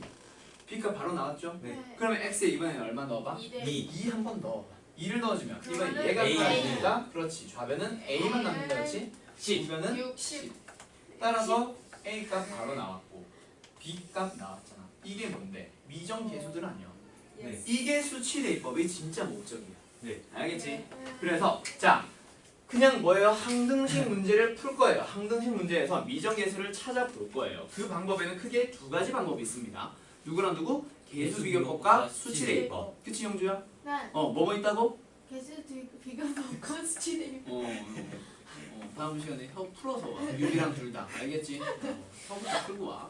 b가 바로 나왔죠? 네. 그러면 x에 이번에는 얼마 넣어봐? 2대 2. 2 한 번 넣어봐. 2를 넣어주면 이번 그러면은 얘가 A. 사라지니까 그렇지. 좌변은 a만 남는다, 그렇지? 10. 우변은 60. 따라서 a 값 바로 나왔고 b 값 나왔잖아. 이게 뭔데? 미정 계수들 아니야. 네. 이게 수치 대입법의 진짜 목적이야. 네. 알겠지? 그래서 자, 그냥 뭐예요? 항등식 문제를 풀 거예요. 항등식 문제에서 미정 계수를 찾아볼 거예요. 그 방법에는 크게 두 가지 방법이 있습니다. 누구랑 누구? 개수 비교법과 수치 대입법. 그치 영주야? 네. 뭐뭐 있다고? 개수 비교법과 수치 대입법. 다음 시간에 혀 풀어서 와. 유리랑 둘 다. 알겠지? 혀부터 풀고 와.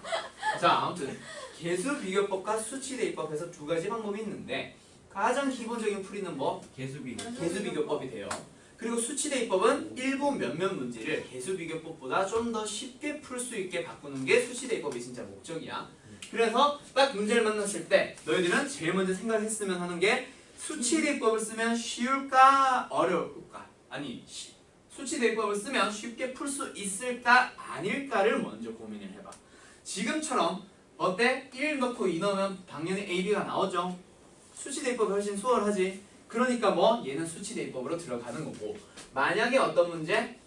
자, 아무튼 개수 비교법과 수치 대입법에서 두 가지 방법이 있는데 가장 기본적인 풀이는 뭐? 개수 비교. 개수 비교법이 돼요. 그리고 수치 대입법은 일부 몇몇 문제를 개수 비교법보다 좀 더 쉽게 풀 수 있게 바꾸는 게 수치 대입법의 진짜 목적이야. 그래서 딱 문제를 만났을 때 너희들은 제일 먼저 생각을 했으면 하는 게 수치 대입법을 쓰면 쉬울까 어려울까? 아니, 수치 대입법을 쓰면 쉽게 풀 수 있을까 아닐까를 먼저 고민을 해봐. 지금처럼 어때? 1 넣고 2 넣으면 당연히 A, B가 나오죠. 수치 대입법이 훨씬 수월하지. 그러니까 뭐 얘는 수치 대입법으로 들어가는 거고, 만약에 어떤 문제?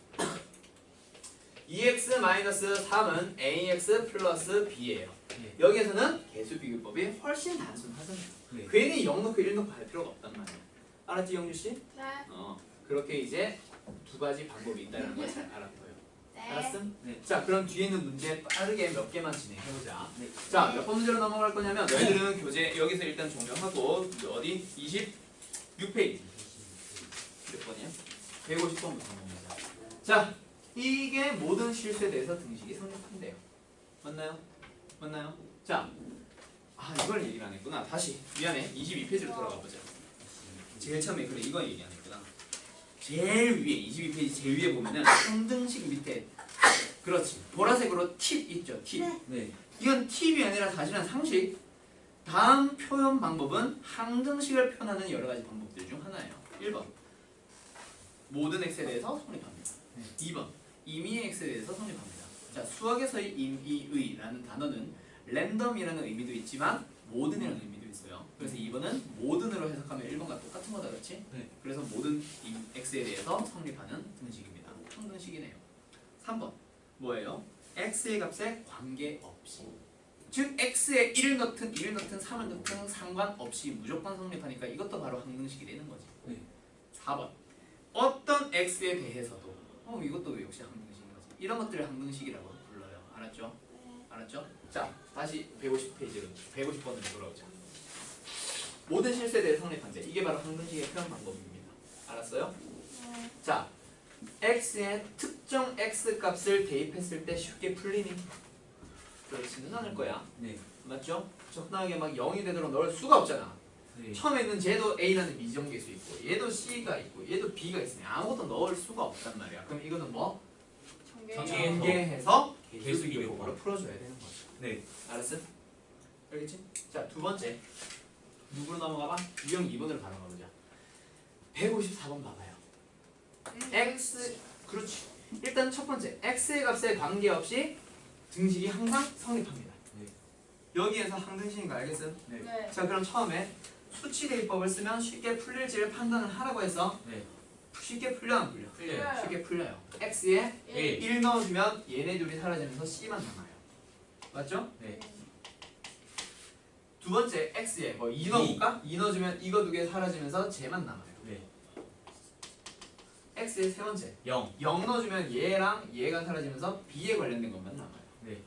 2x-3은 ax 플러스 b예요. 네. 여기에서는 개수 비교법이 훨씬 단순하잖아요. 네. 괜히 0 넣고 1 넣고 할 필요가 없단 말이야. 알았지 영주 씨? 네. 그렇게 이제 두 가지 방법이 있다는 걸 잘 알았고요. 네. 알았음? 네. 자, 그럼 뒤에 있는 문제 빠르게 몇 개만 진행해보자. 네. 자, 몇 번 문제로 넘어갈 거냐면 너희들은 교재 여기서 일단 종료하고 어디? 26페이지. 몇 번이야? 150번부터 넘어가자. 자, 이게 모든 실수에 대해서 등식이 성립한대요. 맞나요? 맞나요? 자, 이걸 얘기를 안 했구나. 다시 미안해. 22페이지로 돌아가 보자. 제일 처음에 그래 이거 얘기 안 했구나. 제일 위에 22페이지 제일 위에 보면은 항등식 밑에 그렇지 보라색으로 팁 있죠. 팁. 네. 이건 팁이 아니라 사실은 상식. 다음 표현 방법은 항등식을 표현하는 여러 가지 방법들 중 하나예요. 1번 모든 x에 대해서 성립합니다. 2번 임의의 x에 대해서 성립합니다. 자, 수학에서의 임의라는 단어는 랜덤이라는 의미도 있지만 모든이라는 의미도 있어요. 그래서 2번은 모든으로 해석하면 1번과 똑같은 거다, 그렇지? 네. 그래서 모든 이 x에 대해서 성립하는 등식입니다. 항등식이네요. 3번 뭐예요? x의 값에 관계없이, 즉 x에 1을 넣든 2를 넣든 3을 넣든 상관없이 무조건 성립하니까 이것도 바로 항등식이 되는 거지. 네. 4번 어떤 x에 대해서도 이것도 역시 항등식인 거지. 이런 것들을 항등식이라고 불러요. 알았죠? 알았죠? 자, 다시 150페이지로 150번으로 돌아오자. 모든 실수에 대해 성립한대. 이게 바로 항등식의 표현 방법입니다. 알았어요? 자, x에 특정 x 값을 대입했을 때 쉽게 풀리니? 그렇지는 않을 거야. 네. 맞죠? 적당하게 막 0이 되도록 넣을 수가 없잖아. 네. 처음에 있는 쟤도 A라는 미정계수 있고 얘도 C가 있고 얘도 B가 있으니 아무것도 넣을 수가 없단 말이야. 그럼 이거는 뭐? 전개해서 계수기법으로 풀어줘야 되는 거죠. 네. 알았어? 알겠지? 자, 두 번째 누구로 넘어가봐? 유형 2번으로 바로 가보자. 154번 봐봐요. x 그렇지. 일단 첫 번째 x의 값에 관계없이 등식이 항상 성립합니다. 네. 여기에서 항등식인 거 알겠어? 네. 네. 자, 그럼 처음에 수치 대입법을 쓰면 쉽게 풀릴지를 판단을 하라고 해서 네. 쉽게 풀려 안 풀려? 풀려요. 쉽게 풀려요. x에 1. 1 넣어주면 얘네 둘이 사라지면서 c만 남아요. 맞죠? 네. 두 번째 x에 뭐 2 넣어볼까? 2 넣어주면 이거 두 개 사라지면서 쟤만 남아요. 네. x의 세 번째 0. 0 넣어주면 얘랑 얘가 사라지면서 b에 관련된 것만 남아요. 네.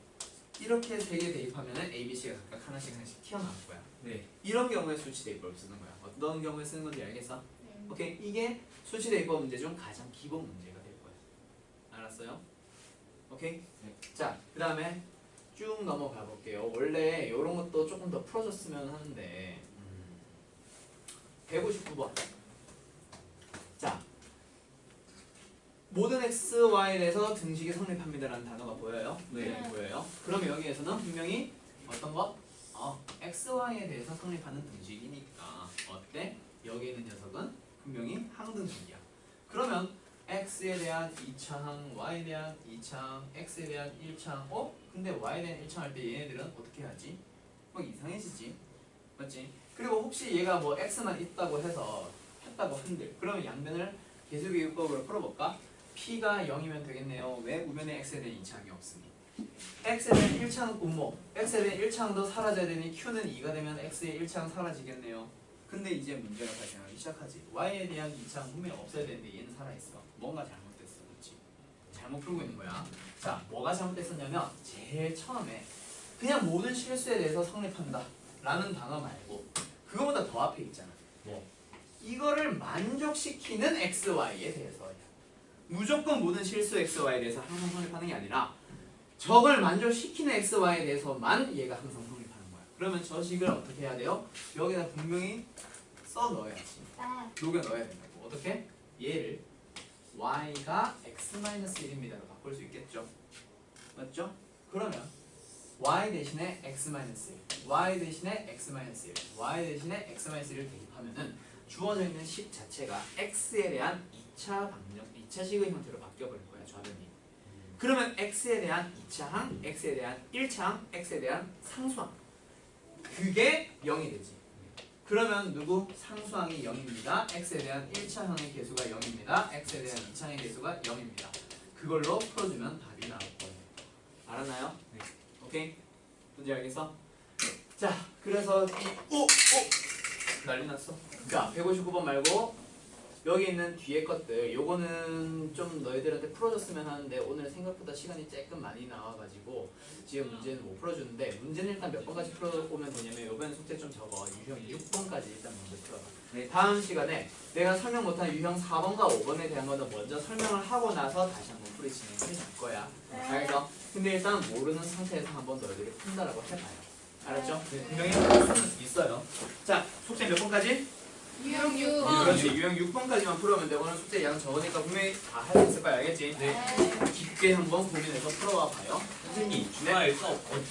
이렇게 세 개 대입하면 a, b, c가 각각 하나씩 튀어나올 거야. 네. 이런 경우에 수치 대입법을 쓰는 거야. 어떤 경우에 쓰는 건지 알겠어? 오케이, 이게 수치 대입법 문제 중 가장 기본 문제가 될 거야. 알았어요? 오케이? 네. 자, 그 다음에 쭉 넘어가 볼게요. 원래 이런 것도 조금 더 풀어줬으면 하는데 159번. 자, 모든 x, y에 대해서 등식이 성립합니다라는 단어가 보여요? 네. 보여요. 그럼 여기에서는 분명히 어떤 거? x, y에 대해서 성립하는 등식이니까 어때? 여기 있는 녀석은 분명히 항등식이야. 그러면 x에 대한 2창, y에 대한 2창, x에 대한 1창. 근데 y에 대한 1창 할 때 얘네들은 어떻게 하지? 막 이상해지지. 맞지? 그리고 혹시 얘가 뭐 x만 있다고 해서 했다고 한들 그러면 양변을 계수기법으로 풀어볼까? p가 0이면 되겠네요. 왜? 우변에 x에 대한 2창이 없으니. x에 대한 1창 분모, x에 대한 1창도 사라져야 되니 q는 2가 되면 x의 1창 사라지겠네요. 근데 이제 문제가 발생하기 시작하지. y에 대한 2창 분명히 없어야 되는데 얘는 살아있어. 뭔가 잘못됐어. 그렇지? 잘못 풀고 있는 거야. 자, 뭐가 잘못됐었냐면 제일 처음에 그냥 모든 실수에 대해서 성립한다 라는 단어 말고 그거보다 더 앞에 있잖아. 뭐? 이거를 만족시키는 x, y에 대해서야. 무조건 모든 실수 x, y에 대해서 항상 성립하는 게 아니라 저걸 만족시키는 x, y에 대해서만 얘가 항상 성립하는 거야. 그러면 저 식을 어떻게 해야 돼요? 여기다 분명히 써 넣어야지. 녹여 넣어야 된다고. 어떻게? 얘를 y가 x-1입니다로 바꿀 수 있겠죠. 맞죠? 그러면 y 대신에 x-1, y 대신에 x-1, y 대신에 x-1을 대입하면은 주어져 있는 식 자체가 x에 대한 2차 방정, 2차식의 형태로 바뀌어버릴 거야, 좌변이. 그러면 x에 대한 2차항, x에 대한 1차항, x에 대한 상수항. 그게 0이 되지. 그러면 누구? 상수항이 0입니다. x에 대한 1차항의 개수가 0입니다. x에 대한 2차항의 개수가 0입니다. 그걸로 풀어주면 답이 나올 거예요. 알았나요? 네. 오케이? 뭔지 알겠어? 자, 그래서 난리 났어. 자, 159번 말고 여기 있는 뒤에 것들 요거는 좀 너희들한테 풀어줬으면 하는데 오늘 생각보다 시간이 조금 많이 나와가지고 지금 문제는 못 풀어주는데 문제는 일단 몇 번까지 풀어오면 되냐면 요번 숙제 좀 적어. 유형 6번까지 일단 먼저 풀어봐. 네. 다음 시간에 내가 설명 못한 유형 4번과 5번에 대한 거는 먼저 설명을 하고 나서 다시 한번 풀이 진행해 줄 거야. 알겠어? 근데 일단 모르는 상태에서 한번 너희들이 푼다라고 해봐요. 알았죠? 분명히 풀 수 있어요. 자, 숙제 몇 번까지? 유형 6. 그렇지. 유형 6번까지만 풀어오면 돼. 오늘 숙제 양 적으니까 분명히 다 할 수 있을 거야. 알겠지? 네. 깊게 한번 고민해서 풀어와 봐요. 선생님, 주말 수업 어떻게